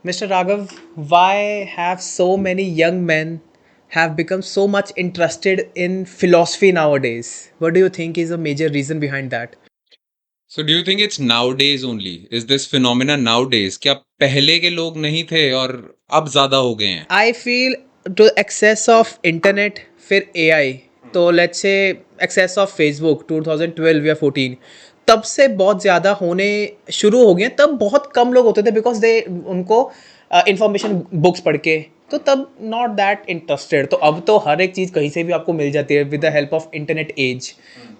Mr. Raghav, why have so many young men have become so much interested in philosophy nowadays? What do you think is a major reason behind that? So do you think it's nowadays only? Is this phenomena nowadays? क्या पहले के लोग नहीं थे और अब ज़्यादा हो गए हैं? I feel to excess of internet फिर AI तो let's say excess of Facebook 2012 या 14 तब से बहुत ज़्यादा होने शुरू हो गए तब बहुत कम लोग होते थे बिकॉज दे उनको इंफॉर्मेशन बुक्स पढ़ के तो तब नॉट दैट इंटरेस्टेड तो अब तो हर एक चीज़ कहीं से भी आपको मिल जाती है with the help of internet as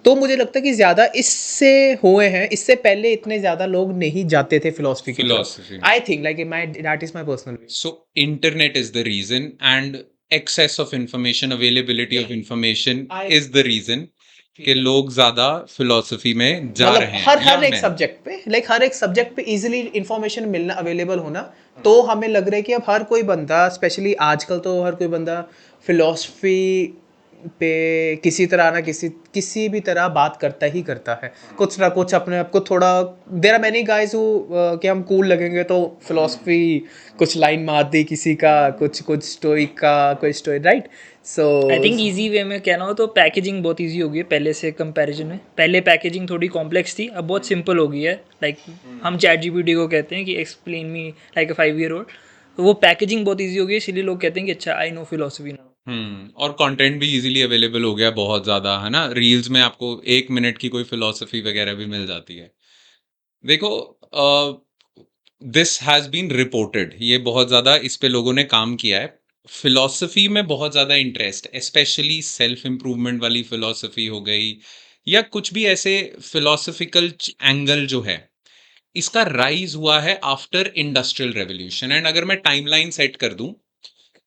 तो मुझे लगता है कि ज़्यादा इससे हुए हैं इससे पहले इतने ज़्यादा लोग नहीं जाते थे फिलोसफी की तरफ Philosophy. I think like my that is my personal way So internet is the reason and excess of information, availability of information is the reason कि लोग ज़्यादा philosophy में जा मतलब रहे हैं, हर young एक men. सब्जेक्ट पे लाइक हर एक सब्जेक्ट पे इजीली इंफॉर्मेशन मिलना अवेलेबल होना तो हमें लग रहा है कि अब हर कोई बंदा स्पेशली आजकल तो हर कोई बंदा फिलोसफी पे किसी तरह ना किसी भी तरह बात करता ही करता है कुछ ना कुछ अपने आप को थोड़ा there are many guys who कि हम कूल लगेंगे तो फिलोसफी कुछ लाइन मार दी किसी का कुछ कुछ स्टोइक का कोई story right so I think easy way में कहना हो तो पैकेजिंग बहुत ईजी हो गई है पहले से कंपैरिजन में। पहले पैकेजिंग थोड़ी कॉम्प्लेक्स थी, अब बहुत सिंपल हो गई है। लाइक हम चैट जीपीटी को कहते हैं कि एक्सप्लेन मी लाइक अ 5 ईयर ओल्ड, तो वो पैकेजिंग बहुत ईजी हो गई है, इसलिए लोग कहते हैं कि अच्छा आई नो फिलोसफी नाउ। और कंटेंट भी इजीली अवेलेबल हो गया बहुत ज़्यादा, है ना? रील्स में आपको 1 मिनट की कोई फिलॉसफी वगैरह भी मिल जाती है। देखो, दिस हैज़ बीन रिपोर्टेड, ये बहुत ज़्यादा इस पे लोगों ने काम किया है। फिलॉसफी में बहुत ज़्यादा इंटरेस्ट, स्पेशली सेल्फ इम्प्रूवमेंट वाली फिलॉसफी हो गई या कुछ भी ऐसे फिलॉसफिकल एंगल जो है, इसका राइज हुआ है आफ्टर इंडस्ट्रियल रेवोल्यूशन। एंड अगर मैं टाइमलाइन सेट कर दूं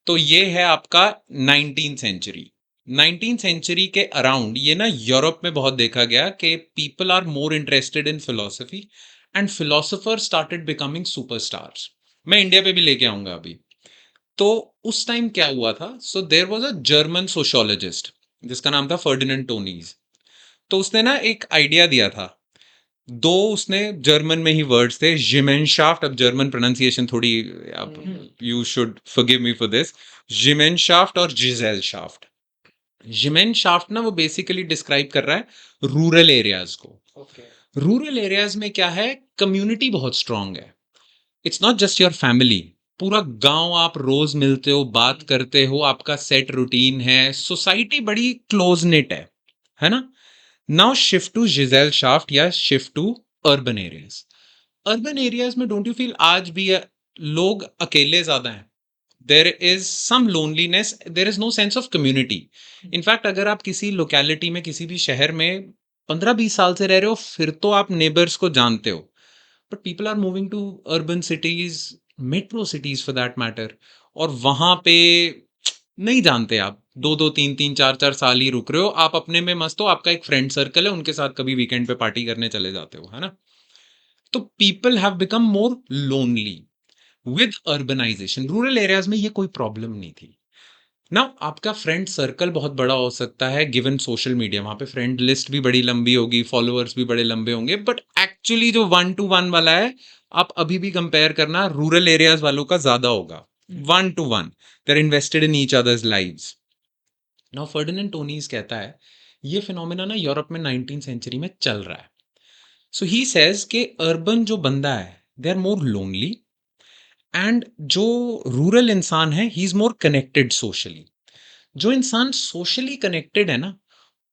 तो ये है आपका 19th सेंचुरी। 19th सेंचुरी के अराउंड ये ना यूरोप में बहुत देखा गया कि people are more interested in philosophy and philosopher started becoming superstars. मैं इंडिया पे भी लेके आऊंगा अभी। तो उस टाइम क्या हुआ था? So there was a German sociologist जिसका नाम था फर्डिनेंड टोनीज। तो उसने ना एक आइडिया दिया था। दो उसने जर्मन में ही वर्ड्स थे, जिमेनशाफ्ट। अब जर्मन प्रोनाउंसिएशन थोड़ी, आप you should forgive me for this. Gemeinschaft और जिजेलशाफ्ट। जिमेनशाफ्ट ना वो बेसिकली डिस्क्राइब कर रहा है रूरल एरियाज को। रूरल एरियाज में क्या है, कम्युनिटी बहुत स्ट्रांग है। It's not just your family, पूरा गांव आप रोज मिलते हो, बात करते हो, आपका सेट रूटीन है, सोसाइटी बड़ी क्लोज नेट है ना? Now shift to Gesellschaft या shift to urban areas. Urban areas में डोंट यू फील आज भी लोग अकेले ज्यादा हैं? There is some loneliness, there is no sense of community. In fact अगर आप किसी लोकेलिटी में, किसी भी शहर में 15-20 साल से रह रहे हो, फिर तो आप नेबर्स को जानते हो। But people are moving to urban cities, metro cities for that matter, और वहां पे नहीं जानते आप। 2-2 3-3 4-4 साल ही रुक रहे हो, आप अपने में मस्त हो, आपका एक फ्रेंड सर्कल है, उनके साथ कभी वीकेंड पे पार्टी करने चले जाते हो, है ना? तो people have become more lonely with urbanisation. Rural areas में ये कोई प्रॉब्लम नहीं थी ना। आपका फ्रेंड सर्कल बहुत बड़ा हो सकता है गिवन सोशल मीडिया, वहां पे फ्रेंड लिस्ट भी बड़ी लंबी होगी, फॉलोअर्स भी बड़े लंबे होंगे, बट एक्चुअली जो 1-to-1 वाला है, आप अभी भी कंपेयर करना, रूरल एरियाज वालों का ज्यादा होगा। 1-to-1, they are invested in each others lives. Now Ferdinand Tonnies कहता है ये फिनोमिना ना यूरोप में 19th सेंचुरी में चल रहा है। सो ही सेज कि अर्बन जो बंदा है, they are more lonely, and जो रूरल इंसान है, he is more connected socially. जो इंसान सोशली कनेक्टेड है ना,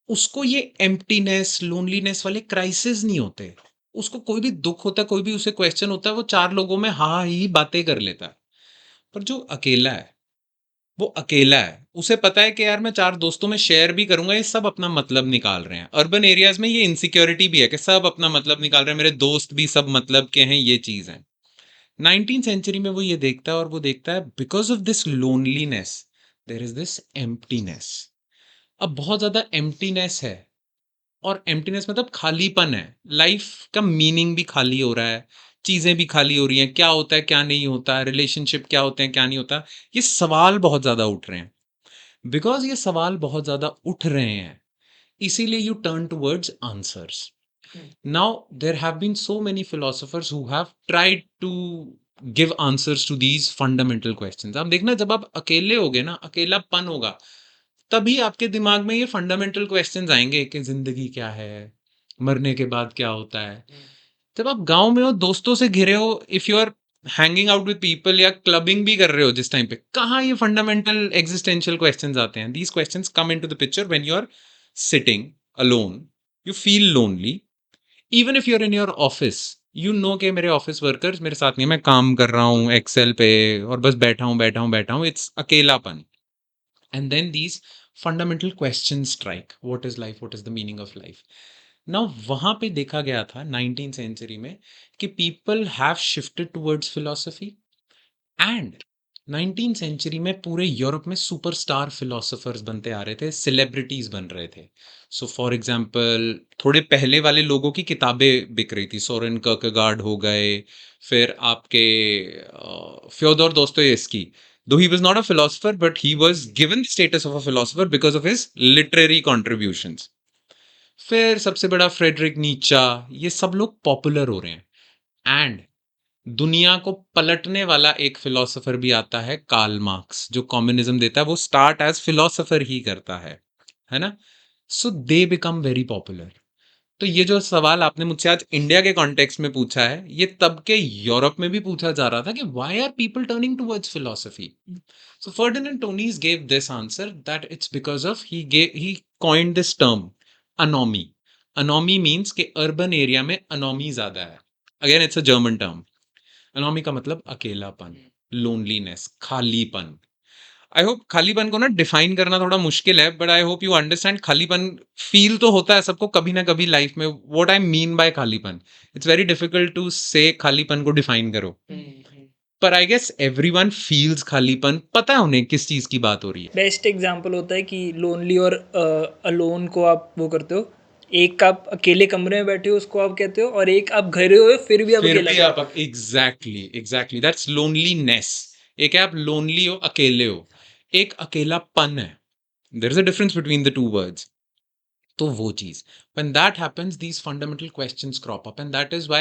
उसको ये एम्प्टीनेस, लोनलीनेस वाले क्राइसिस नहीं होते। उसको कोई भी दुख होता है, कोई भी उसे क्वेश्चन होता है, वो चार लोगों में हाँ ही बातें कर लेता है। पर जो अकेला है, वो अकेला है, उसे पता है कि यार मैं चार दोस्तों में शेयर भी करूंगा, ये सब अपना मतलब निकाल रहे हैं। अर्बन एरियाज में ये इनसिक्योरिटी भी है कि सब अपना मतलब निकाल रहे हैं, मेरे दोस्त भी सब मतलब के हैं, ये चीज है। 19th सेंचुरी में वो ये देखता है, और वो देखता है because of this loneliness there is this emptiness. अब बहुत ज्यादा एम्प्टीनेस है, और एम्प्टीनेस मतलब खालीपन है। लाइफ का मीनिंग भी खाली हो रहा है, चीजें भी खाली हो रही हैं, क्या होता है क्या नहीं होता, रिलेशनशिप क्या होते हैं क्या नहीं होता, ये सवाल बहुत ज्यादा उठ रहे हैं। बिकॉज ये सवाल बहुत ज्यादा उठ रहे हैं, इसीलिए you turn towards answers. Now there have been so many philosophers who have tried to give answers to these fundamental questions. आप देखना जब आप अकेले होगे ना, अकेलापन होगा, तभी आपके दिमाग में ये फंडामेंटल क्वेश्चंस आएंगे कि जिंदगी क्या है, मरने के बाद क्या होता है। जब आप गांव में हो, दोस्तों से घिरे हो, if you are hanging out with people या क्लबिंग भी कर रहे हो जिस टाइम पे, कहाँ ये फंडामेंटल एग्जिस्टेंशियल क्वेश्चंस आते हैं? These questions come into the picture when you are sitting alone, you feel lonely. Even if you are in your office, you know कि मेरे ऑफिस वर्कर्स मेरे साथ नहीं है, मैं काम कर रहा हूँ एक्सेल पे और बस बैठा हूँ, इट्स अकेलापन। And then these fundamental questions strike. What is life? What is the meaning of life? Now वहाँ पे देखा गया था 19th century में कि people have shifted towards philosophy, and 19th century में पूरे यूरोप में सुपरस्टार फिलोसोफर्स बनते आ रहे थे, सेलिब्रिटीज बन रहे थे। सो फॉर एग्जांपल थोड़े पहले वाले लोगों की किताबें बिक रही थी, सोरेन कierkegaard हो गए, फिर आपके Fyodor Dostoevsky. Though he was not a philosopher, but he was given the status of a philosopher because of his literary contributions. फिर सबसे बड़ा फ्रेडरिक नीचा, ये सब लोग पॉपुलर हो रहे हैं। एंड दुनिया को पलटने वाला एक फिलोसोफर भी आता है, कार्ल मार्क्स, जो कम्युनिज्म देता है, वो स्टार्ट एज फिलोसोफर ही करता है ना? सो दे बिकम वेरी पॉपुलर। तो ये जो सवाल आपने मुझसे आज इंडिया के कॉन्टेक्स्ट में पूछा है, ये तब के यूरोप में भी पूछा जा रहा था कि why are people turning towards philosophy? So Ferdinand Tönnies gave this answer that it's because of he coined this term anomie. Anomie means कि urban area में anomie ज़्यादा है। Again, it's a German term. Anomie का मतलब अकेलापन, loneliness, खालीपन। I hope खालीपन को ना डिफाइन करना थोड़ा मुश्किल है, but I hope you understand. खालीपन फील तो होता है सबको कभी ना कभी लाइफ में। व्हाट आई मीन बाय खालीपन, इट्स वेरी डिफिकल्ट टू से खालीपन को डिफाइन करो, पर आई गेस एवरीवन फील्स खालीपन, पता है उन्हें किस चीज की बात हो रही है। बेस्ट एग्जांपल होता है कि लोनली और अलोन को आप वो करते हो, एक आप अकेले कमरे में बैठे हो उसको आप कहते हो, और एक आप घरे हो फिर भी आप फिर अकेला भी कहते आप एग्जैक्टली दैट्स लोनलीनेस। एक है आप लोनली हो, अकेले हो, एक अकेलापन है। There is a difference between the two words. तो वो चीज, when that happens, these fundamental questions crop up, and that is why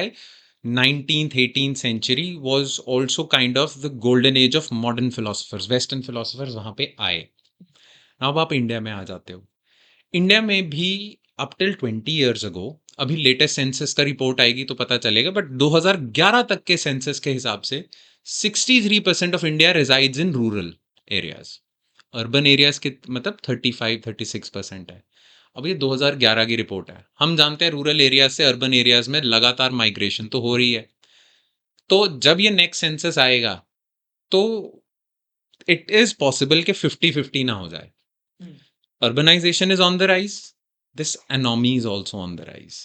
19th 18th century was also kind of the golden age of modern philosophers, western philosophers वहां पे आए। अब आप India में आ जाते हो। इंडिया में भी अप टिल 20 years ago, अभी लेटेस्ट सेंसस का रिपोर्ट आएगी तो पता चलेगा, बट 2011 तक के सेंसस के हिसाब से 63% of India resides in rural areas. Urban areas के मतलब 35-36% है। अब ये 2011 की रिपोर्ट है। हम जानते हैं रूरल एरियाज से अर्बन एरियाज में लगातार माइग्रेशन तो हो रही है। तो जब ये नेक्स्ट सेंसस आएगा तो इट इज पॉसिबल कि 50-50 ना हो जाए। Urbanization is on the rise, this anomie is also on the rise,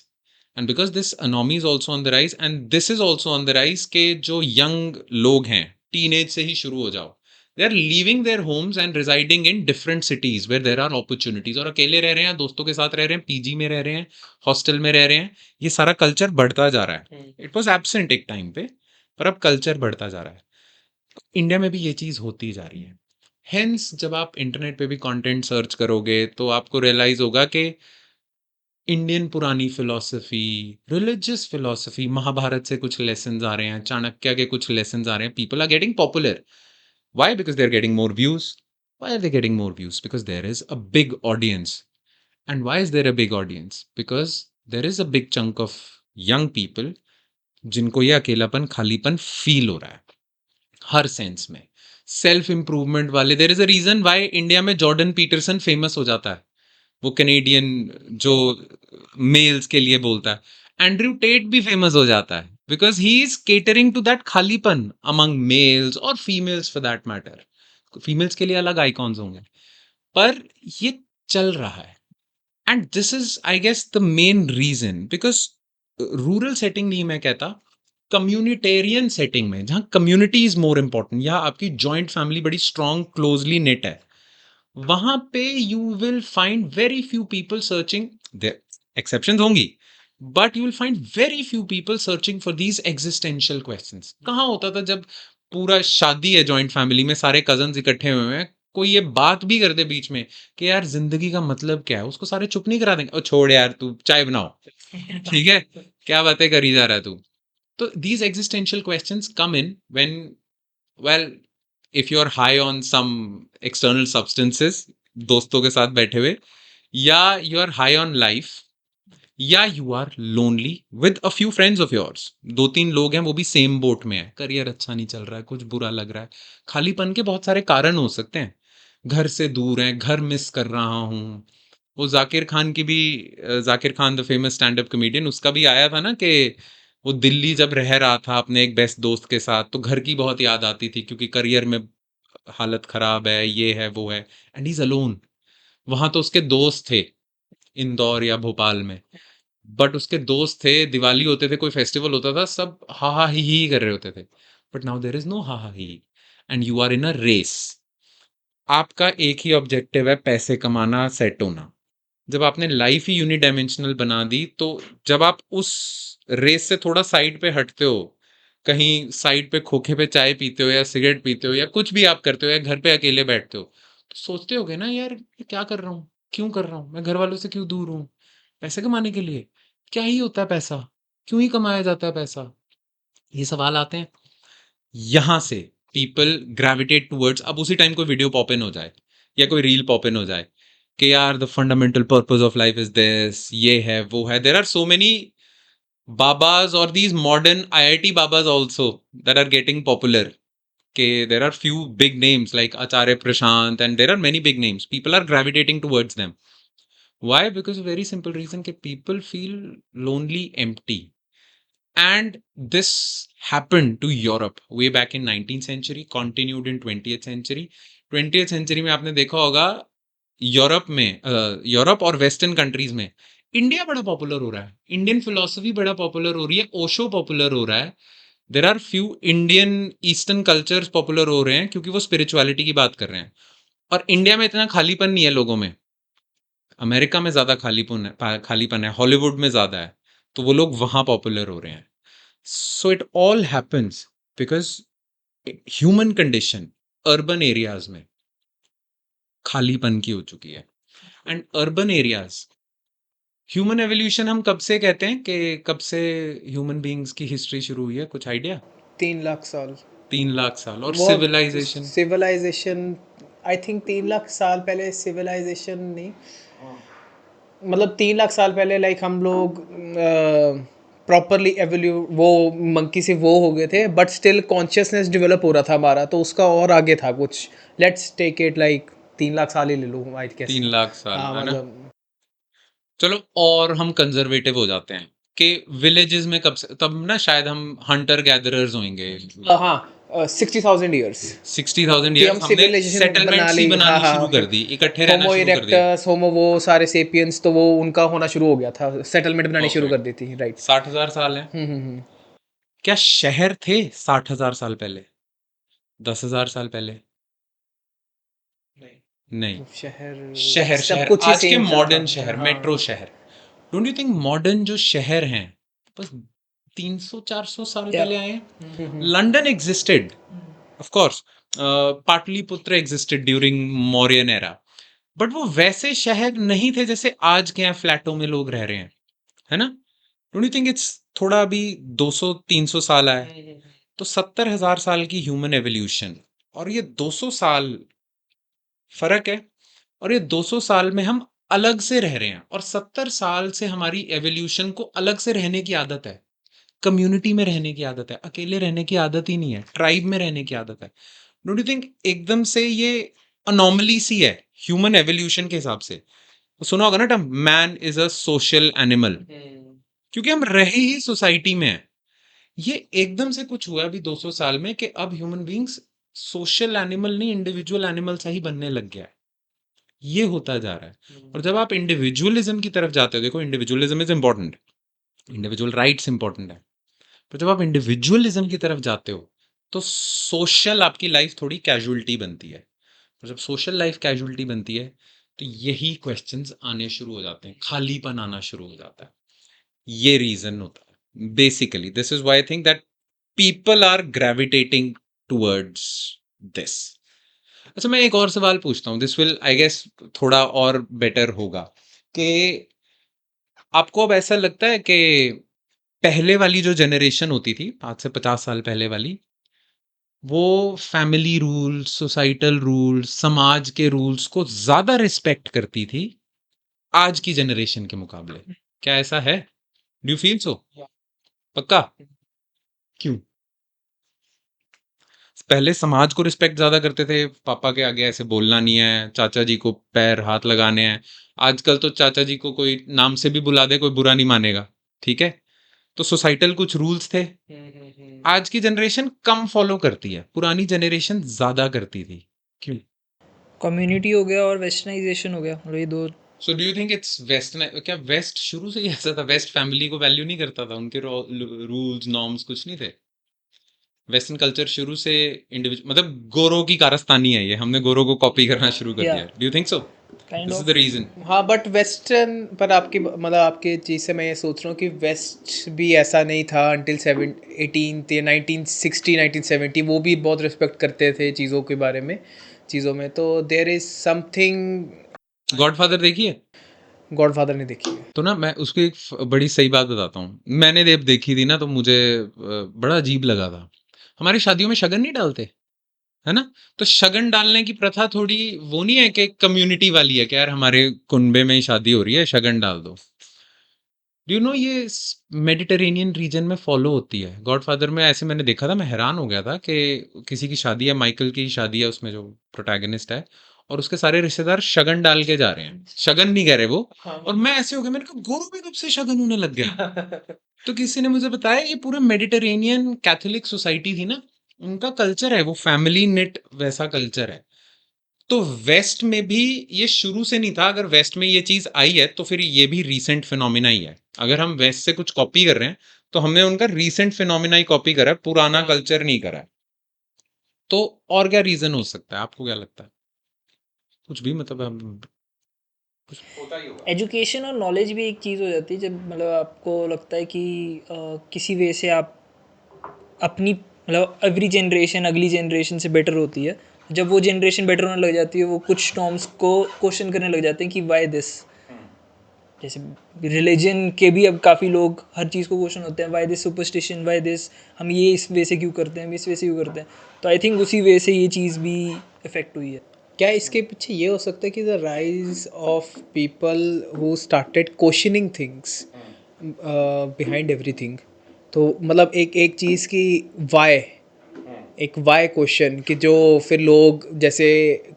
and because this anomie is also on the rise, and this is also on the rise के जो young लोग हैं, teenage से ही शुरू हो जाओ, they are leaving their homes and residing in different cities where there are opportunities, और अकेले रह रहे हैं, दोस्तों के साथ रह रहे हैं, पीजी में रह रहे हैं, हॉस्टल में रह रहे हैं। ये सारा कल्चर बढ़ता जा रहा है। इट वॉज एब्सेंट एक टाइम पे, पर अब कल्चर बढ़ता जा रहा है। इंडिया में भी ये चीज़ होती जा रही है। हेंस जब आप इंटरनेट पे भी कंटेंट सर्च करोगे तो आपको रियलाइज होगा कि इंडियन पुरानी फिलॉसफी, रिलीजियस फिलॉसफी, महाभारत से कुछ लेसन्स आ रहे हैं, चाणक्य के कुछ लेसन्स आ रहे हैं। People are getting popular. Why? Because they are getting more views. Why are they getting more views? Because there is a big audience. And why is there a big audience? Because there is a big chunk of young people जिनको ये अकेलापन, खालीपन feel हो रहा है हर sense में। Self improvement वाले, there is a reason why India में जॉर्डन पीटरसन फेमस हो जाता है, वो कैनेडियन जो मेल्स के लिए बोलता है। एंड्रयू टेट भी फेमस हो जाता है because he is catering to that खालीपन अमंग मेल्स और females for that matter. Females के लिए अलग आइकॉन्स होंगे, पर ये चल रहा है। And this is I guess the main reason, because rural setting नहीं मैं कहता, कम्युनिटेरियन सेटिंग में जहाँ कम्युनिटी इज मोर इंपॉर्टेंट, या आपकी जॉइंट फैमिली बड़ी स्ट्रॉन्ग क्लोजली नेट है, वहां पे you will find very few people searching. Exceptions होंगी, but you will find very few people searching for these existential questions. कहाँ होता था जब पूरा शादी है जॉइंट फैमिली में, सारे कजन्स इकट्ठे हुए हैं, कोई ये बात भी कर दे बीच में कि यार जिंदगी का मतलब क्या है, उसको सारे चुप नहीं करा देंगे। ओ छोड़ यार, तू चाय बनाओ, ठीक है, क्या बातें करी जा रहा है तू। तो these existential questions come in when, well, if you're high on some external substances, दोस्तों के साथ बैठे हुए, या you are high on life, या you are lonely with a few friends of yours. 2-3 लोग हैं, वो भी सेम बोट में है, करियर अच्छा नहीं चल रहा है, कुछ बुरा लग रहा है, खालीपन के बहुत सारे कारण हो सकते हैं, घर से दूर हैं, घर मिस कर रहा हूँ। वो जाकिर खान की भी, Zakir Khan the famous stand up comedian, उसका भी आया था ना कि वो दिल्ली जब रह रहा था अपने एक बेस्ट दोस्त के साथ, तो घर की बहुत याद आती थी क्योंकि करियर में हालत खराब है, ये है वो है, एंड ही इज अलोन। वहां तो उसके दोस्त थे इंदौर या भोपाल में, बट उसके दोस्त थे, दिवाली होते थे, कोई फेस्टिवल होता था, सब हा हा ही कर रहे होते थे। But now there is no हा हा ही, and you are in a race. आपका एक ही ऑब्जेक्टिव है, पैसे कमाना, सेट होना। जब आपने लाइफ ही यूनिडायमेंशनल बना दी, तो जब आप उस रेस से थोड़ा साइड पे हटते हो, कहीं साइड पे खोखे पे चाय पीते हो या सिगरेट पीते हो या कुछ भी आप करते हो या घर पे अकेले बैठते हो, तो सोचते होगे ना, यार ये क्या कर रहा हूँ, क्यों कर रहा हूँ, मैं घर वालों से क्यों दूर हूँ, पैसे कमाने के लिए, क्या ही होता है पैसा, क्यों ही कमाया जाता है पैसा, ये सवाल आते हैं। यहाँ से पीपल ग्रेविटेट टूवर्ड्स, अब उसी टाइम कोई वीडियो पॉप इन हो जाए या कोई रील पॉप इन हो जाए कि यार the fundamental purpose of life is this, ये है वो है, there are so many babas or these modern IIT babas also that are getting popular. Okay, there are few big names like Acharya Prashant, and there are many big names. People are gravitating towards them. Why? Because a very simple reason that people feel lonely, empty. And this happened to Europe way back in 19th century, continued in 20th century. 20th century में आपने देखा होगा, Europe में, Europe और western countries में India बड़ा popular हो रहा है, इंडियन फिलोसफी बड़ा पॉपुलर हो रही है, ओशो पॉपुलर हो रहा है, there are few Indian eastern cultures popular हो रहे हैं क्योंकि वो स्पिरिचुअलिटी की बात कर रहे हैं। और इंडिया में इतना खालीपन नहीं है लोगों में, अमेरिका में ज्यादा खालीपन है, हॉलीवुड में ज्यादा है, तो वो लोग वहां पॉपुलर हो रहे हैं। So it all happens because human condition urban areas में खालीपन की हो चुकी है। And urban areas, human evolution हम कब से कहते हैं कि कब से ह्यूमन बीइंग्स की हिस्ट्री शुरू हुई है, कुछ आइडिया? 3 लाख साल 3 लाख साल। और वो civilisation? Civilisation I think 3 lakh साल पहले सिविलाइजेशन नहीं, मतलब 3 लाख साल पहले लाइक हम लोग प्रॉपरली एवोल्यू वो मंकी से वो हो गए थे, बट स्टिल कॉन्शियसनेस डेवलप हो रहा था हमारा, तो उसका और आगे था कुछ। Let's take it like 3 lakh साल ही ले लो आई गेस। 3 लाख साल हाँ है ना। मतलब चलो और हम कंजर्वेटिव हो जाते हैं कि विलेजेस में कब से, तब ना शायद हम हंटर गैदरर्स होंगे। हाँ 60,000 ईयर्स 60,000 कि हम ईयर्स हमने सिविलाइजेशन बना सेटलमेंट्स ही ली। हाँ बनानी हाँ शुरू कर दी, इकट्ठे रहना होमो शुरू कर दिया। इरेक्टस होमो वो सारे सेपियंस, तो वो उनका होना शुरू हो गया था, सेटलमेंट बनानी शुरू कर परफेक्ट। दी थी, राइट। 60,000 साल है। हम्म। क्या शहर थे 60,000 साल पहले, 10,000 साल पहले? नहीं। शहर शहर सब शहर कुछ ही आज के सेम चल मॉडर्न रहा शहर, है, मेट्रो हाँ। शहर, डोंट यू थिंक मॉडर्न जो शहर हैं बस 300-400 साल या पहले आए हैं? London existed, of course, Pataliputra existed during Mauryan era, but वो वैसे शहर नहीं थे जैसे आज के यहाँ फ्लैटों में लोग रह रहे हैं, है ना। डोंट यू थिंक इट्स थोड़ा अभी 200-300 साल आया, तो 70,000 साल की ह्यूमन एवोल्यूशन, और ये 200 साल फर्क है, और ये 200 साल में हम अलग से रह रहे हैं, और 70 साल से हमारी एवोल्यूशन को अलग से रहने की आदत है, कम्युनिटी में रहने की आदत है, अकेले रहने की आदत ही नहीं है, ट्राइब में रहने की आदत है। डोंट यू थिंक एकदम से ये अनोमली सी है ह्यूमन एवोल्यूशन के हिसाब से? तो सुना होगा ना term, man is a social animal, क्योंकि हम रहे ही सोसाइटी में हैं। ये एकदम से कुछ हुआ अभी 200 साल में कि अब ह्यूमन बींग्स सोशल एनिमल नहीं, इंडिविजुअल एनिमल सा ही बनने लग गया है। ये होता जा रहा है। और जब आप इंडिविजुअलिज्म की तरफ जाते हो, देखो individualism is important, individual rights important है, पर जब आप इंडिविजुअलिज्म की तरफ जाते हो तो सोशल आपकी लाइफ थोड़ी कैजुअलिटी बनती है, और जब सोशल लाइफ कैजुअलिटी बनती है तो यही क्वेश्चंस आने शुरू हो जाते हैं, खालीपन आना शुरू हो जाता है। ये रीजन होता है basically, this is why I think that people are gravitating towards this. अच्छा, मैं एक और सवाल पूछता हूँ, दिस विल आई गेस थोड़ा और बेटर होगा, कि आपको अब ऐसा लगता है कि पहले वाली जो जनरेशन होती थी, आज से 50 साल पहले वाली, वो फैमिली रूल्स, सोसाइटल रूल्स, समाज के रूल्स को ज़्यादा रिस्पेक्ट करती थी, आज की जनरेशन के मुकाबले। क्या ऐसा है? Do you feel so? पक्का? क्यों? पहले समाज को रिस्पेक्ट ज़्यादा करते थे, पापा के आगे ऐसे बोलना नहीं है, चाचा जी को पैर हाथ लगाने हैं। आजकल तो चाचा जी को कोई नाम से भी बुला दे, कोई बुरा नहीं मानेगा, ठीक है? तो सोसाइटल कुछ रूल्स थे, आज की जनरेशन कम फॉलो करती है, पुरानी जनरेशन ज़्यादा करती थी। क्यों? कम्युनिटी हो गया और वेस्टर्नाइजेशन हो गया, मतलब ये दो। So do you think it's West? क्या वेस्ट शुरू से ही ऐसा था? वेस्ट फैमिली को वैल्यू नहीं करता था, उनके रूल्स नॉर्म्स कुछ नहीं थे? वेस्टर्न कल्चर शुरू से इंडिविजुअल, मतलब गोरों की कारस्तानी है ये, हमने गोरों को कॉपी करना शुरू कर Yeah. दिया। Do you think so? Kind this is of. The reason. हाँ, बट वेस्टर्न पर आपकी मतलब आपके चीज़ से मैं ये सोच रहा हूँ कि वेस्ट भी ऐसा नहीं था अंटिल 1960 1970, वो भी बहुत रिस्पेक्ट करते थे चीज़ों के बारे में, चीज़ों में। तो देयर इज़ समथिंग। गॉडफादर देखिए। गॉडफादर ने देखी है। तो ना मैं उसको एक बड़ी सही बात बताता हूँ। मैंने जब देखी थी ना तो मुझे बड़ा अजीब लगा था। हमारी शादियों में शगन नहीं डालते, है ना? तो शगन डालने की प्रथा थोड़ी वो नहीं है कि कम्युनिटी वाली है कि यार हमारे कुनबे में ही शादी हो रही है, शगन डाल दो। डू यू नो ये मेडिटेरेनियन रीजन में फॉलो होती है। गॉडफादर में ऐसे मैंने देखा था, मैं हैरान हो गया था कि किसी की शादी है, माइकल की शादी है, उसमें जो प्रोटैगनिस्ट है और उसके सारे रिश्तेदार शगन डाल के जा रहे हैं। शगन नहीं कह रहे वो। और मैं ऐसे हो गया, मैंने कहा गोरू में कब से शगन होने लग गया? तो किसी ने मुझे बताया ये पूरे मेडिटेरेनियन कैथोलिक सोसाइटी थी ना, उनका कल्चर है, वो फैमिली नेट वैसा कल्चर है। तो वेस्ट में भी ये शुरू से नहीं था। अगर वेस्ट में ये चीज आई है तो फिर ये भी रीसेंट फिनोमिना ही है। अगर हम वेस्ट से कुछ कॉपी कर रहे हैं तो हमने उनका रीसेंट फिनोमिना ही कॉपी करा है, पुराना कल्चर नहीं करा है। तो और क्या रीजन हो सकता है? आपको क्या लगता है? कुछ भी, मतलब हम कुछ होता ही होगा। एजुकेशन और नॉलेज भी एक चीज़ हो जाती है, जब मतलब आपको लगता है कि किसी वे से आप अपनी मतलब एवरी जनरेशन अगली जनरेशन से बेटर होती है। जब वो जनरेशन बेटर होने लग जाती है, वो कुछ नॉर्म्स को क्वेश्चन करने लग जाते हैं कि वाई दिस। जैसे रिलीजन के भी अब काफ़ी लोग हर चीज़ को क्वेश्चन होते हैं, why this superstition, why this, हम ये इस वे से क्यों करते हैं, हम इस वे से क्यों करते हैं। तो आई थिंक उसी वे से ये चीज़ भी इफेक्ट हुई है। क्या इसके पीछे ये हो सकता है कि the rise of people who started questioning things behind everything. तो मतलब एक एक चीज़ की वाई, एक वाई क्वेश्चन कि जो फिर लोग, जैसे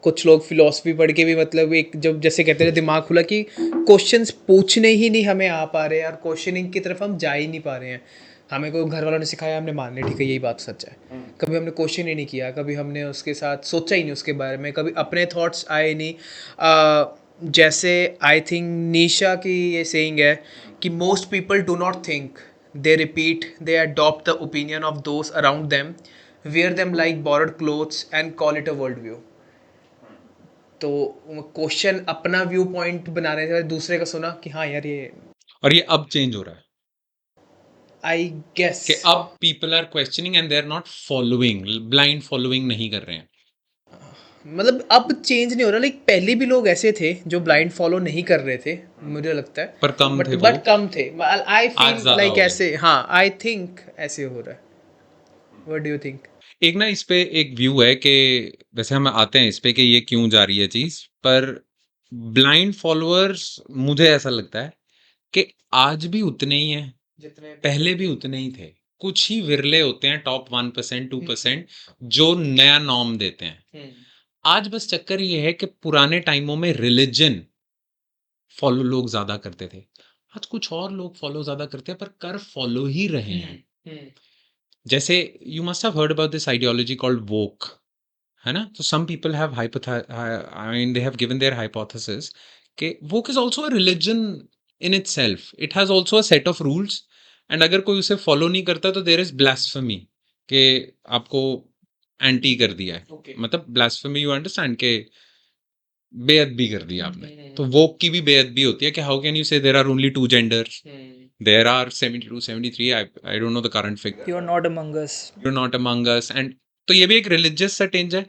कुछ लोग फिलॉसफी पढ़ के भी मतलब एक जब जैसे कहते हैं दिमाग खुला कि क्वेश्चंस पूछने ही नहीं हमें आ पा रहे हैं और क्वेश्चनिंग की तरफ हम जा ही नहीं पा रहे हैं। हमें कोई घर वालों ने सिखाया, हमने मान लिया, ठीक है यही बात सच है। कभी हमने क्वेश्चन ही नहीं किया, कभी हमने उसके साथ सोचा ही नहीं उसके बारे में, कभी अपने थॉट्स आए नहीं। जैसे आई थिंक निशा की ये सेइंग है कि most people do not think, they repeat, they adopt the opinion of those around them, wear them like borrowed clothes and call it a world view। तो क्वेश्चन अपना view point बनाने से दूसरे का सुना कि हाँ यार ये, और ये अब चेंज हो रहा है आई गेस, कि अब people are questioning and they are not following, blind following नहीं कर रहे हैं। मतलब अब चेंज नहीं हो रहा। लाइक पहले भी लोग ऐसे थे जो ब्लाइंड फॉलो नहीं कर रहे थे, मुझे लगता है, पर कम थे वो, बट कम थे। आई आज फील ज्यादा लाइक हो गए। ऐसे, हाँ आई थिंक ऐसे हो रहा है। What do you think? एक ना इस पे एक व्यू है कि वैसे हम आते हैं इस पे कि ये क्यों जा रही है चीज, पर ब्लाइंड फॉलोअर्स मुझे ऐसा लगता है कि आज भी उतने ही हैं, जितने पहले भी उतने ही थे। कुछ ही विरले होते हैं, टॉप 1% 2%, जो नया नॉर्म देते हैं। आज बस चक्कर ये है कि पुराने टाइमों में रिलीजन फॉलो लोग ज्यादा करते थे, आज कुछ और लोग फॉलो ज्यादा करते हैं, पर कर फॉलो ही रहे हैं। जैसे you must have heard about this ideology called woke, है ना? तो some people have I mean they have given their hypothesis कि woke is also a religion in itself, it has also a set of rules, and अगर कोई उसे follow नहीं करता तो देयर इज ब्लास्फेमी, कि आपको एंटी कर दिया है। मतलब ब्लास्फेमी, यू अंडरस्टैंड, के बेअदबी कर दी आपने। तो वोक की भी बेअदबी होती है कि how can you say there are only 2 genders, there are 72 73, I don't know the current figure, you are not among us. You not among us, and तो ये भी एक रिलीजियस सा टेंज है।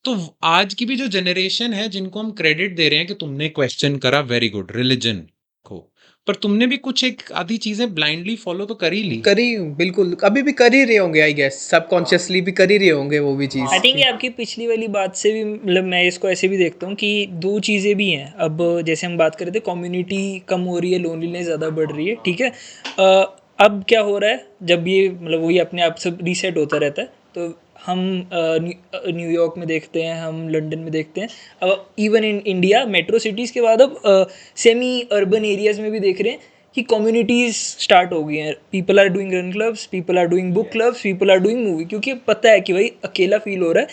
तो आज की भी जो जनरेशन है जिनको हम क्रेडिट दे रहे हैं कि तुमने क्वेश्चन करा, वेरी गुड, रिलीजन को, पर तुमने भी कुछ एक आधी चीजें ब्लाइंडली फॉलो तो कर ही ली। करी बिल्कुल, अभी भी कर ही रहे होंगे आई गेस, सबकॉन्शियसली भी कर ही रहे होंगे वो भी चीज़। आई थिंक ये आपकी पिछली वाली बात से भी, मतलब मैं इसको ऐसे भी देखता हूँ कि दो चीज़ें भी हैं। अब जैसे हम बात कर रहे थे, कम्युनिटी कम हो रही है, लोनलीनेस ज़्यादा बढ़ रही है, ठीक है। अब क्या हो रहा है, जब ये मतलब वही अपने आप से रीसेट होता रहता है, तो हम न्यूयॉर्क में देखते हैं, हम लंदन में देखते हैं, अब even in India metro cities के बाद अब सेमी अर्बन एरियाज़ में भी देख रहे हैं कि कम्युनिटीज़ स्टार्ट हो गई हैं। People are doing run clubs, people are doing book clubs, people are doing movie, क्योंकि पता है कि भाई अकेला फील हो रहा है।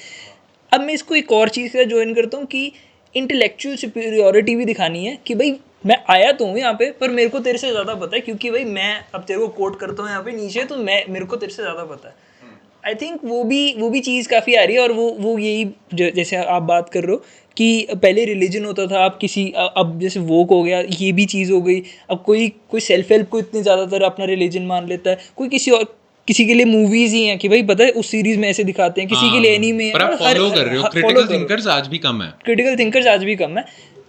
अब मैं इसको एक और चीज़ का ज्वाइन करता हूँ कि इंटेलेक्चुअल सुपीरियोरिटी भी दिखानी है कि भाई मैं आया तो हूँ यहाँ पे, पर मेरे को तेरे से ज़्यादा पता है, क्योंकि भाई मैं अब तेरे को कोट करता हूँ यहाँ पे नीचे, तो मैं मेरे को तेरे से ज़्यादा पता है। आई थिंक वो भी चीज़ काफ़ी आ रही है। और वो यही जैसे आप बात कर रहे हो कि पहले रिलीजन होता था, अब अब जैसे वोक हो गया, ये भी चीज़ हो गई। अब कोई कोई सेल्फ हेल्प को इतने ज़्यादातर अपना रिलीजन मान लेता है, कोई किसी के लिए मूवीज़ ही हैं कि भाई पता है उस सीरीज़ में ऐसे दिखाते हैं, किसी के लिए एनीमे है, पर आप मतलब फॉलो कर रहे हो, फॉलो क्रिटिकल करो। थिंकर्स आज भी कम है। क्रिटिकल थिंकर्स आज भी कम है,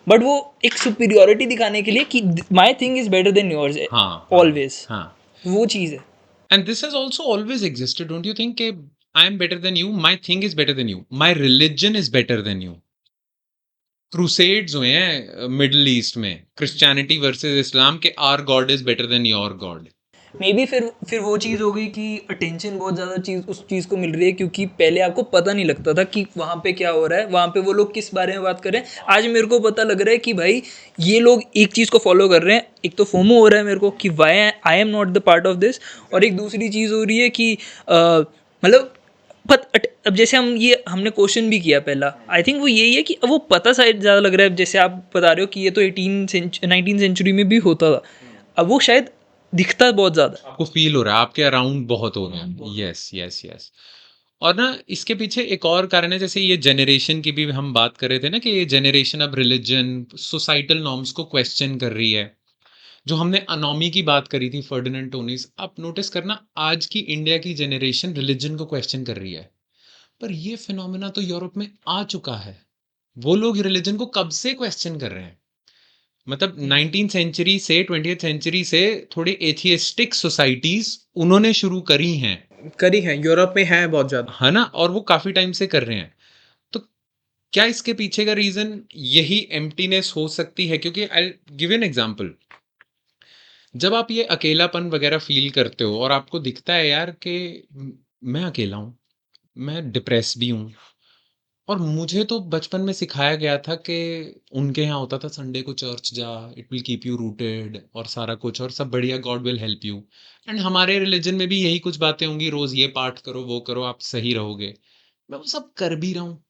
बट वो एक सुपीरियोरिटी दिखाने के लिए कि my thing is better than yours, हाँ ऑलवेज हाँ। वो चीज़ है। And this has also always existed, don't you think? कि I am better than you, my thing is better than you, my religion is better than you. Crusades हुए हैं Middle East में, Christianity versus Islam के, our god is better than your god. Maybe फिर वो चीज़ हो गई कि attention बहुत ज़्यादा चीज़ उस चीज़ को मिल रही है, क्योंकि पहले आपको पता नहीं लगता था कि वहाँ पे क्या हो रहा है, वहाँ पे वो लोग किस बारे में बात कर रहे हैं। आज मेरे को पता लग रहा है कि भाई ये लोग एक चीज़ को फॉलो कर रहे हैं। एक तो फोमो हो रहा है मेरे को कि why I am not the part of this, और एक दूसरी चीज़ हो रही है कि मतलब अब जैसे हमने क्वेश्चन भी किया पहला, आई थिंक वो यही है कि अब वो पता शायद ज़्यादा लग रहा है। जैसे आप बता रहे हो कि ये तो 19 सेंचुरी में भी होता था, अब वो शायद दिखता बहुत ज़्यादा है। आपको फील हो रहा है, आपके अराउंड बहुत हो रहे हैं। Yes yes yes. और ना इसके पीछे एक और कारण है, जैसे ये जनरेशन की भी हम बात कर रहे थे ना, कि ये जनरेशन अब रिलीजन, सोसाइटल नॉर्म्स को क्वेश्चन कर रही है। जो हमने अनोमी की बात करी थी, फर्डिनेंड टोनीस, आप नोटिस करना आज की इंडिया की जनरेशन रिलीजन को क्वेश्चन कर रही है। पर ये फिनोमेना तो यूरोप में आ चुका है। वो लोग रिलीजन को कब से क्वेश्चन कर रहे हैं। मतलब 19th सेंचुरी से 20th सेंचुरी से थोड़ी एथियस्टिक सोसाइटीज उन्होंने शुरू करी हैं, करी है, यूरोप में है बहुत ज़्यादा। है ना, और वो काफी टाइम से कर रहे हैं। तो क्या इसके पीछे का रीजन यही एम्प्टीनेस हो सकती है? क्योंकि आई गिव एन एग्जांपल, जब आप ये अकेलापन वगैरह फील करते हो और आपको दिखता है यार कि मैं अकेला हूँ, मैं डिप्रेस भी हूँ, और मुझे तो बचपन में सिखाया गया था कि उनके यहाँ होता था संडे को चर्च जा, it will keep you rooted और सारा कुछ, और सब बढ़िया, God will help you. And हमारे रिलीजन में भी यही कुछ बातें होंगी, रोज ये पाठ करो, वो करो, आप सही रहोगे। मैं वो सब कर भी रहा हूँ,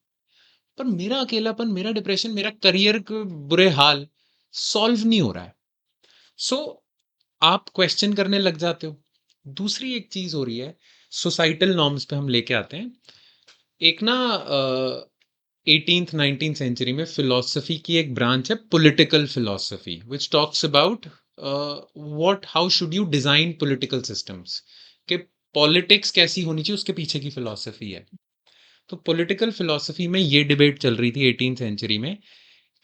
पर मेरा अकेलापन, मेरा डिप्रेशन, मेरा करियर के बुरे हाल सॉल्व नहीं हो रहा है। सो आप क्वेश्चन करने लग जाते हो। दूसरी एक चीज हो रही है, सोसाइटल नॉर्म्स पे हम लेके आते हैं। एक ना 18th 19th सेंचुरी में फिलोसफी की एक ब्रांच है, political philosophy, which talks about what how should you design political systems, कि पॉलिटिक्स कैसी होनी चाहिए, उसके पीछे की फिलोसफी है। तो पॉलिटिकल फिलोसफी में ये डिबेट चल रही थी 18th सेंचुरी में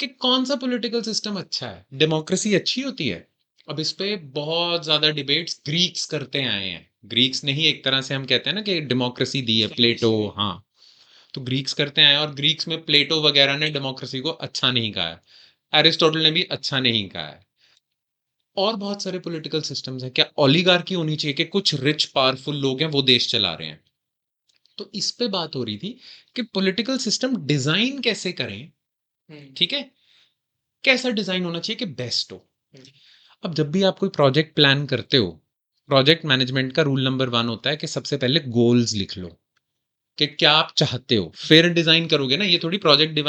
कि कौन सा पॉलिटिकल सिस्टम अच्छा है, डेमोक्रेसी अच्छी होती है। अब इस पे बहुत ज्यादा डिबेट्स ग्रीक्स करते आए हैं। ग्रीक्स ने ही एक तरह से हम कहते हैं ना कि डेमोक्रेसी दी है, प्लेटो, हाँ। तो ग्रीक्स करते आए, और ग्रीक्स में प्लेटो वगैरह ने डेमोक्रेसी को अच्छा नहीं कहा है, एरिस्टोटल ने भी अच्छा नहीं कहा है। और बहुत सारे पॉलिटिकल सिस्टम्स हैं, क्या ओलिगार्की होनी चाहिए कि कुछ रिच पावरफुल लोग हैं वो देश चला रहे हैं। तो इस पे बात हो रही थी कि पॉलिटिकल सिस्टम डिजाइन कैसे करें, ठीक है, कैसा डिजाइन होना चाहिए कि बेस्ट हो। अब जब भी आप कोई प्रोजेक्ट प्लान करते हो, प्रोजेक्ट मैनेजमेंट का रूल नंबर 1 होता है कि सबसे पहले गोल्स लिख लो कि क्या आप चाहते हो, फिर डिजाइन करोगे ना। ये थोड़ी प्रोजेक्ट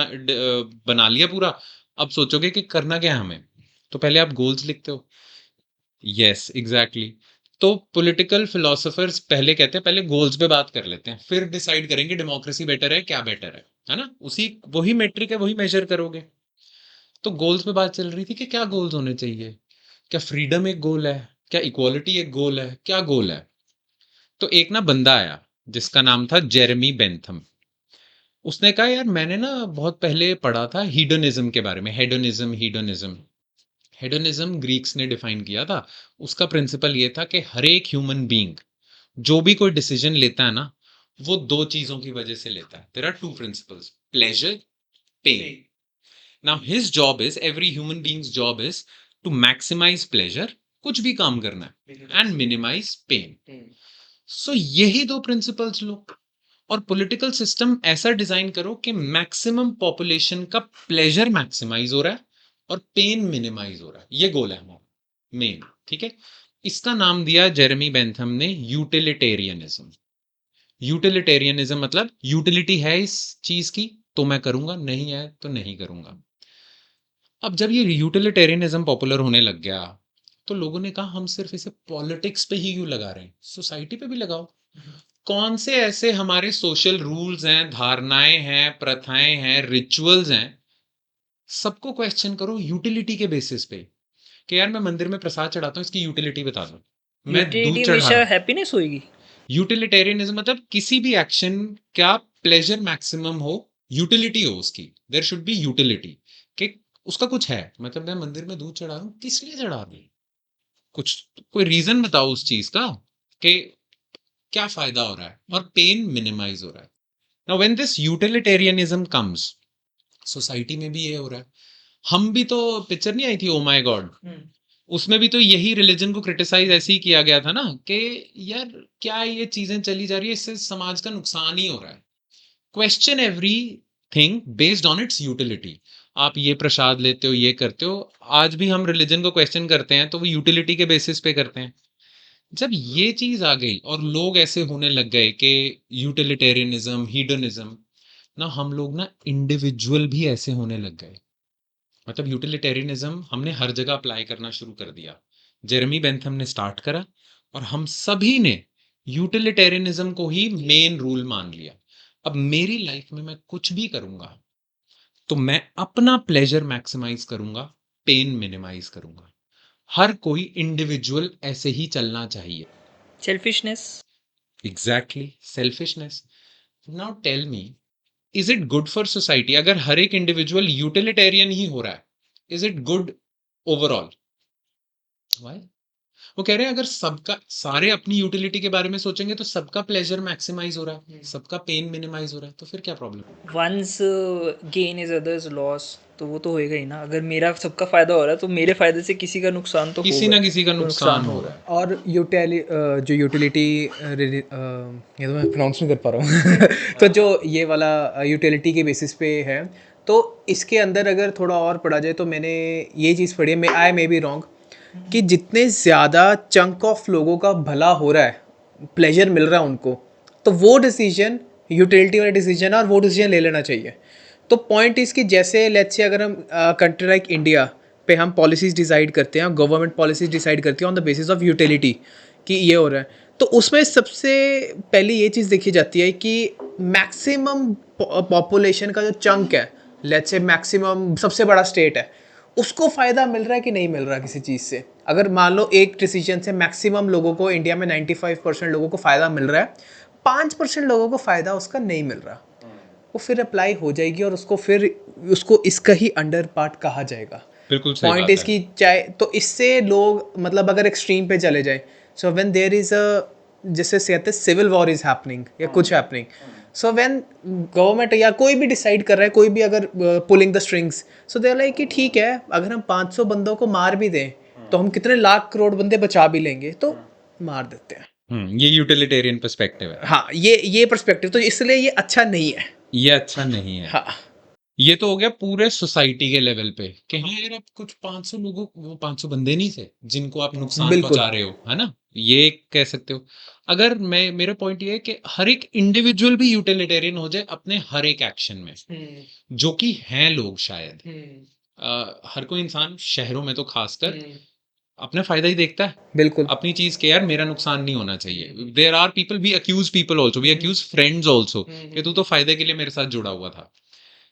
बना लिया पूरा, अब सोचोगे कि करना क्या है हमें, तो पहले आप गोल्स लिखते हो। Yes exactly. तो पॉलिटिकल फिलोसोफर्स पहले कहते हैं पहले गोल्स पे बात कर लेते हैं, फिर डिसाइड करेंगे डेमोक्रेसी बेटर है क्या बेटर है ना, उसी वही मेट्रिक है, वही मेजर करोगे। तो गोल्स पे बात चल रही थी कि क्या गोल्स होने चाहिए, क्या फ्रीडम एक गोल है, क्या इक्वालिटी एक गोल है, क्या गोल है। तो एक ना बंदा आया जिसका नाम था जेरेमी बेंथम। उसने कहा यार मैंने ना बहुत पहले पढ़ा था हीडोनिज्म के बारे में, हेडोनिज्म हीडोनिज्म। हेडोनिज्म ग्रीक्स ने डिफाइन किया था। उसका प्रिंसिपल ये था कि हर एक ह्यूमन बीइंग जो भी कोई डिसीजन लेता है ना, वो दो चीजों की वजह से लेता है। There are two principles, pleasure, pain. Now his job is, every human beings job is to maximise pleasure, कुछ भी काम करना है, एंड मिनिमाइज पेन। सो यही दो प्रिंसिपल्स लो और पॉलिटिकल सिस्टम ऐसा डिजाइन करो कि मैक्सिमम पॉपुलेशन का प्लेजर मैक्सिमाइज हो रहा है और पेन मिनिमाइज हो रहा है। ये गोल है हमारा मेन, ठीक है। इसका नाम दिया जेरेमी बेंथम ने यूटिलिटेरियनिज्म। यूटिलिटेरियनिज्म मतलब यूटिलिटी है इस चीज की तो मैं करूंगा, नहीं है तो नहीं करूंगा। अब जब ये यूटिलिटेरियनिज्म पॉपुलर होने लग गया तो लोगों ने कहा हम सिर्फ इसे पॉलिटिक्स पे ही क्यों लगा रहे हैं, सोसाइटी पे भी लगाओ। कौन से ऐसे हमारे सोशल रूल्स हैं, धारणाएं हैं, प्रथाएं हैं, रिचुअल्स हैं, सबको क्वेश्चन करो यूटिलिटी के बेसिस पे कि यार मैं मंदिर में प्रसाद चढ़ाता हूँ, इसकी यूटिलिटी बता दो। मैं दूध यूटिलिटी चढ़ा हमेशा रहा, हैप्पीनेस होएगी। यूटिलिटेरियनिज्म मतलब किसी भी एक्शन का प्लेजर मैक्सिमम हो, यूटिलिटी हो उसकी, देयर शुड बी यूटिलिटी कि उसका कुछ है। मतलब मैं मंदिर में दूध चढ़ा रहा हूँ, किस लिए चढ़ा रही, कुछ कोई रीजन बताओ उस चीज का कि क्या फायदा हो रहा है और पेन मिनिमाइज हो रहा है। Now when this utilitarianism comes, society में भी ये हो रहा है। हम भी तो, पिक्चर नहीं आई थी ओ माय गॉड, उसमें भी तो यही रिलीजन को क्रिटिसाइज ऐसे ही किया गया था ना कि यार क्या ये चीजें चली जा रही है, इससे समाज का नुकसान ही हो रहा है। Question every thing based on it's utility. आप ये प्रसाद लेते हो, ये करते हो, आज भी हम रिलीजन को क्वेश्चन करते हैं तो वो यूटिलिटी के बेसिस पे करते हैं। जब ये चीज आ गई और लोग ऐसे होने लग गए कि यूटिलिटेरियनिज्म, हीडोनिज्म, ना हम लोग ना इंडिविजुअल भी ऐसे होने लग गए। मतलब यूटिलिटेरियनिज्म हमने हर जगह अप्लाई करना शुरू कर दिया। जेरेमी बेंथम ने स्टार्ट करा और हम सभी ने यूटिलिटेरियनिज्म को ही मेन रूल मान लिया। अब मेरी लाइफ में मैं कुछ भी करूंगा तो मैं अपना प्लेजर मैक्सिमाइज करूंगा, पेन मिनिमाइज करूंगा। हर कोई इंडिविजुअल ऐसे ही चलना चाहिए। Selfishness. Exactly, selfishness. Now tell me, is it good for society अगर हर एक इंडिविजुअल यूटिलिटेरियन ही हो रहा है? Is it good overall? Why? वो कह रहे हैं अगर सबका, सारे अपनी यूटिलिटी के बारे में सोचेंगे तो सबका प्लेजर मैक्सिमाइज हो रहा है, सबका पेन मिनिमाइज हो रहा है, तो फिर क्या problem? One's gain is other's loss, तो वो तो होएगा ही ना। अगर मेरा सबका फायदा हो रहा है तो मेरे फायदे से किसी का नुकसान तो किसी होगा, ना किसी का तो नुकसान हो होगा। रहा है। और जो यूटिलिटी ये तो मैं प्रोनाउंस नहीं कर पा रहा हूँ तो जो ये वाला यूटिलिटी के बेसिस पे है, तो इसके अंदर अगर थोड़ा और पढ़ा जाए तो मैंने ये चीज़ पढ़ी है, आई मे बी रॉन्ग, कि जितने ज़्यादा चंक ऑफ लोगों का भला हो रहा है, प्लेजर मिल रहा है उनको, तो वो डिसीजन यूटिलिटी वाला डिसीजन है और वो डिसीजन ले लेना चाहिए। तो पॉइंट इसकी, जैसे लेट्स से अगर हम कंट्री लाइक इंडिया पे हम पॉलिसीज़ डिसाइड करते हैं, गवर्नमेंट पॉलिसीज़ डिसाइड करती है on the basis of utility कि ये हो रहा है, तो उसमें सबसे पहले ये चीज़ देखी जाती है कि मैक्सिमम पॉपुलेशन का जो चंक है, लेट्स से मैक्सिमम सबसे बड़ा स्टेट है, उसको फ़ायदा मिल रहा है कि नहीं मिल रहा किसी चीज़ से। अगर मान लो एक डिसीजन से मैक्सिमम लोगों को, इंडिया में 95% लोगों को फ़ायदा मिल रहा है, 5% लोगों को फ़ायदा उसका नहीं मिल रहा, वो फिर अप्लाई हो जाएगी और उसको इसका ही अंडर पार्ट कहा जाएगा। बिल्कुल सही पॉइंट बात है। इसकी चाहे तो इससे लोग मतलब अगर एक्सट्रीम पे चले जाए, so when there is a, जैसे कहते हैं सिविल वॉर इज़ हैपनिंग या कुछ हैपनिंग, सो व्हेन गवर्नमेंट या कोई भी डिसाइड कर रहा है, कोई भी अगर pulling the strings, so they are like कि ठीक है अगर हम 500 बंदों को मार भी दें तो हम कितने लाख करोड़ बंदे बचा भी लेंगे, तो मार देते हैं। ये यूटिलिटेरियन पर्सपेक्टिव है। हाँ, ये पर्सपेक्टिव, तो इसलिए ये अच्छा नहीं है। ये अच्छा नहीं है। हाँ ये तो हो गया पूरे सोसाइटी के लेवल पे कि हाँ यार अब कुछ 500 लोगों, वो 500 बंदे नहीं थे जिनको आप नुकसान बिल्कुल। पहुंचा रहे हो, है ना, ये कह सकते हो। अगर मैं, मेरा पॉइंट ये है कि हर एक इंडिविजुअल भी यूटिलिटेरियन हो जाए अपने हर एक एक्शन में, जो कि हैं लोग शायद, हर कोई इंसान शहरों में तो खासकर अपना फायदा ही देखता है, बिल्कुल। अपनी चीज के, यार मेरा नुकसान नहीं होना चाहिए। There are people, we accuse people also, we accuse friends also कि तू तो फायदे के लिए मेरे साथ जुड़ा हुआ था।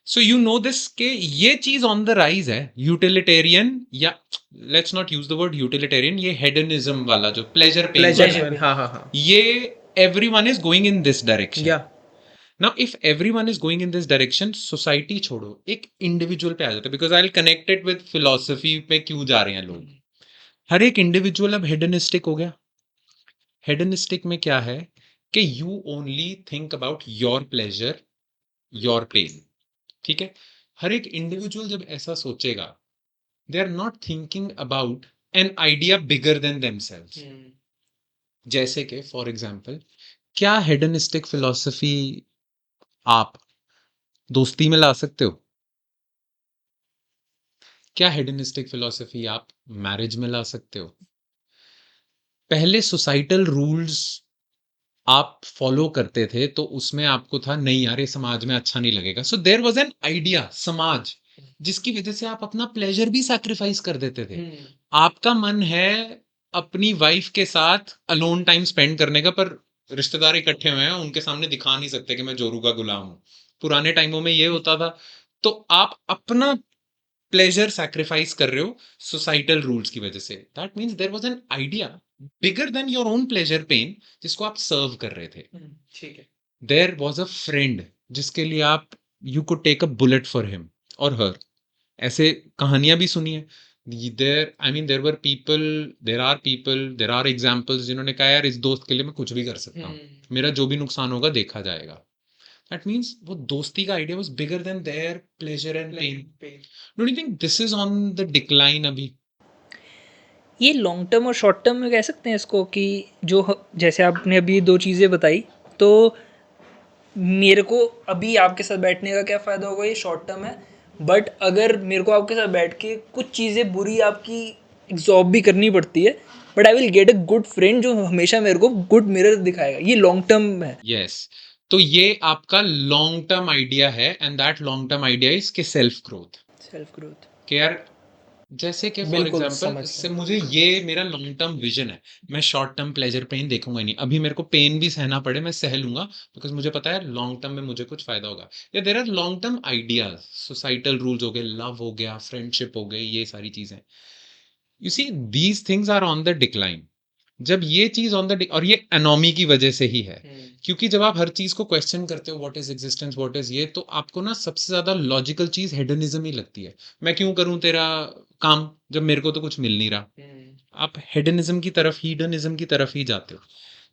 सो यू नो दिस के ये चीज ऑन द राइज है, यूटिलिटेरियन, या let's not use the word utilitarian, ये हेडनिज्म वाला जो प्लेजर पेन प्लेजर, वाला है, हाँ हाँ हाँ, ये everyone is going in this direction. या now if everyone is going in this direction, society छोड़ो, एक इंडिविजुअल पे आ जाता है, because I will connect it with philosophy पे क्यों जा रहे हैं लोग। हर एक इंडिविजुअल अब हेडनिस्टिक हो गया। हेडनिस्टिक में क्या है कि you only think about your pleasure, your pain. ठीक है, हर एक इंडिविजुअल जब ऐसा सोचेगा, they are not thinking about an idea bigger than themselves. जैसे कि फॉर एग्जांपल, क्या हेडनिस्टिक फिलॉसफी आप दोस्ती में ला सकते हो? क्या हेडनिस्टिक फिलॉसफी आप मैरिज में ला सकते हो? पहले सोसाइटल रूल्स आप फॉलो करते थे तो उसमें आपको था नहीं यार ये समाज में अच्छा नहीं लगेगा, so there was an idea समाज, जिसकी वजह से आप अपना प्लेजर भी सैक्रिफाइस कर देते थे। आपका मन है अपनी वाइफ के साथ अलोन टाइम स्पेंड करने का, पर रिश्तेदार इकट्ठे हुए हैं, उनके सामने दिखा नहीं सकते कि मैं जोरू का गुलाम हूँ। पुराने टाइमों में ये होता था। तो आप अपना प्लेजर सैक्रिफाइस कर रहे हो सोसाइटल रूल्स की वजह से। That means there was an idea bigger than your own pleasure pain, जिसको आप सर्व कर रहे थे। ठीक है। देयर वाज अ फ्रेंड जिसके लिए आप you could take a bullet for him और हर। ऐसे कहानियां भी सुनी है। There I mean there were people, there are examples जिन्होंने कहा यार इस दोस्त के लिए मैं कुछ भी कर सकता हूँ, मेरा जो भी नुकसान होगा देखा जाएगा। दैट मीन्स वो दोस्ती का idea was bigger than their pleasure and pain. Don't you think this is on the decline अभी? ये लॉन्ग टर्म और शॉर्ट टर्म में कह सकते हैं इसको कि जैसे आपने अभी दो चीज़ें बताई, तो मेरे को अभी आपके साथ बैठने का क्या फ़ायदा होगा, ये शॉर्ट टर्म है। बट अगर मेरे को आपके साथ बैठ के कुछ चीज़ें बुरी आपकी एब्जॉर्ब भी करनी पड़ती है, but I will get a good friend जो हमेशा मेरे को गुड मिरर दिखाएगा, ये लॉन्ग टर्म है। यस, तो ये आपका लॉन्ग टर्म आइडिया है, and that long term idea is के सेल्फ ग्रोथ। Self growth. कि यार जैसे कि फॉर बिल्कुल एग्जांपल समझ इससे गया। मुझे ये मेरा लॉन्ग टर्म विजन है, मैं शॉर्ट टर्म प्लेजर पेन देखूंगा ही नहीं। अभी मेरे को पेन भी सहना पड़े मैं सह लूंगा, बिकॉज मुझे पता है लॉन्ग टर्म में मुझे कुछ फायदा होगा। या there are long term ideas, societal rules हो गए, लव हो गया, फ्रेंडशिप हो गई, ये सारी चीजें। You see these things are on the decline. जब ये चीज ऑन द, और ये एनोमी की वजह से ही है, क्योंकि जब आप हर चीज को क्वेश्चन करते हो what is existence, what is ये, तो आपको ना सबसे ज्यादा लॉजिकल चीज हेडनिज्म ही लगती है। मैं क्यों करूं तेरा काम जब मेरे को तो कुछ मिल नहीं रहा? आप हेडनिज्म की तरफ, हीडनिज्म की तरफ ही जाते हो।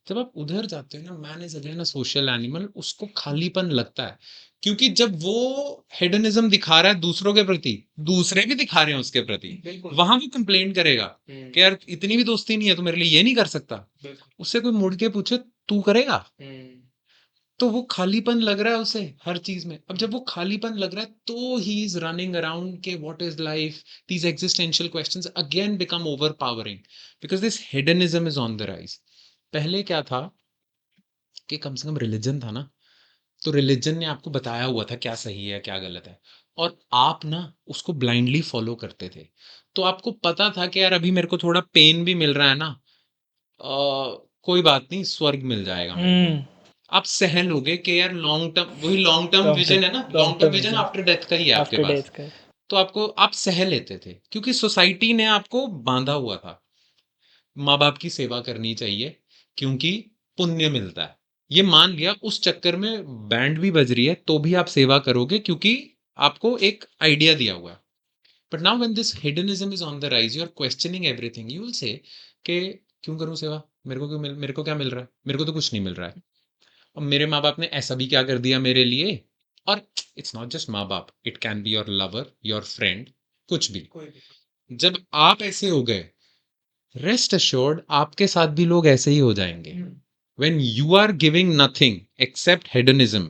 जब आप उधर जाते हो ना, man is again a social animal, उसको खालीपन लगता है। क्योंकि जब वो हेडनिज्म दिखा रहा है दूसरों के प्रति, दूसरे भी दिखा रहे हैं उसके प्रति, वहां वो कंप्लेन करेगा कि यार इतनी भी दोस्ती नहीं है तो मेरे लिए ये नहीं कर सकता। उससे कोई मुड़ के पूछे तू करेगा, तो वो खालीपन लग रहा है उसे हर चीज में। अब जब वो खालीपन लग रहा है तो ही इज रनिंग अराउंड के what is life, these existential questions again become overpowering, because this hedonism is on the rise. पहले क्या था कि कम से कम रिलीजन था ना, तो रिलीजन ने आपको बताया हुआ था क्या सही है क्या गलत है, और आप ना उसको ब्लाइंडली फॉलो करते थे। तो आपको पता था कि यार अभी मेरे को थोड़ा पेन भी मिल रहा है ना, कोई बात नहीं, स्वर्ग मिल जाएगा मेरे को। आप सह लोगे कि यार लॉन्ग टर्म, वही लॉन्ग टर्म विजन है ना, long term vision after death का ही है आपके आफ्टर पास। डेथ का। तो आपको, आप सह लेते थे क्योंकि सोसाइटी ने आपको बांधा हुआ था। माँ बाप की सेवा करनी चाहिए क्योंकि पुण्य मिलता है, ये मान लिया। उस चक्कर में बैंड भी बज रही है तो भी आप सेवा करोगे क्योंकि आपको एक आइडिया दिया हुआ है। But now when this hedonism is on the rise, you are questioning everything. You will say कि क्यों करूं सेवा, मेरे को क्या मिल रहा है, मेरे को तो कुछ नहीं मिल रहा है। और मेरे माँ बाप ने ऐसा भी क्या कर दिया मेरे लिए। और इट्स नॉट जस्ट माँ बाप, it can be your lover, your friend, कुछ भी। जब आप ऐसे हो गए, रेस्ट अश्योर्ड आपके साथ भी लोग ऐसे ही हो जाएंगे। When you are giving nothing except hedonism,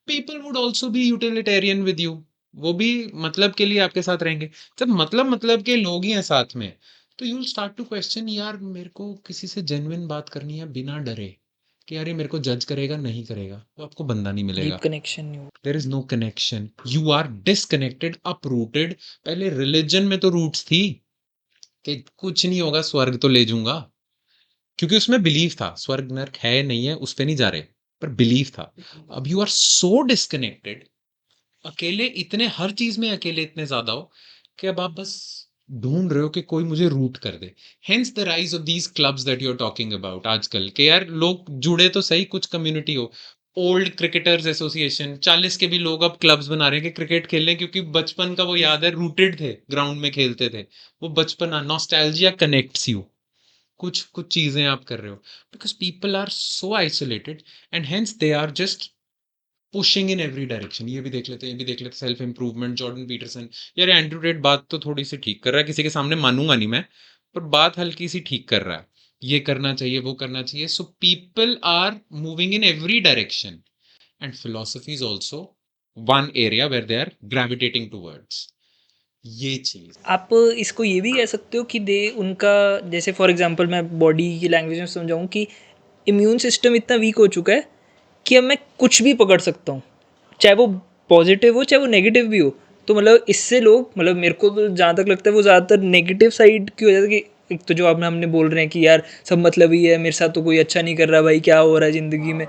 people would also be utilitarian with you. वो भी मतलब के लिए आपके साथ रहेंगे। जब मतलब के लोग ही हैं साथ में, तो you will start to question, यार मेरे को किसी से जेन्युइन बात करनी है बिना डरे कि यार ये मेरे को जज करेगा नहीं करेगा, तो आपको बंदा नहीं डीप मिलेगा। कनेक्शन नहीं हो। There is no connection, you are disconnected, uprooted. पहले रिलीजन में तो रूट्स थी कि कुछ नहीं होगा, स्वर्ग तो ले जाऊंगा, क्योंकि उसमें बिलीव था। स्वर्ग नर्क है नहीं है उस पे नहीं जा रहे, पर बिलीव था। अब यू आर सो डिस्कनेक्टेड, अकेले इतने, हर चीज में अकेले इतने ज्यादा हो कि अब आप बस ढूंढ रहे हो कि कोई मुझे रूट कर दे। Hence the rise of these clubs that you are talking about आजकल, के यार लोग जुड़े तो सही, कुछ कम्युनिटी हो, ओल्ड क्रिकेटर्स एसोसिएशन 40 के भी लोग अब क्लब्स बना रहे हैं कि क्रिकेट खेलने, क्योंकि बचपन का वो याद है, रूटेड थे, ग्राउंड में खेलते थे, वो बचपना, नॉस्टैल्जिया कनेक्ट्स यू, कुछ कुछ चीजें आप कर रहे हो, because people are so isolated and hence they are just pushing in every direction. ये भी देख लेते हैं, ये भी देख लेते हैं, सेल्फ इंप्रूवमेंट, जॉर्डन पीटरसन। यार एंड्रू टेट बात तो थोड़ी सी ठीक कर रहा है, किसी के सामने मानूंगा नहीं मैं, पर बात हल्की सी ठीक कर रहा है, ये करना चाहिए, वो करना चाहिए। So people are moving in every direction and philosophy is also one area where they are gravitating towards ये चीज। आप इसको ये भी कह सकते हो कि दे उनका, जैसे फॉर एग्जांपल मैं बॉडी की लैंग्वेज में समझाऊं कि इम्यून सिस्टम इतना वीक हो चुका है कि अब मैं कुछ भी पकड़ सकता हूँ, चाहे वो पॉजिटिव हो चाहे वो नेगेटिव भी हो। तो मतलब इससे लोग, मतलब मेरे को तो जहाँ तक लगता है वो ज़्यादातर नेगेटिव साइड की वजह से, कि एक तो जो आप हमने बोल रहे हैं कि यार सब मतलब ही है, मेरे साथ तो कोई अच्छा नहीं कर रहा भाई, क्या हो रहा है ज़िंदगी में।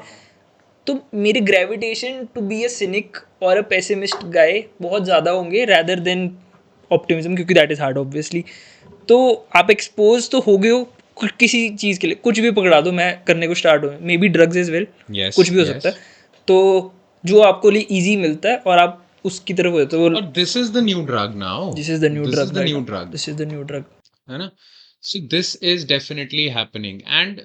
तो मेरी gravitation to be a cynic और अ पेसिमिस्ट गाय बहुत ज़्यादा होंगे रैदर देन ऑप्टिमिज्म, क्योंकि दैट इज़ हार्ड ऑब्वियसली। तो आप एक्सपोज तो हो गए हो किसी चीज़ के लिए, कुछ भी पकड़ा दो मैं करने को स्टार्ट हो, may be drugs is well, yes कुछ भी हो सकता यस। है। तो जो आपको लिए ईजी मिलता है और आप उसकी तरफ हो, तो और this is the new drug now, this is the new this is drug the right new now, drug, this is the new drug. है ना? So this is definitely happening and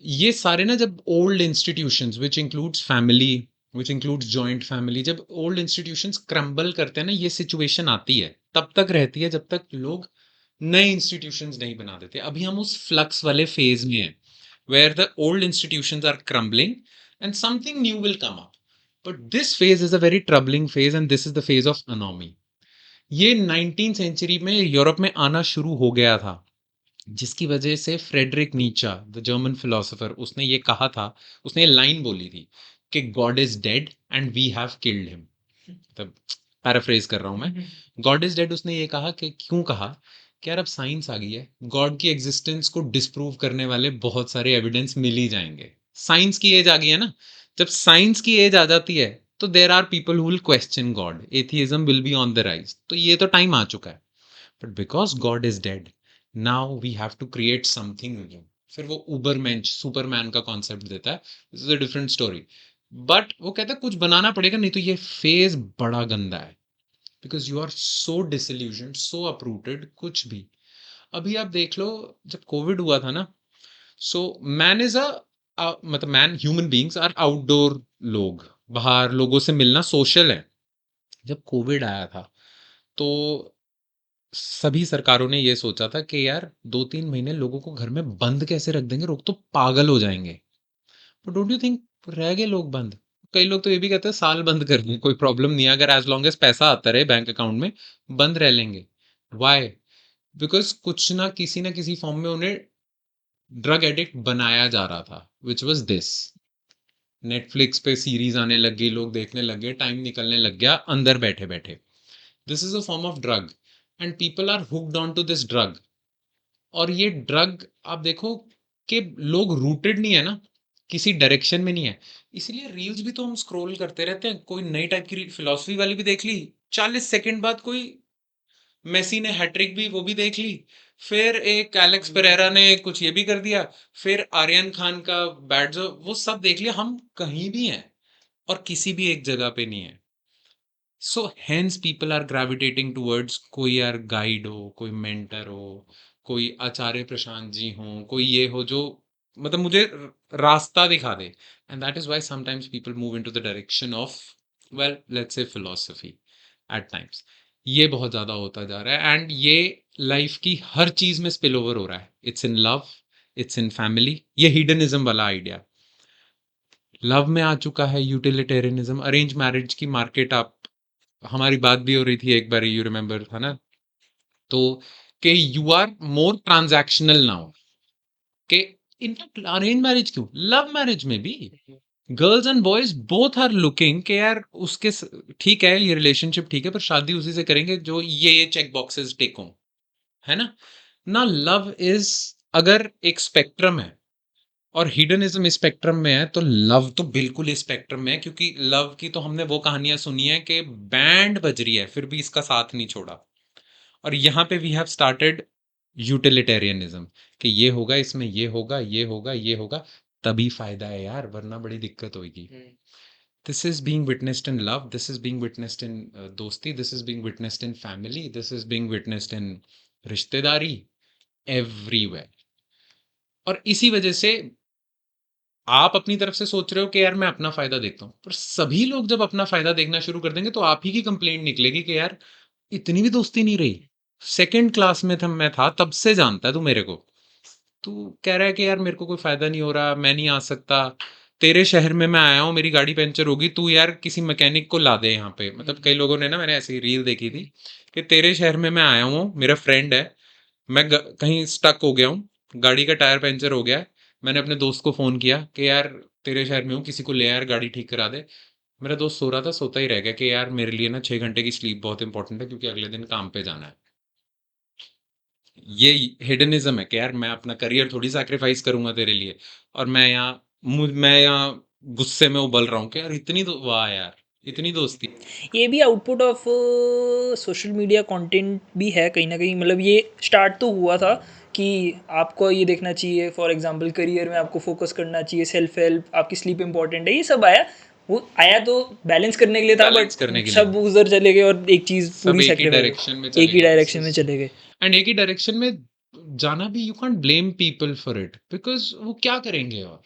ये सारे ना, जब old institutions which includes family, which includes joint family, जब old institutions crumble करते हैं ना, ये सिचुएशन आती है, तब तक रहती है जब तक लोग नए इंस्टीट्यूशंस नहीं बना देते। अभी हम उस फ्लक्स वाले फेज में हैं where the old institutions are crumbling and something new will come up, but this phase is a very troubling phase and this is the phase of anomie। ये 19th सेंचुरी में Europe में आना शुरू हो गया था, जिसकी वजह से फ्रेडरिक नीचा, द जर्मन फिलोसोफर, उसने ये कहा था, उसने ये लाइन बोली थी कि God is dead and we have killed him. तब पैराफ्रेज कर रहा हूं मैं, गॉड इज डेड उसने ये कहा कि क्यों कहा कि यार अब साइंस आ गई है, गॉड की एग्जिस्टेंस को डिस्प्रूव करने वाले बहुत सारे एविडेंस मिल ही जाएंगे, साइंस की एज आ गई है ना। जब साइंस की एज आ जाती है तो there are people who will question God, atheism will be on the rise, तो ये तो टाइम आ चुका है। But because God is dead, now we have to create something new. फिर वो उबरमेंच, सुपरमैन का कॉन्सेप्ट देता है, this is a different story. But वो कहता है कुछ बनाना पड़ेगा, नहीं तो ये फेज बड़ा गंदा है, because you are so disillusion, so uprooted, कुछ भी। अभी आप देख लो, जब कोविड हुआ था ना, सो मैन इज अ, मतलब man, human beings are outdoor लोग, बाहर लोगों से मिलना सोशल है। जब कोविड आया था तो सभी सरकारों ने ये सोचा था कि यार 2-3 महीने लोगों को घर में बंद कैसे रख देंगे, लोग तो पागल हो जाएंगे। बट डोंट यू थिंक रह गए लोग बंद? कई लोग तो ये भी कहते हैं साल बंद कर दें, कोई प्रॉब्लम नहीं है, अगर एज लॉन्ग एज पैसा आता रहे बैंक अकाउंट में, बंद रह लेंगे। वाई? बिकॉज कुछ ना किसी फॉर्म में उन्हें ड्रग एडिक्ट बनाया जा रहा था, विच वॉज दिस। नेटफ्लिक्स पे सीरीज आने लग गई, लोग देखने लग गए, टाइम निकलने लग गया अंदर बैठे बैठे। This is a form of drug and people are hooked on to this drug. और ये ड्रग आप देखो कि लोग रूटेड नहीं है ना, किसी डायरेक्शन में नहीं है, इसीलिए रील्स भी तो हम स्क्रॉल करते रहते हैं। कोई नई टाइप की फिलॉसफी वाली भी देख ली, 40 सेकंड बाद कोई मेसी ने हैट्रिक भी, वो भी देख ली, फिर एक एलेक्स पेरेरा ने कुछ ये भी कर दिया, फिर आर्यन खान का बैट जो, वो सब देख लिया। हम कहीं भी हैं और किसी भी एक जगह पे नहीं है। So hence people are gravitating towards, कोई यार गाइड हो, कोई मेंटर हो, कोई आचार्य प्रशांत जी हो, कोई ये हो जो मतलब मुझे रास्ता दिखा दे। And that is why sometimes people move into the direction of, well let's say philosophy at times. ये बहुत ज्यादा होता जा रहा है एंड ये लाइफ की हर चीज में स्पिल ओवर हो रहा है। It's in love, it's in family, ये हिडनिज्म वाला आइडिया लव में आ चुका है, यूटिलिटेरियनिज्म, अरेंज मैरिज की मार्केट। आप, हमारी बात भी हो रही थी एक बार, यू रिमेम्बर था ना, तो कि you are more transactional now, कि इनफैक्ट अरेंज मैरिज क्यों, लव मैरिज में भी girls and boys both are looking कि यार उसके ठीक है ये रिलेशनशिप ठीक है, पर शादी उसी से करेंगे जो ये चेक बॉक्सेस टिक हों, है ना? ना लव इज, अगर एक स्पेक्ट्रम है और हिडनिज्म स्पेक्ट्रम में है, तो लव तो बिल्कुल स्पेक्ट्रम में है, क्योंकि लव की तो हमने वो कहानियां सुनी है कि बैंड बज रही है फिर भी इसका साथ नहीं छोड़ा। और यहाँ पे वी हैव स्टार्टेड यूटिलिटेरियनिज्म, कि ये होगा, इसमें ये होगा, ये होगा, ये होगा, तभी फायदा है यार, वरना बड़ी दिक्कत होगी। This is being witnessed in love, this is being witnessed in दोस्ती, this is being witnessed in family, this is being witnessed in रिश्तेदारी, everywhere। और इसी वजह से आप अपनी तरफ से सोच रहे हो कि यार मैं अपना फायदा देखता हूँ, पर सभी लोग जब अपना फायदा देखना शुरू कर देंगे तो आप ही की कंप्लेंट निकलेगी कि यार इतनी भी दोस्ती नहीं रही, सेकंड क्लास में मैं था तब से जानता है तू मेरे को, तू कह रहा है कि यार मेरे को कोई फायदा नहीं हो रहा, मैं नहीं आ सकता, तेरे शहर में मैं आया हूँ, मेरी गाड़ी पंचर होगी, तू यार किसी मैकेनिक को ला दे यहाँ पे। मतलब कई लोगों ने ना, मैंने ऐसी रील देखी थी कि तेरे शहर में मैं आया हूँ, मेरा फ्रेंड है, मैं कहीं स्टक हो गया हूँ, गाड़ी का टायर पंचर हो गया है, मैंने अपने दोस्त को फ़ोन किया कि यार तेरे शहर में हूँ, किसी को ले यार गाड़ी ठीक करा दे। मेरा दोस्त सो रहा था, सोता ही रह गया कि यार मेरे लिए ना 6 घंटे की स्लीप बहुत इंपॉर्टेंट है क्योंकि अगले दिन काम पे जाना है। ये हिडनिज्म है कि यार मैं अपना करियर थोड़ी सैक्रिफाइस करूंगा तेरे लिए, और मैं यहाँ गुस्से में उबल रहा हूँ कि यार वाह यार इतनी दोस्ती। ये भी output of social media content भी है कहीं ना कहीं। मतलब ये स्टार्ट तो हुआ था कि आपको ये देखना चाहिए, फॉर एग्जांपल करियर में आपको फोकस करना चाहिए, सेल्फ हेल्प, आपकी स्लीप इंपॉर्टेंट है, ये सब आया। वो आया तो बैलेंस करने के लिए था, बैलेंस करने बट के सब लिए उधर चले गए और एक चीज़ सब पूरी एक ही सेक्रीफाई, डायरेक्शन में एक चले ही गए, डायरेक्शन में चले गए। एंड एक ही डायरेक्शन में जाना भी, you can't blame people for it, because वो क्या करेंगे, और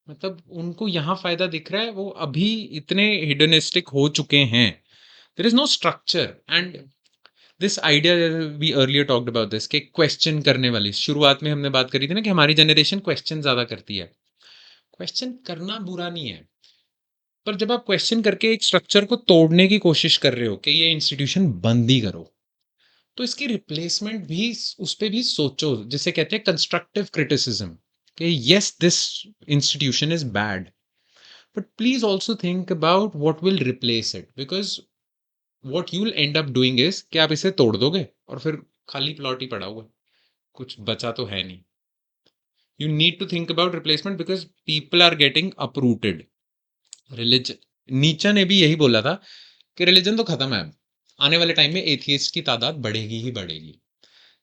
मतलब उनको यहाँ फायदा दिख रहा है, वो अभी इतने हिडनिस्टिक हो चुके हैं, there is no structure. And this idea, we earlier talked about this, कि क्वेश्चन करने वाली, शुरुआत में हमने बात करी थी ना कि हमारी जनरेशन क्वेश्चन ज्यादा करती है। क्वेश्चन करना बुरा नहीं है, पर जब आप क्वेश्चन करके एक स्ट्रक्चर को तोड़ने की कोशिश कर रहे हो कि ये इंस्टीट्यूशन बंद ही करो, तो इसकी रिप्लेसमेंट भी, उस पे भी सोचो, जिसे कहते हैं कंस्ट्रक्टिव क्रिटिसिज्म, कि yes this institution is bad, but please also think about what will replace it, because what you will end up doing is कि आप इसे तोड़ दोगे और फिर खाली प्लॉट ही पड़ा हुआ, कुछ बचा तो है नहीं। You need to think about replacement because people are getting uprooted। Religion, नीचा ने भी यही बोला था कि रिलीजन तो खत्म है, अब आने वाले टाइम में एथियस्ट की तादाद बढ़ेगी ही बढ़ेगी।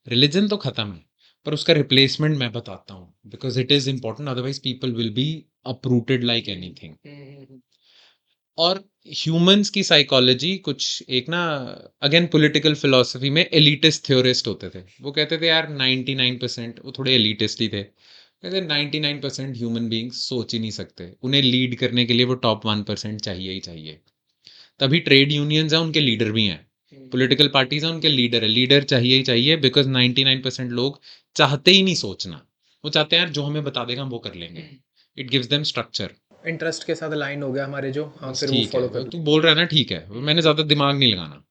रिलीजन तो खत्म है, पर उसका रिप्लेसमेंट मैं बताता हूँ, because it is important, otherwise people will be uprooted like anything. और ह्यूमंस की साइकोलॉजी कुछ एक ना, अगेन पॉलिटिकल फिलॉसफी में एलिटिस्ट थ्योरिस्ट होते थे, वो कहते थे यार 99%, वो थोड़े एलिटिस्ट ही थे, कहते 99% ह्यूमन बींग्स सोच ही नहीं सकते, उन्हें लीड करने के लिए वो टॉप 1% चाहिए ही चाहिए। तभी ट्रेड यूनियंस हैं, उनके लीडर भी हैं, पॉलिटिकल पार्टीज हैं, उनके लीडर है, लीडर चाहिए ही चाहिए, बिकॉज 99% लोग चाहते ही नहीं सोचना, वो चाहते हैं यार जो हमें बता देगा हम वो कर लेंगे, it gives them structure. Interest के साथ अलाइन हो गया हमारे जो, हाँ बस फिर वो ठीक फॉलो है, कर तू बोल रहा है ना, ठीक है, मैंने ज्यादा दिमाग नहीं लगाना,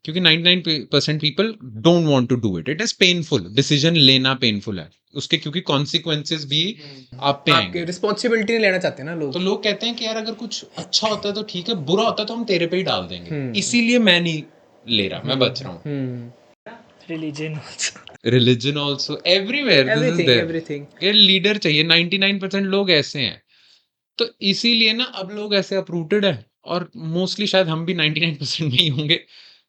क्योंकि 99% people don't want to do it, it is painful, decision लेना पेनफुल है उसके, क्योंकि कॉन्सिक्वेंसेस भी आप पे आपके आएंगे। रिस्पॉन्सिबिलिटी नहीं लेना चाहते ना लोग। तो लोग कहते हैं कि यार अगर कुछ अच्छा होता है तो ठीक है, बुरा होता है तो हम तेरे पे ही डाल देंगे, इसीलिए मैं नहीं ले रहा, मैं बच रहा हूँ। Religion also, religion also, everywhere this is everything there, everything. ये लीडर चाहिए, 99% लोग ऐसे हैं, तो इसीलिए ना अब लोग ऐसे अपरूटेड है, और मोस्टली शायद हम भी 99% में ही होंगे,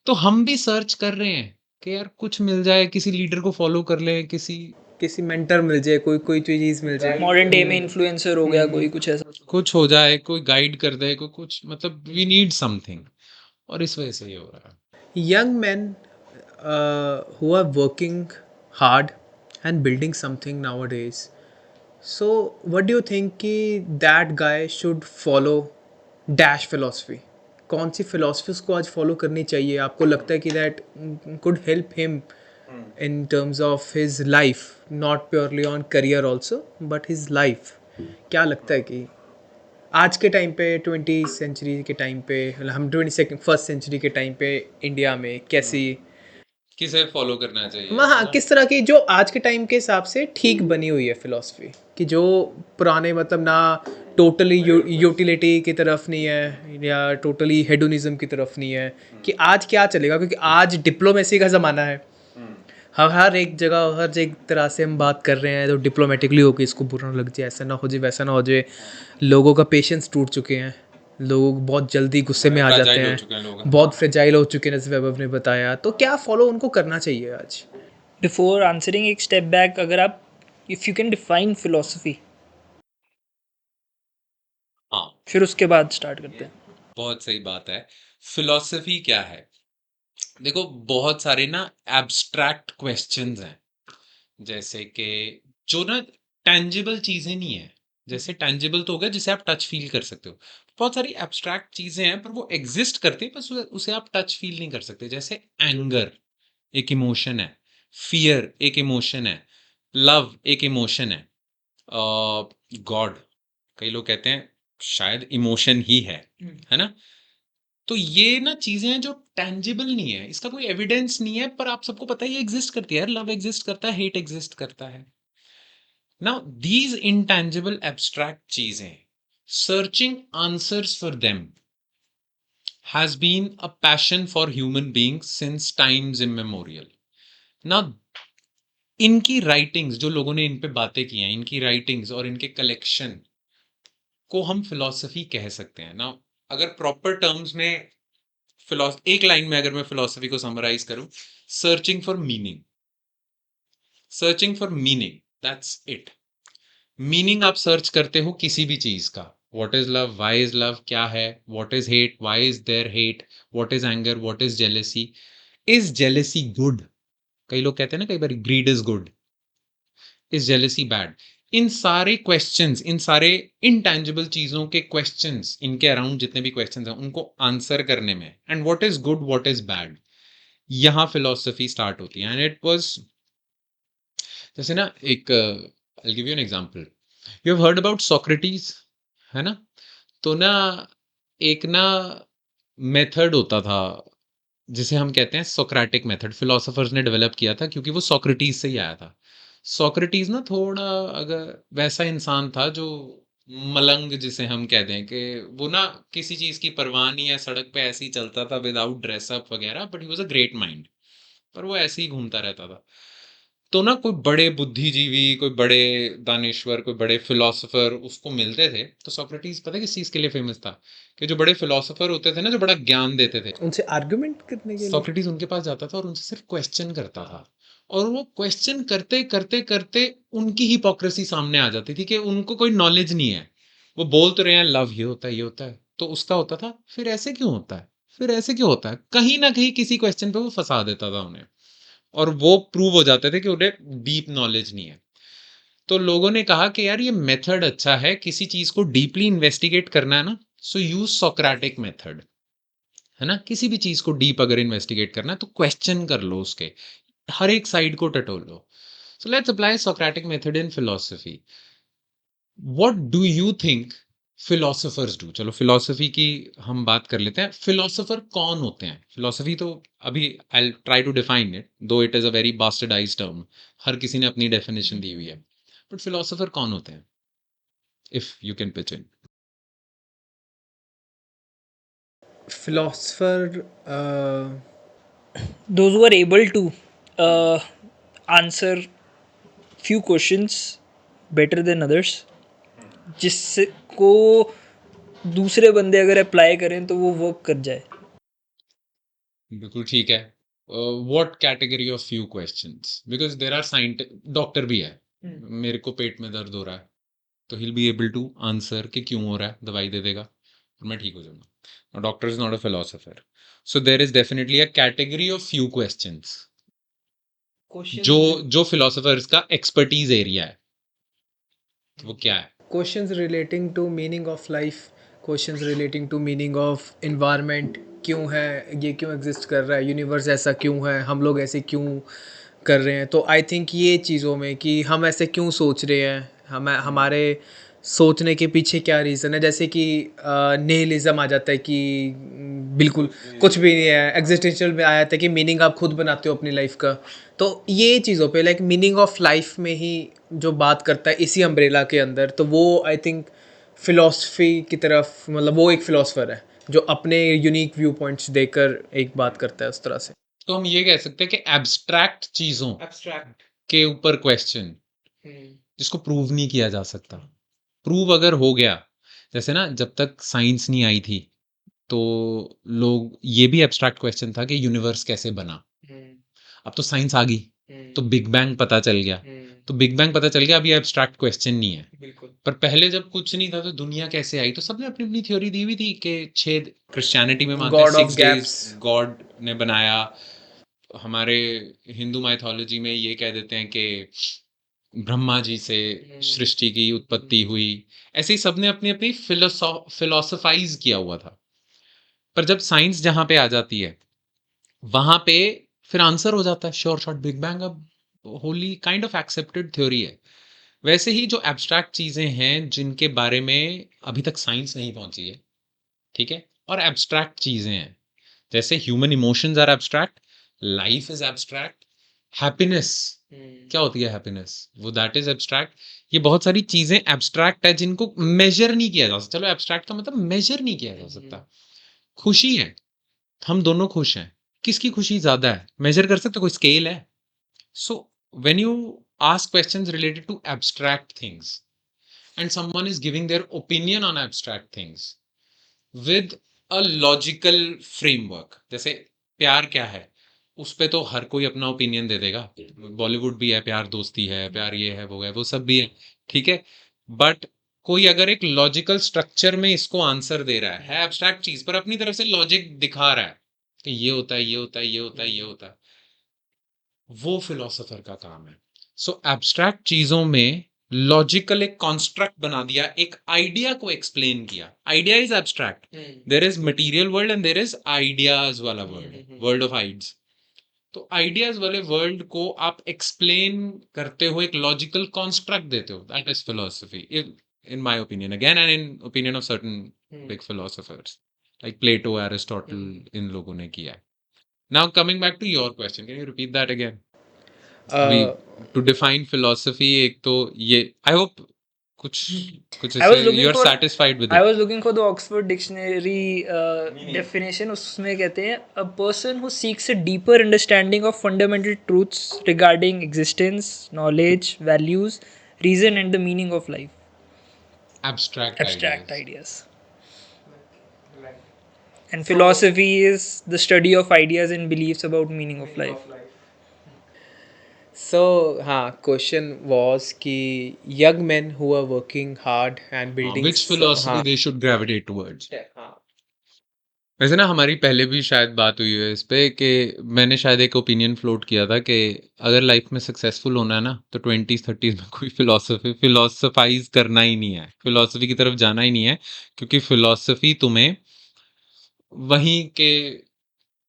तो हम भी सर्च कर रहे हैं कि यार कुछ मिल जाए, किसी लीडर को फॉलो कर लें, किसी मेंटर मिल जाए, कोई कोई चीज़ मिल जाए। मॉडर्न डे में इन्फ्लुएंसर हो गया कोई, कुछ ऐसा। कुछ हो जाए, कोई गाइड कर दे, कोई कुछ, मतलब वी नीड समथिंग, और इस वजह से ये हो रहा है। Young men who are working hard and building something nowadays. So, what do you think कि that guy should follow dash philosophy? कौन सी philosophy उसको आज follow करनी चाहिए? आपको लगता है कि that could help him in terms of his life, not purely on career also, but his life. क्या लगता है कि आज के टाइम पे 20th century के टाइम पे, मतलब हम 21st century के टाइम पे इंडिया में कैसी, किसे फॉलो करना चाहिए? हाँ किस तरह की जो आज के टाइम के हिसाब से ठीक बनी हुई है फिलॉसफी, कि जो पुराने मतलब ना टोटली यूटिलिटी की तरफ नहीं है या टोटली हेडोनिज्म की तरफ नहीं है, कि आज क्या चलेगा, क्योंकि आज डिप्लोमेसी का ज़माना है। हर एक जगह हर एक तरह से हम बात कर रहे हैं तो डिप्लोमेटिकली हो कि इसको बुरा ना लग जाए, ऐसा ना हो जाए, वैसा ना हो जाए। लोगों का पेशेंस टूट चुके हैं, लोग बहुत जल्दी गुस्से में आ जाते फ्रेजाइल हो हैं, चुके हैं लोग। बहुत फ्रेजाइल हो चुके हैं, जैसे वैभव ने बताया। तो क्या फॉलो उनको करना चाहिए आज? बिफोर आंसरिंग एक स्टेप बैक, अगर आप, if you can define philosophy, फिर उसके बाद स्टार्ट करते हैं। बहुत सही बात है। फिलॉसफी क्या है? देखो, बहुत सारे ना एब्स्ट्रैक्ट क्वेश्चंस हैं, जैसे कि जो ना टेंजिबल चीजें नहीं है। जैसे टेंजिबल तो हो गया जिसे आप टच फील कर सकते हो। बहुत सारी एब्स्ट्रैक्ट चीजें हैं पर वो एग्जिस्ट करती है, बस उसे आप टच फील नहीं कर सकते। जैसे एंगर एक इमोशन है, फियर एक इमोशन है, लव एक इमोशन है, गॉड कई लोग कहते हैं शायद इमोशन ही है ना? तो ये ना चीजें हैं जो टेंजिबल नहीं है, इसका कोई एविडेंस नहीं है, पर आप सबको पता है ये एग्जिस्ट करती है। लव एग्जिस्ट करता है, हेट एग्जिस्ट करता है। नाउ दीज इंटेंजिबल एब्स्ट्रैक्ट चीजें, searching answers for them has been a passion for human beings since times immemorial. Now, इनकी राइटिंग्स, जो लोगों ने इन पे बातें की हैं, इनकी राइटिंग्स और इनके कलेक्शन को हम फिलॉसफी कह सकते हैं ना। अगर प्रॉपर टर्म्स में एक लाइन में अगर मैं फिलॉसफी को समराइज करूं, searching for meaning. Searching for meaning, that's it. Meaning आप सर्च करते हो किसी भी चीज का। What is love, why is love, क्या है, what is hate, why is there hate, what is anger, what is jealousy, is jealousy good? कई लोग कहते हैं ना कई बार greed is good, is jealousy bad? इन सारे क्वेश्चंस, इन सारे इनटैंजिबल चीजों के क्वेश्चंस, इनके अराउंड जितने भी क्वेश्चंस हैं उनको आंसर करने में, and what is good, what is bad, यहाँ फिलोसफी स्टार्ट होती है। एंड इट वाज, जैसे ना एक, I give you an example. You have heard about Socrates, है ना? तो ना एक ना मेथड होता था जिसे हम कहते हैं सोक्रेटिक मेथड, फिलोसोफर्स ने डेवलप किया था क्योंकि वो सोक्रेटिस से ही आया था। सोक्रेटिस ना थोड़ा अगर वैसा इंसान था जो मलंग जिसे हम कहते हैं, कि वो ना किसी चीज की परवाह नहीं है, सड़क पे ऐसे ही चलता था विदाउट ड्रेसअप वगैरह, but he was a great mind. पर वो ऐसे ही घूमता रहता था। तो ना कोई बड़े बुद्धिजीवी, कोई बड़े दानिश्वर, कोई बड़े फिलोसोफर उसको मिलते थे। तो सोक्रेटिस पता है किस चीज के लिए फेमस था? कि जो बड़े फिलोसोफर होते थे ना, जो बड़ा ज्ञान देते थे, उनसे आर्गुमेंट करने के लिए। सोक्रेटिस उनके पास जाता था और उनसे सिर्फ क्वेश्चन करता था। और वो क्वेश्चन करते करते करते उनकी हिपोक्रेसी सामने आ जाती थी कि उनको कोई नॉलेज नहीं है। वो बोल तो रहे हैं लव ये होता है, ये होता है, तो उसका होता था फिर ऐसे क्यों होता है, फिर ऐसे क्यों होता है, कहीं ना कहीं किसी क्वेश्चन पे वो फंसा देता था उन्हें। और वो प्रूव हो जाते थे कि उन्हें डीप नॉलेज नहीं है। तो लोगों ने कहा कि यार ये मेथड अच्छा है, किसी चीज को डीपली इन्वेस्टिगेट करना है ना, सो यूज सोक्रेटिक मेथड, है ना? किसी भी चीज को डीप अगर इन्वेस्टिगेट करना है तो क्वेश्चन कर लो, उसके हर एक साइड को टटोल लो। So let's apply Socratic method in philosophy. What do you think philosophers do? चलो फिलोसफी की हम बात कर लेते हैं। फिलोसोफर कौन होते हैं? फिलोसफी तो अभी I try to define it, though it is a very bastardized term, हर किसी ने अपनी डेफिनेशन दी हुई है। बट फिलोसोफर कौन होते हैं, if you can pitch in? Philosopher Those who are able to answer few questions better than others, जिसको दूसरे बंदे अगर अप्लाई करें तो वो वर्क कर जाए। बिल्कुल ठीक है। What category of few questions? Because there are doctor भी है, मेरे को पेट में दर्द हो रहा है, तो he'll be able to answer कि क्यों हो रहा है, दवाई दे देगा और मैं ठीक हो जाऊंगा। Doctor is not a philosopher. So there is definitely a category of few questions जो जो फिलोसोफर्स का एक्सपर्टीज एरिया है। तो वो क्या है? Questions relating to meaning of life, questions relating to meaning of environment, क्यों है ये, क्यों एग्जिस्ट कर रहा है यूनिवर्स, ऐसा क्यों है, हम लोग ऐसे क्यों कर रहे हैं। तो आई थिंक ये चीज़ों में कि हम ऐसे क्यों सोच रहे हैं, हम हमारे सोचने के पीछे क्या रीज़न है। जैसे कि निहिलिज्म आ जाता है कि बिल्कुल कुछ भी नहीं है, एग्जिस्टेंशियल में आया था कि मीनिंग आप खुद बनाते हो अपनी लाइफ का। तो ये चीज़ों पे लाइक मीनिंग ऑफ लाइफ में ही जो बात करता है इसी अम्ब्रेला के अंदर, तो वो आई थिंक फिलॉसफी की तरफ, मतलब वो एक फिलोसफर है जो अपने यूनिक व्यू पॉइंट्स देकर एक बात करता है उस तरह से। तो हम ये कह सकते हैं कि एब्स्ट्रैक्ट चीजों के ऊपर क्वेश्चन जिसको प्रूव नहीं किया जा सकता, प्रूव अगर हो गया, जैसे ना जब तक साइंस नहीं आई थी तो लोग, ये भी एब्स्ट्रैक्ट क्वेश्चन था कि यूनिवर्स कैसे बना। अब तो साइंस आ गई, तो बिग बैंग पता चल गया, तो बिग बैंग पता चल गया, अभी एब्स्ट्रैक्ट क्वेश्चन नहीं है। बिल्कुल। पर पहले जब कुछ नहीं था तो दुनिया कैसे आई, तो सबने अपनी अपनी थ्योरी दी हुई थी कि छेद क्रिश्चियनिटी में मानते हैं God of 6 days gaps. God ने बनाया, हमारे हिंदू माइथोलॉजी में ये कह देते हैं कि ब्रह्मा जी से सृष्टि की उत्पत्ति हुई। ऐसे ही सबने अपनी अपनी फिलोसोफाइज किया हुआ था। पर जब साइंस जहां पे आ जाती है वहां पे फिर आंसर हो जाता है श्योर शॉट, बिग बैंग अब Holi kind of accepted theory है। वैसे ही जो एब्स्ट्रैक्ट चीजें हैं जिनके बारे में अभी तक साइंस नहीं पहुंची है, ठीक है, और एब्स्ट्रैक्ट चीजें हैं, जैसे human emotions are abstract, life is abstract, happiness क्या होती है, हैप्पीनेस वो दैट इज एब्स्ट्रैक्ट। ये बहुत सारी चीजें एब्स्ट्रैक्ट है जिनको मेजर नहीं किया जा सकता। चलो एब्स्ट्रैक्ट का मतलब मेजर नहीं किया जा सकता। खुशी है, हम दोनों खुश हैं, किसकी खुशी ज्यादा है मेजर कर सकते, कोई स्केल है? So when you ask questions related to abstract things and someone is giving their opinion on abstract things with a logical framework, जैसे प्यार क्या है, उस पे तो हर कोई अपना ओपिनियन दे देगा। बॉलीवुड भी है, प्यार दोस्ती है, प्यार ये है वो सब भी है, ठीक है। बट कोई अगर एक लॉजिकल स्ट्रक्चर में इसको आंसर दे रहा है एब्स्ट्रैक्ट चीज पर अपनी तरफ से लॉजिक दिखा रहा है कि ये होता है, ये होता है, ये होता है, ये होता है, वो फिलोसोफर का काम है। सो एब्स्ट्रैक्ट चीजों में लॉजिकल एक कॉन्स्ट्रक्ट बना दिया, एक आइडिया को एक्सप्लेन किया। Idea is abstract, there is material world and there is ideas वाला वर्ल्ड, वर्ल्ड ऑफ आइड्स। तो आइडियाज वाले वर्ल्ड को आप एक्सप्लेन करते हो, एक लॉजिकल कॉन्स्ट्रक्ट देते हो, that is philosophy in my opinion, again and in opinion of certain big philosophers like Plato, Aristotle, इन लोगों ने किया है। Now coming back to your question, can you repeat that again? अभी to define philosophy, एक तो ये I hope कुछ कुछ I was ऐसे looking you are for satisfied with I it. was looking for the Oxford Dictionary definition. उसमें कहते हैं a person who seeks a deeper understanding of fundamental truths regarding existence, knowledge, values, reason, and the meaning of life. Abstract Abstract ideas. ideas. And philosophy is the study of ideas and beliefs about meaning of life. So हाँ, question was कि young men who are working hard and building Which philosophy हाँ they should gravitate towards? हाँ वैसे ना हमारी पहले भी शायद बात हुई है इस पे कि मैंने शायद एक ओपिनियन फ्लोट किया था कि अगर लाइफ में सक्सेसफुल होना है ना तो 20s 30s में कोई फिलोसफाइज करना ही नहीं है, फिलोसफी की तरफ जाना ही नहीं है, क्योंकि फिलोसफी तुम्हें वहीं के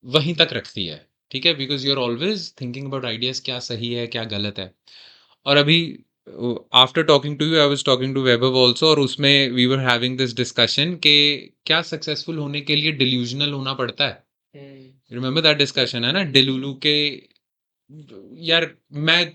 वहीं तक रखती है, ठीक है, because you are always thinking about ideas, क्या सही है क्या गलत है। और अभी after talking to you I was talking to Vaibhav also, और उसमें we were having this discussion कि क्या सक्सेसफुल होने के लिए डिल्यूजनल होना पड़ता है। रिमेंबर दैट डिस्कशन है ना, डेलुलू के, यार मैं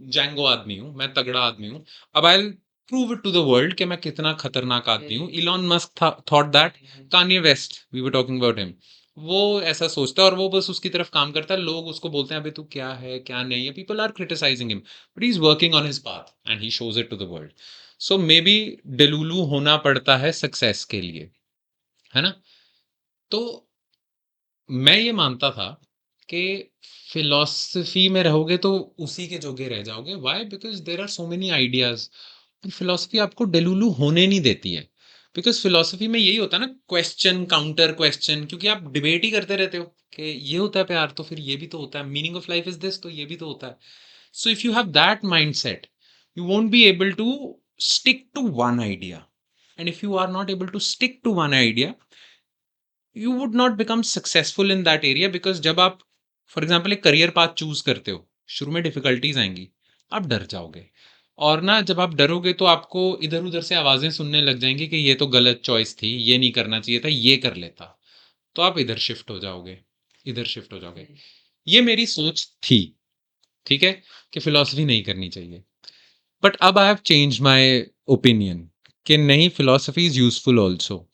जैंगो आदमी हूँ, मैं तगड़ा आदमी हूँ, अब I prove it to the world कि मैं कितना खतरनाक आदमी हूँ। Elon Musk thought that, Kanye West, we were talking about him, वो ऐसा सोचता है और वो बस उसकी तरफ काम करता है। लोग उसको बोलते हैं अबे तू क्या है क्या नहीं है, people are criticizing him, but he is working on his path and he shows it to the world. So maybe delulu होना पड़ता है सक्सेस के लिए, है ना। तो मैं ये मानता था कि फिलॉसफी में रहोगे तो उसी के जोगे रह जाओगे। Why? Because there are so many ideas, philosophy आपको डेलुलू होने नहीं देती है। बिकॉज फिलॉसफी में यही होता है ना, क्वेश्चन काउंटर क्वेश्चन, क्योंकि आप डिबेट ही करते रहते हो कि ये होता है प्यार तो फिर ये भी तो होता है, meaning of life is this तो ये भी तो होता है। So if you have that mind set you won't be able to stick to one idea, and if you are not able to stick to one idea you would not become successful in that area. Because जब आप for example एक career path choose करते हो, शुरू में difficulties आएंगी, आप डर जाओगे, और ना जब आप डरोगे तो आपको इधर उधर से आवाजें सुनने लग जाएंगी कि ये तो गलत चॉइस थी, ये नहीं करना चाहिए था, ये कर लेता, तो आप इधर शिफ्ट हो जाओगे, इधर शिफ्ट हो जाओगे। ये मेरी सोच थी, ठीक है, कि फिलॉसफी नहीं करनी चाहिए। बट अब I have change my opinion कि नहीं, philosophy is useful also.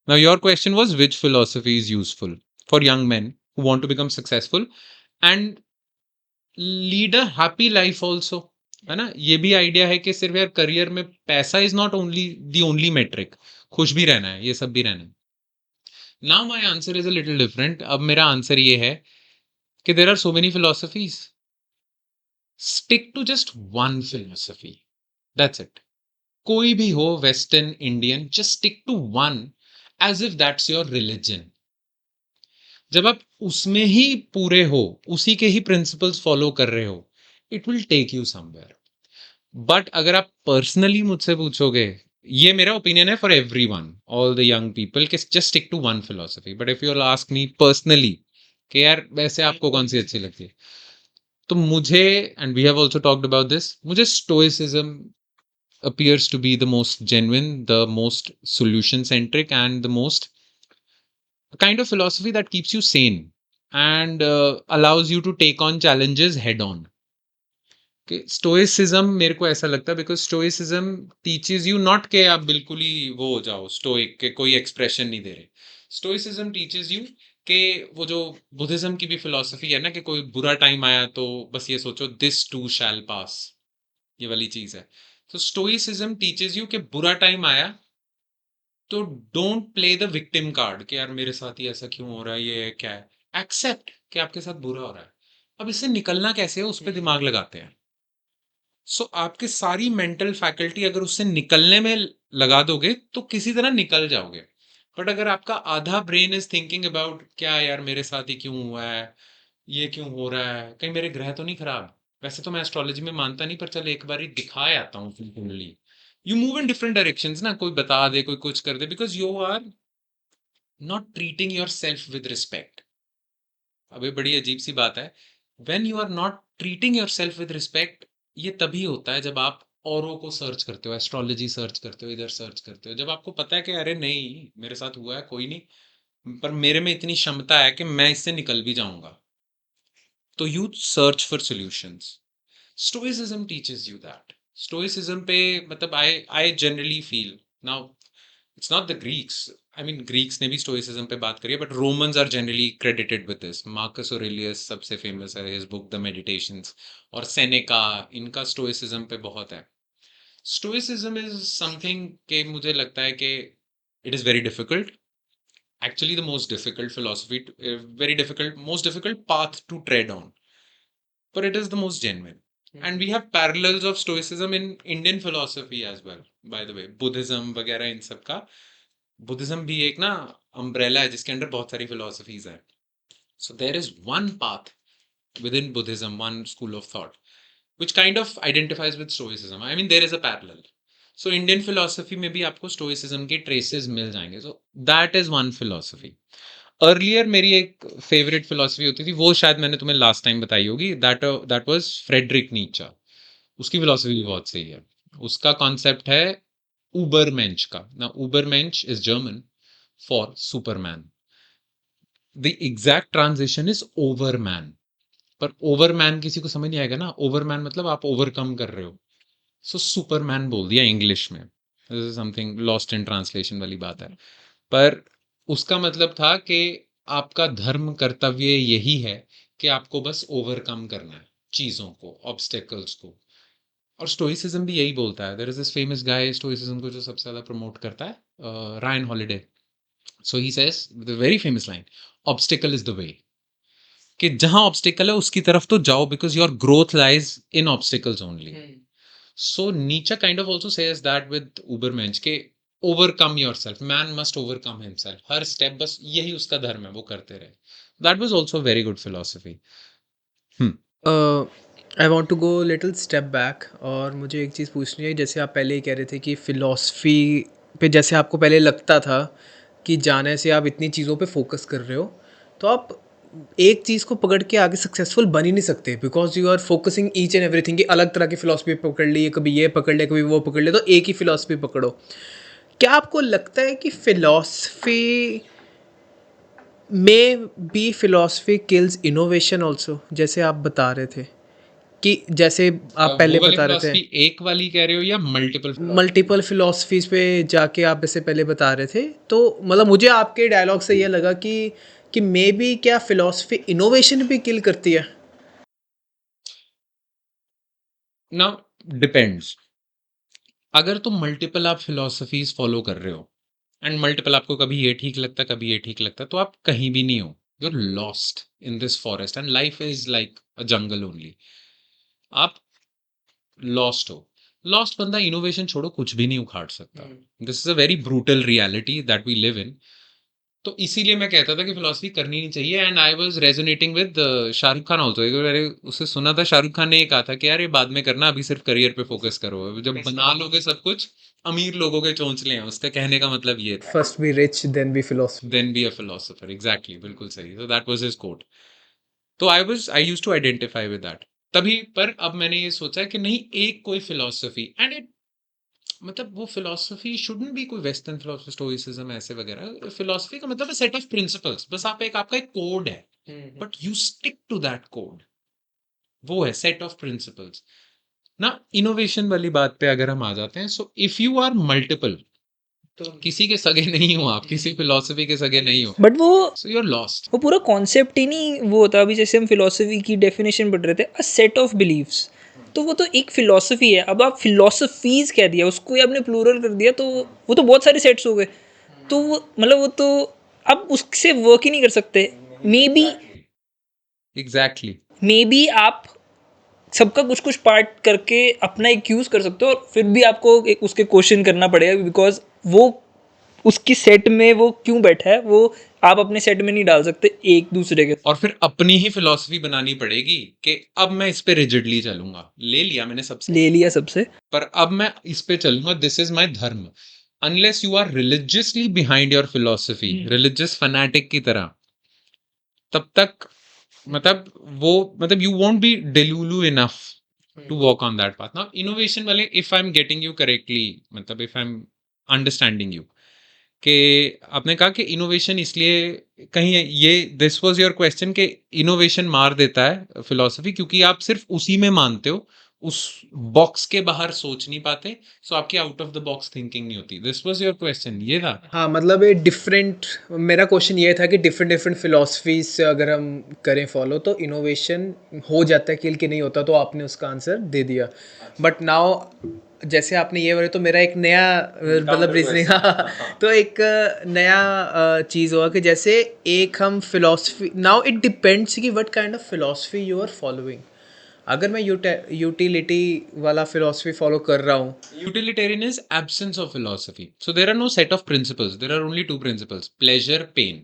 Now, your question was which philosophy is useful for young men who want to become successful and lead a happy life also, है ना। ये भी idea है कि सिर्फ यार करियर में पैसा is not only the only metric, खुश भी रहना है, ये सब भी रहना है। Now my answer is a little different. अब मेरा आंसर ये है कि there are so many philosophies, stick to just one philosophy, that's it. कोई भी हो, western, Indian, just stick to one as if that's your religion. जब आप उसमें ही पूरे हो, उसी के ही प्रिंसिपल्स फॉलो कर रहे हो, it will take you somewhere. But अगर आप पर्सनली मुझसे पूछोगे, ये मेरा ओपिनियन है for every one, all the young people, कि just stick to one philosophy. But if you ask me personally कि यार वैसे आपको कौन सी अच्छी लगती है, तो मुझे, and we have also talked about this, मुझे stoicism appears to be the most genuine, the most solution centric, and the most kind of philosophy that keeps you sane and allows you to take on challenges head on. कि stoicism मेरे को ऐसा लगता है because stoicism teaches you not के आप बिल्कुल ही वो हो जाओ स्टोइक के, कोई एक्सप्रेशन नहीं दे रहे। स्टोइसिज्म टीचेज यू कि वो जो बुद्धिज्म की भी फिलॉसफी है ना, कि कोई बुरा टाइम आया तो बस ये सोचो दिस टू शैल पास, ये वाली चीज है। तो स्टोइसिज्म टीचेज यू कि बुरा टाइम आया तो don't play the victim card कि यार मेरे साथ ही ऐसा क्यों हो रहा है, ये क्या है। एक्सेप्ट कि आपके साथ बुरा हो रहा है, अब इससे निकलना कैसे है उस पर दिमाग लगाते हैं। सो आपकी सारी मेंटल फैकल्टी अगर उससे निकलने में लगा दोगे तो किसी तरह निकल जाओगे। बट अगर आपका आधा ब्रेन इज थिंकिंग अबाउट क्या यार मेरे साथ ही क्यों हुआ है, ये क्यों हो रहा है, कहीं मेरे ग्रह तो नहीं खराब। वैसे तो मैं एस्ट्रोलॉजी में मानता नहीं, पर चल एक बार ही दिखा आता हूँ कुंडली। You move in different directions ना, कोई बता दे, कोई कुछ कर दे, because you are not treating yourself with respect. अब ये बड़ी अजीब सी बात है, when you are not treating yourself with respect, ये तभी होता है जब आप औरों को सर्च करते हो, एस्ट्रोलॉजी सर्च करते हो, इधर सर्च करते हो, जब आपको पता है कि अरे नहीं मेरे साथ हुआ है कोई नहीं, पर मेरे में इतनी क्षमता है कि मैं इससे निकल भी जाऊंगा, तो you search for solutions. Stoicism teaches you that. Stoicism पे मतलब I generally feel now, it's not the Greeks, I mean Greeks ने भी स्टोइसिज्म पे बात करी है, but Romans are generally credited with this. Marcus Aurelius सबसे फेमस है, हिज बुक द मेडिटेशंस, और सेनेका, इनका स्टोइसिज्म पे बहुत है। स्टोइसिज्म इज समथिंग के मुझे लगता है कि it is very difficult, actually the most difficult philosophy, very difficult, most difficult path to tread on, but it is the most genuine. And we have parallels of stoicism in Indian philosophy as well, by the way, Buddhism वगैरह इन सब का। Buddhism भी एक ना umbrella है जिसके under बहुत सारी फिलोसफीज है। So there is one path within Buddhism, one school of thought, which kind of identifies with Stoicism. I mean, there is a parallel. So Indian philosophy में भी आपको Stoicism के traces मिल जाएंगे. So that is one philosophy. Earlier मेरी एक favourite philosophy होती थी, वो शायद मैंने तुम्हें लास्ट टाइम बताई होगी, दैट वाज फ्रेडरिक नीचा। उसकी फिलोसफी भी बहुत सही है। उसका कॉन्सेप्ट है उबरमेंच का ना, Ubermensch is German for superman. The exact transition is overman, पर ओवरमैन किसी को समझ नहीं आएगा ना, ओवरमैन मतलब आप ओवरकम कर रहे हो, सो सुपरमैन बोल दिया इंग्लिश में। This is something lost in translation वाली बात है, पर उसका मतलब था कि आपका धर्म कर्तव्य यही है कि आपको बस ओवरकम करना है चीज़ों को, ऑब्स्टेकल्स को। और स्टोइसिज्म भी यही बोलता है। There is this famous guy stoicism को जो सबसे ज़्यादा प्रमोट करता है, Ryan Holiday. So he says the very famous line, obstacle is the way, कि जहां ऑब्स्टिकल है उसकी तरफ तो जाओ, because your growth lies in obstacles only. So Nietzsche kind of also says that with Ubermensch के overcome yourself, man must overcome himself, हर step बस यही उसका धर्म है, वो करते रहे। That was also very good philosophy. I want to go little step back, और मुझे एक चीज़ पूछनी है। जैसे आप पहले ही कह रहे थे कि फ़िलासफ़ी पे जैसे आपको पहले लगता था कि जाने से आप इतनी चीज़ों पे फोकस कर रहे हो, तो आप एक चीज़ को पकड़ के आगे सक्सेसफुल बन ही नहीं सकते, because you are focusing each and everything. कि अलग तरह की फ़िलासफ़ी पकड़ ली, कभी ये पकड़ ले, कभी वो पकड़ ले, तो एक ही फ़िलासफ़ी पकड़ो। क्या आपको लगता है कि फ़िलासफ़ी में बी फ़िलासफ़ी किल्स इनोवेशन ऑल्सो, जैसे आप बता रहे थे कि जैसे आप वो पहले वाली बता रहे थे फिलोसफी एक वाली कह रहे हो या मल्टीपल? मल्टीपल फिलॉसफीज़ पे जाके आप इससे पहले बता रहे थे, तो मतलब मुझे आपके डायलॉग से ये लगा कि मे बी क्या फ़िलासफ़ी इनोवेशन भी किल करती है। Now depends. अगर तुम मल्टीपल आप फिलोसफीज फॉलो कर रहे हो, एंड मल्टीपल आपको कभी ये ठीक लगता है कभी ये ठीक लगता है, तो आप कहीं भी नहीं हो, you are lost in this forest and life is like a jungle only. आप लॉस्ट हो। लॉस्ट बंदा इनोवेशन छोड़ो कुछ भी नहीं उखाड़ सकता। This is a very brutal reality that we live in. तो इसीलिए मैं कहता था कि फिलॉसफी करनी नहीं चाहिए। And I was resonating with Shahrukh Khan also. एक बार मैंने उससे सुना था, शाहरुख खान ने ये कहा था कि यार ये बाद में करना, अभी सिर्फ करियर पे फोकस करो, जब बना लोगे सब कुछ, अमीर लोगों के चोंचले हैं। उसके कहने का मतलब ये था, first be rich then be philosopher. Then be a philosopher. Exactly, बिल्कुल सही। तो दैट वाज हिज कोट। तो I used to identify with that तभी। पर अब मैंने ये सोचा कि नहीं, एक कोई फिलोसफी, एंड इट मतलब वो फिलोसफी शुडंट बी कोई वेस्टर्न फिलोसफी, स्टोइसिज्म ऐसे वगैरह। फिलोसफी का मतलब सेट ऑफ प्रिंसिपल्स। बस आप एक, आपका एक कोड है, but you stick to that code. वो है सेट ऑफ प्रिंसिपल्स ना। इनोवेशन वाली बात पे अगर हम आ जाते हैं, so if you are multiple, तो किसी के सगे नहीं हो आप, किसी फिलोसफी के सगे नहीं हो, but so you are lost. वो पूरा कॉन्सेप्ट ही नहीं वो होता। अभी जैसे हम फिलोसफी की डेफिनेशन पढ़ रहे थे, अ सेट ऑफ बिलीव्स, तो वो तो एक फिलोसफी है। अब आप फिलोसफीज कह दिया, उसको ही आपने प्लूरल कर दिया, तो वो तो बहुत सारे सेट्स हो गए। तो मतलब वो तो आप उससे वर्क ही नहीं कर सकते। May be exactly. आप सबका कुछ कुछ पार्ट करके अपना एक यूज़ कर सकते हो, और फिर भी आपको एक उसके क्वेश्चन करना पड़ेगा, बिकॉज वो उसकी सेट में वो क्यों बैठा है, वो आप अपने सेट में नहीं डाल सकते एक दूसरे के। और फिर अपनी ही फिलॉसफी बनानी पड़ेगी कि अब मैं इस पे रिजिडली चलूंगा। ले लिया मैंने सबसे, ले लिया सबसे। पर अब मैं इस पे चलूंगा, this is my dharma. Unless you are religiously behind your philosophy, religious fanatic की तरह, तब तक मतलब वो, मतलब you won't be delulu enough to walk on that path. Now innovation वाले, if I am getting you correctly, मतलब if I am understanding you, कि आपने कहा कि इनोवेशन इसलिए कहीं ये, दिस वाज योर क्वेश्चन, कि इनोवेशन मार देता है फिलॉसफी क्योंकि आप सिर्फ उसी में मानते हो, उस बॉक्स के बाहर सोच नहीं पाते, सो आपकी out of the box thinking नहीं होती। दिस वाज योर क्वेश्चन, ये था। हाँ मतलब ये डिफरेंट, मेरा क्वेश्चन ये था कि डिफरेंट डिफरेंट फिलोसफीज से अगर हम करें फॉलो तो इनोवेशन हो जाता है कि नहीं होता, तो आपने उसका आंसर दे दिया। बट नाउ जैसे आपने ये बोले तो मेरा एक नया मतलब रीजनिंग, तो एक नया चीज़ हुआ कि जैसे एक हम फिलोसफी, नाउ इट डिपेंड्स कि what kind of philosophy you are following. अगर मैं यूटिलिटी वाला फिलोसफी फॉलो कर रहा हूँ, Utilitarian is absence of philosophy. So there are no set of principles. There are only two principles: pleasure, pain.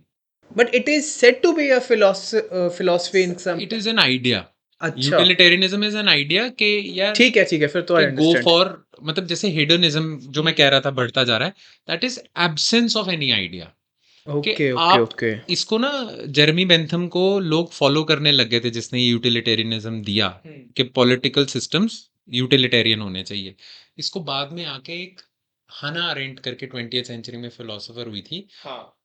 But it is said to be a philosophy in sum. It is an idea. अच्छा, utilitarianism is an idea कि यार, ठीक है, फिर तो आई कि गो understand. For, मतलब जैसे हेडनिज्म जो मैं कह रहा था बढ़ता जा रहा है, that is absence of any idea. कि ओके ओके आप ओके। इसको ना, जेरेमी बेंथम को लोग फॉलो करने लग गए थे जिसने यूटिलिटेरियनिज्म दिया कि पॉलिटिकल सिस्टम्स यूटिलिटेरियन होने चाहिए। इसको बाद में आके एक हना अरेंट करके 20th सेंचुरी में फिलोसोफर हुई थी,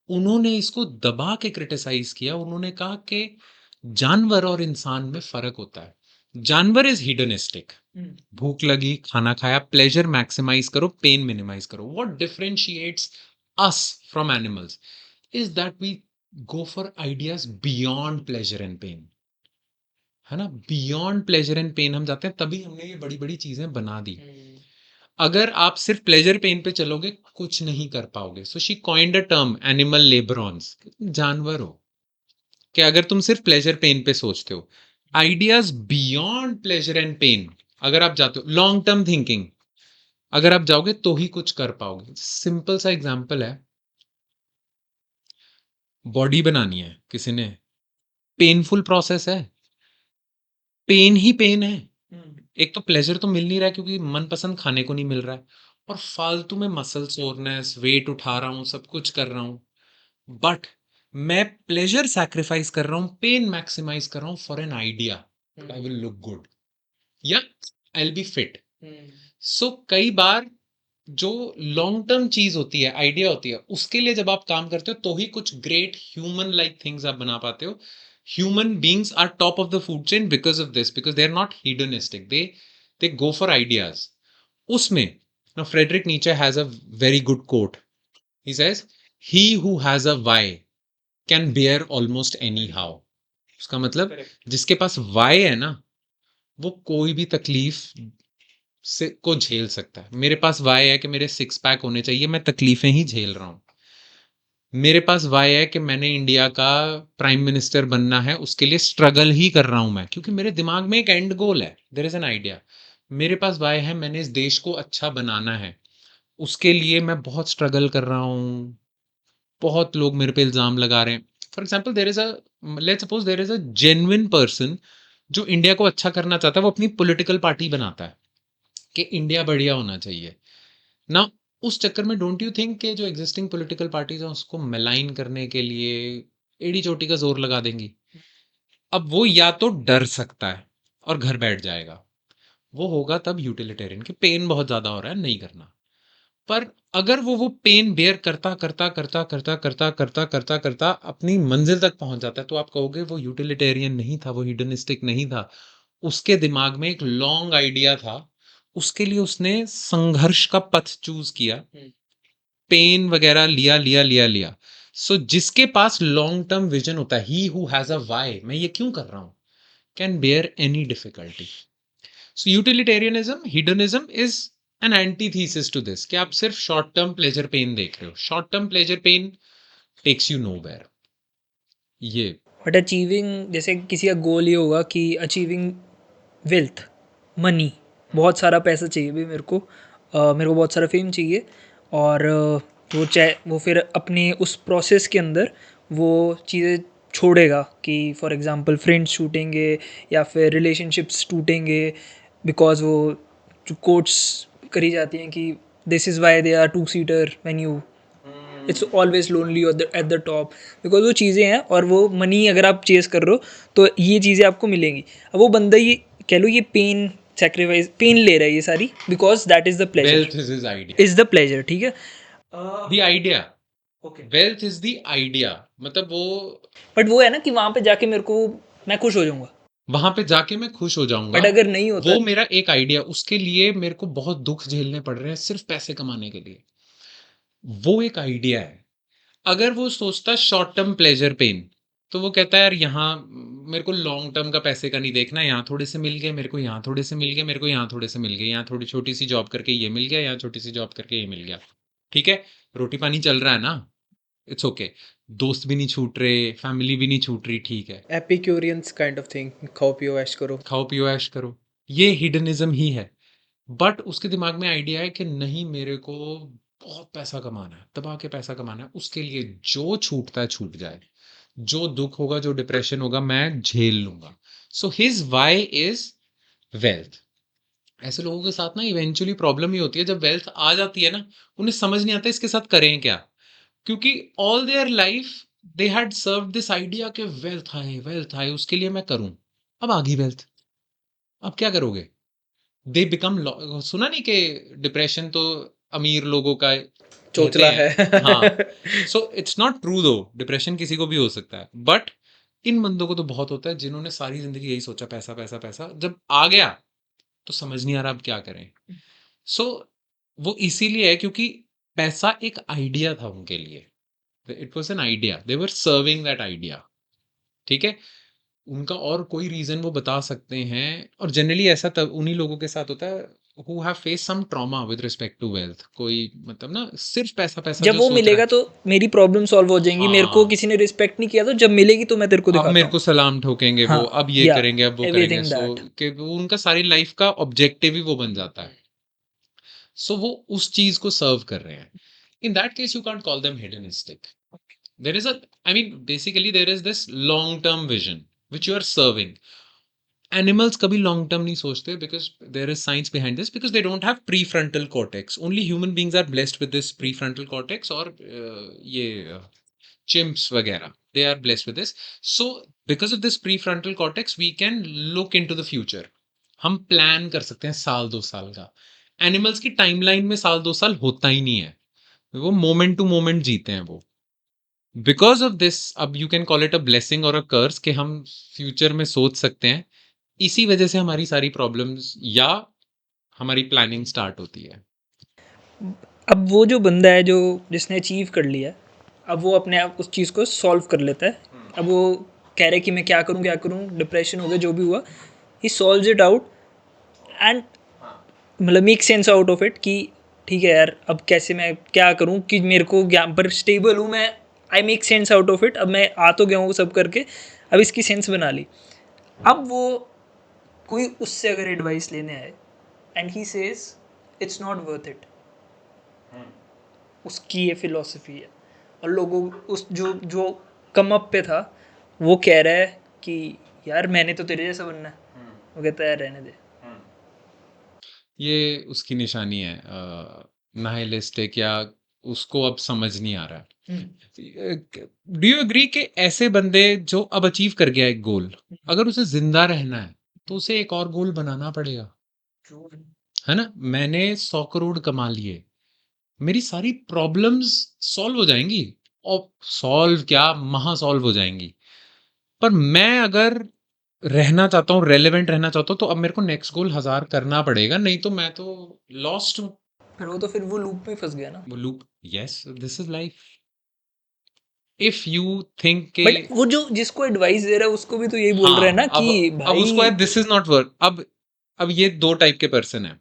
उन्होंने इसको दबा के क्रिटिसाइज किया। उन्होंने कहा कि जानवर और इंसान में फर्क होता है। जानवर इज हिडनिस्टिक, भूख लगी खाना खाया, प्लेजर मैक्सिमाइज करो, पेन मिनिमाइज करो। What differentiates us from animals is that we go for ideas beyond pleasure and pain, है ना। बियॉन्ड प्लेजर एंड पेन हम जाते हैं, तभी हमने ये बड़ी बड़ी चीजें बना दी। अगर आप सिर्फ प्लेजर पेन पे चलोगे कुछ नहीं कर पाओगे। So she coined a term animal laborans, जानवर हो, कि अगर तुम सिर्फ प्लेजर पेन पे सोचते हो, ideas beyond pleasure and pain अगर आप जाते हो, लॉन्ग टर्म थिंकिंग अगर आप जाओगे तो ही कुछ कर पाओगे। सिंपल सा एग्जांपल है, बॉडी बनानी है किसी ने, पेनफुल प्रोसेस है, पेन ही पेन है। एक तो प्लेजर तो मिल नहीं रहा है क्योंकि मनपसंद खाने को नहीं मिल रहा है, और फालतू में मसल सोरनेस, वेट उठा रहा हूँ, सब कुछ कर रहा हूँ, बट मैं प्लेजर सैक्रिफाइस कर रहा हूँ, पेन मैक्सिमाइज कर रहा हूँ for an idea, I will look good या आई विल बी फिट। सो कई बार जो लॉन्ग टर्म चीज होती है, आइडिया होती है, उसके लिए जब आप काम करते हो तो ही कुछ ग्रेट ह्यूमन लाइक थिंग्स आप बना पाते हो। Human beings are top of the food chain because of this, because they are not hedonistic, they go for ideas. उसमें now Friedrich Nietzsche has a very good quote. He says, he who has a why can bear almost anyhow. उसका मतलब जिसके पास why है ना, वो कोई भी तकलीफ से को झेल सकता है। मेरे पास वाई है कि मेरे सिक्स पैक होने चाहिए, मैं तकलीफें ही झेल रहा हूँ। मेरे पास वाई है कि मैंने इंडिया का प्राइम मिनिस्टर बनना है, उसके लिए स्ट्रगल ही कर रहा हूं मैं, क्योंकि मेरे दिमाग में एक एंड गोल है, देयर इज एन आइडिया। मेरे पास वाई है, मैंने इस देश को अच्छा बनाना है, उसके लिए मैं बहुत स्ट्रगल कर रहा हूँ। बहुत लोग मेरे पे इल्जाम लगा रहे हैं। For example there is a, let's suppose there is a genuine person जो इंडिया को अच्छा करना चाहता है, वो अपनी पॉलिटिकल पार्टी बनाता है कि इंडिया बढ़िया होना चाहिए ना। उस चक्कर में डोंट यू थिंक कि जो एग्जिस्टिंग पॉलिटिकल पार्टीज हैं उसको मेलाइन करने के लिए एड़ी चोटी का जोर लगा देंगी। अब वो या तो डर सकता है और घर बैठ जाएगा, वो होगा तब यूटिलिटेरियन कि पेन बहुत ज्यादा हो रहा है, नहीं करना। पर अगर वो पेन बेयर करता करता करता करता करता करता करता करता अपनी मंजिल तक पहुंच जाता है, तो आप कहोगे वो यूटिलिटेरियन नहीं था, वो हिडनिस्टिक नहीं था। उसके दिमाग में एक लॉन्ग आइडिया था, उसके लिए उसने संघर्ष का पथ चूज किया, पेन वगैरह लिया लिया लिया लिया। सो जिसके पास लॉन्ग टर्म विजन होता है, he who has a why, मैं ये क्यों कर रहा हूं, can bear any difficulty. So utilitarianism, hedonism is an antithesis to this, कि आप सिर्फ शॉर्ट टर्म प्लेजर पेन देख रहे हो। Short term pleasure pain takes you nowhere. ये बट अचीविंग, जैसे किसी का गोल ये होगा कि अचीविंग वेल्थ, मनी, बहुत सारा पैसा चाहिए भी मेरे को, मेरे को बहुत सारा फेम चाहिए। और वो चाहे वो फिर अपने उस प्रोसेस के अंदर वो चीज़ें छोड़ेगा कि फॉर एग्जांपल फ्रेंड्स छूटेंगे या फिर रिलेशनशिप्स टूटेंगे, बिकॉज वो जो कोट्स करी जाती हैं कि this is why they are two seater when you it's always lonely at the top, because वो चीज़ें हैं। और वो मनी अगर आप चेस कर रहे हो तो ये चीज़ें आपको मिलेंगी। अब वो बंदा ये कह लो ये पेन सेक्रीफाइस पेन ले रहा है ये सारी, because that is the wealth pleasure, is his idea, is the pleasure, ठीक है। The idea, okay, wealth is the idea. मतलब वो बट वो है ना कि वहाँ पे जाके मेरे को मैं खुश हो जाऊंगा, वहां पे जाके मैं खुश हो जाऊंगा, बट अगर नहीं होता। वो मेरा एक आइडिया, उसके लिए मेरे को बहुत दुख झेलने पड़ रहे हैं सिर्फ पैसे कमाने के लिए, वो एक आइडिया है। अगर वो सोचता शॉर्ट टर्म प्लेजर पेन, तो वो कहता है यार यहाँ मेरे को लॉन्ग टर्म का पैसे का नहीं देखना, यहाँ थोड़े से मिल गए मेरे को, यहाँ थोड़े से मिल गए मेरे को, यहाँ थोड़े से मिल गए, यहाँ थोड़ी छोटी सी जॉब करके ये मिल गया, यहाँ छोटी सी जॉब करके ये मिल गया, ठीक है, रोटी पानी चल रहा है ना, इट्स ओके। दोस्त भी नहीं छूट रहे, फैमिली भी नहीं छूट रही, ठीक है, एपिक्यूरियंस काइंड ऑफ थिंग, खाओ पियो ऐश करो। खाओ पियो ऐश करो, ये हिडनिज्म ही है। बट उसके दिमाग में आइडिया है कि नहीं, मेरे को बहुत पैसा कमाना है, दबा के पैसा कमाना है, उसके लिए जो छूटता है छूट जाए, जो दुख होगा जो डिप्रेशन होगा मैं झेल लूंगा। So his why is wealth. ऐसे लोगों के साथ ना इवेंचुअली प्रॉब्लम ही होती है, जब वेल्थ आ जाती है ना, उन्हें समझ नहीं आता इसके साथ करें क्या, क्योंकि all their life they had serve this idea कि वेल्थ आए उसके लिए मैं करूं। अब आ गई वेल्थ, अब क्या करोगे, दे बिकम, सुना नहीं कि डिप्रेशन तो अमीर लोगों का कहते चोचला है। हैं, हाँ। सो इट्स नॉट ट्रू दो, डिप्रेशन किसी को भी हो सकता है, बट इन बंदों को तो बहुत होता है जिन्होंने सारी जिंदगी यही सोचा पैसा पैसा पैसा, जब आ गया तो समझ नहीं आ रहा अब क्या करें। सो वो इसीलिए है क्योंकि पैसा एक आइडिया था उनके लिए, it was an idea, they were serving that idea, ठीक है। उनका और कोई रीजन वो बता सकते हैं, और जनरली ऐसा तब उन्हीं लोगों के साथ होता है who have face some trauma with respect to wealth. कोई मतलब ना सिर्फ पैसा पैसा जब जो वो सोच रहा मिलेगा है, तो मेरी प्रॉब्लम सॉल्व हो जाएंगी, मेरे को हाँ, किसी ने रिस्पेक्ट नहीं किया तो जब मिलेगी तो मैं तेरे को अब दिखाता मेरे हूँ। को सलाम ठोकेंगे वो, हाँ, अब ये या करेंगे, अब वो करेंगे, एवरीथिंग सो दैट। कि वो उनका सारी लाइफ का ऑब्जेक्टिव ही वो बन जाता है। सो वो उस चीज को सर्व कर रहे हैं। In that case you can't call them hedonistic. There is a, I mean basically there is this long term vision which you are serving. Animals कभी लॉन्ग टर्म नहीं सोचते, because there is science behind this, because they don't have prefrontal cortex. Only human beings are blessed with this prefrontal cortex, और ये chimps वगैरह, they are blessed with this. So because of this prefrontal cortex we can look into the future, हम plan कर सकते हैं साल 2 साल का। एनिमल्स की टाइमलाइन में साल 2 साल होता ही नहीं है, वो मोमेंट टू मोमेंट जीते हैं वो। बिकॉज ऑफ दिस, अब you can call it a blessing और अ कर्स कि हम फ्यूचर में सोच सकते हैं, इसी वजह से हमारी सारी प्रॉब्लम्स या हमारी प्लानिंग स्टार्ट होती है। अब वो जो बंदा है जो जिसने अचीव कर लिया, अब वो अपने आप उस चीज़ को सॉल्व कर लेता है। अब वो कह रहा है कि मैं क्या करूँ, डिप्रेशन हो गया जो भी हुआ, ही सॉल्व्स इट आउट एंड मतलब make sense out of it कि ठीक है यार, अब कैसे मैं क्या करूँ कि मेरे को यहाँ पर स्टेबल हूँ मैं, I make sense out of it, अब मैं आ तो गया हूँ वो सब करके, अब इसकी सेंस बना ली। अब वो कोई उससे अगर एडवाइस लेने आए and he says it's not worth it, उसकी ये फिलॉसफी है, और लोगों उस जो जो कम अप पे था वो कह रहा है कि यार मैंने तो तेरे जैसा बनना है, वो कहता है रहने दे। ये उसकी निशानी है, नाइलिस्टिक, या उसको अब समझ नहीं आ रहा है। डू यू एग्री कि ऐसे बंदे जो अब अचीव कर गया एक गोल, अगर उसे जिंदा रहना है तो उसे एक और गोल बनाना पड़ेगा, है ना? मैंने 100 करोड़ कमा लिए, मेरी सारी प्रॉब्लम्स सॉल्व हो जाएंगी, और सॉल्व क्या, महा सॉल्व हो जाएंगी। पर मैं अगर रहना चाहता हूँ, रेलेवेंट रहना चाहता हूँ, तो अब मेरे को नेक्स्ट गोल 1000 करना पड़ेगा, नहीं तो मैं तो लॉस्ट हूँ। फिर वो तो फिर वो लूप में फंस गया ना। वो loop, yes, this is life. If you think के, बट वो जो जिसको एडवाइस दे रहा है उसको भी तो यही बोल रहा है ना हाँ, कि अब उसको है भाई दिस इज नॉट वर्क। अब ये दो टाइप के पर्सन है,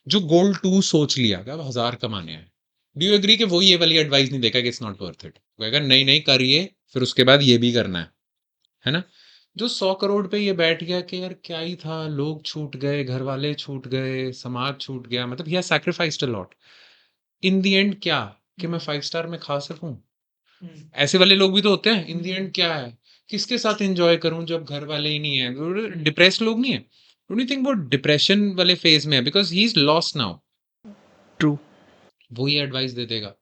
जो गोल 2 सोच लिया कि अब 1000 कमाने हैं। डू यू एग्री कि वो ये वाली एडवाइस नहीं देगा कि इट्स नॉट वर्थ इट, कहेगा नहीं नहीं करिए, फिर उसके बाद ये भी करना है ना? जो 100 करोड़ पे ये बैठ गया कि यार क्या ही था, लोग छूट गए, घर वाले छूट गए, समाज छूट गया, मतलब he sacrificed a lot, in the end क्या, कि मैं 5 स्टार में खा सकूं? ऐसे वाले लोग भी तो होते हैं। इन द एंड क्या है, किसके साथ एंजॉय करूं जब घर वाले ही नहीं है? डिप्रेस्ड लोग नहीं है? डोंट यू थिंक वो डिप्रेशन वाले फेज में है because he is lost now? True. वो ये एडवाइस दे देगा,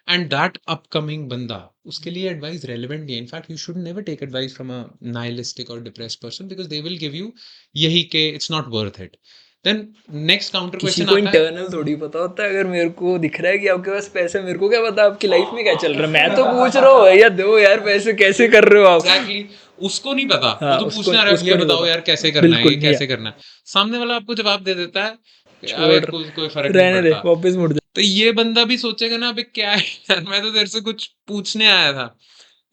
एंड दैट अपकमिंग बंदा, उसके लिए एडवाइस रेलेवेंट नहीं है। In fact you should never take advice from a nihilistic और depressed person, because they will give you यही के it's not worth it. Then next counter किसी क्वेश्चन को आता है, इंटरनल थोड़ी पता होता है, अगर मेरे को दिख रहा है कि आपके पास पैसे है, मेरे को क्या पता आपकी लाइफ में क्या चल रहा है, मैं तो पूछ रहा हूँ भैया दो यार पैसे कैसे कर रहे हो आप। एग्जैक्टली, उसको नहीं पता, वो हाँ तो उसको पूछना रहा है, ये उसको नहीं बताओ पता, यार कैसे करना है, ये बिल्कुल या कैसे करना है। सामने वाला आपको जवाब दे देता है कि अबे छोड़, कोई फर्क नहीं रहने दे, पड़ता। वापस मुड़ जा। तो ये बंदा भी सोचेगा ना, अबे क्या है यार, मैं तो तेरे से कुछ पूछने आया था।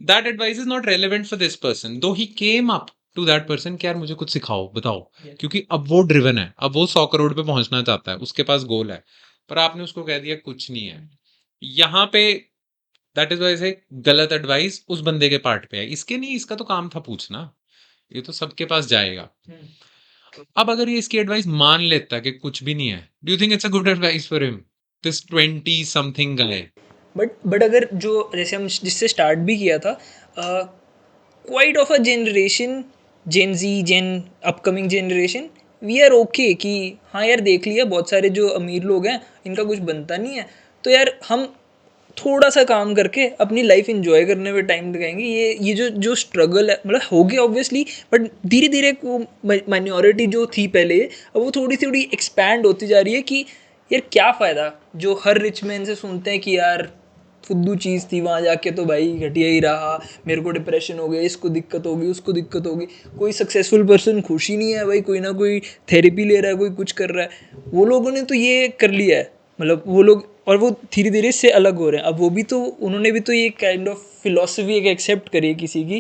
That advice is not relevant for this person, though he came up to that person कि यार मुझे कुछ सिखाओ, बताओ। क्योंकि अब वो ड्रिवन है, अब वो 100 करोड़ पे पहुंचना चाहता है, उसके पास गोल है, पर आपने उसको कह दिया कुछ नहीं है। यहाँ पे दैट इज वाई से गलत एडवाइस उस बंदे के पार्ट पे है, इसके नहीं, इसका तो काम था पूछना, ये तो सबके पास जाएगा। अब अगर ये इसकी एडवाइस मान लेता कि कुछ भी नहीं है, do you think it's a good advice for him, this 20 something guy? But अगर जो जैसे हम जिससे स्टार्ट भी किया था, quite of a generation, gen Z, gen upcoming generation, we are okay कि हाँ यार देख लिया बहुत सारे जो अमीर लोग हैं इनका कुछ बनता नहीं है, तो यार हम थोड़ा सा काम करके अपनी लाइफ इंजॉय करने में टाइम लगाएंगे। ये जो जो स्ट्रगल है मतलब हो गया ऑब्वियसली, बट धीरे धीरे वो माइनॉरिटी जो थी पहले, अब वो थोड़ी थोड़ी एक्सपैंड होती जा रही है कि यार क्या फ़ायदा, जो हर रिच मैन से सुनते हैं कि यार फुद्दू चीज़ थी, वहाँ जाके तो भाई घटिया ही रहा, मेरे को डिप्रेशन हो गया, इसको दिक्कत होगी, उसको दिक्कत होगी। कोई सक्सेसफुल पर्सन खुश ही नहीं है भाई, कोई ना कोई थेरेपी ले रहा है, कोई कुछ कर रहा है। वो लोगों ने तो ये कर लिया है, मतलब वो लोग, और वो धीरे धीरे इससे अलग हो रहे हैं। अब वो भी तो, उन्होंने भी तो ये काइंड ऑफ फिलोसफी एक एक्सेप्ट करी है किसी की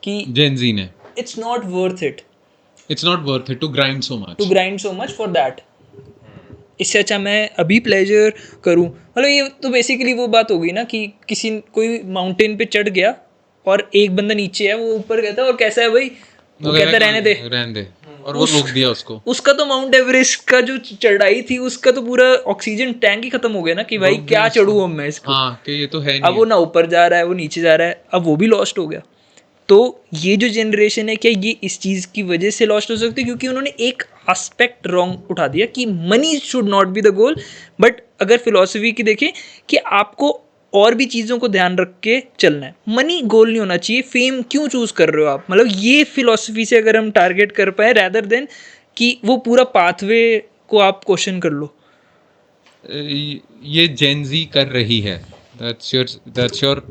कि जेन जी ने, it's not worth it it's not worth it to grind so too much. Grind so much for that, इससे अच्छा मैं अभी प्लेजर करूं। मतलब ये तो बेसिकली वो बात हो गई ना कि किसी कोई माउंटेन पे चढ़ गया और एक बंदा नीचे है, वो ऊपर कहता है और कैसा है भाई, वो कहता है रहने दे। रहने दे, और वो उस रोक दिया उसको, उसका तो माउंट एवरेस्ट का जो चढ़ाई थी उसका तो पूरा ऑक्सीजन टैंक ही खत्म हो गया ना कि भाई रोक दिया क्या उसको। चढ़ूँ अब मैं इसको। हाँ, कि ये तो है अब नहीं वो है। ना ऊपर जा रहा है, वो नीचे जा रहा है, अब वो भी लॉस्ट हो गया। तो ये जो जनरेशन है, क्या ये इस चीज़ की वजह से लॉस्ट हो सकती है क्योंकि उन्होंने एक एस्पेक्ट रॉन्ग उठा दिया कि money should not be the goal. But अगर फिलॉसफी की देखें कि आपको और भी चीज़ों को ध्यान रख के चलना है, मनी गोल नहीं होना चाहिए। फेम क्यों चूज़ कर रहे हो आप, मतलब ये फिलॉसफी से अगर हम टारगेट कर पाए रैदर देन कि वो पूरा पाथवे को आप क्वेश्चन कर लो। ये जेन जी कर रही है, that's your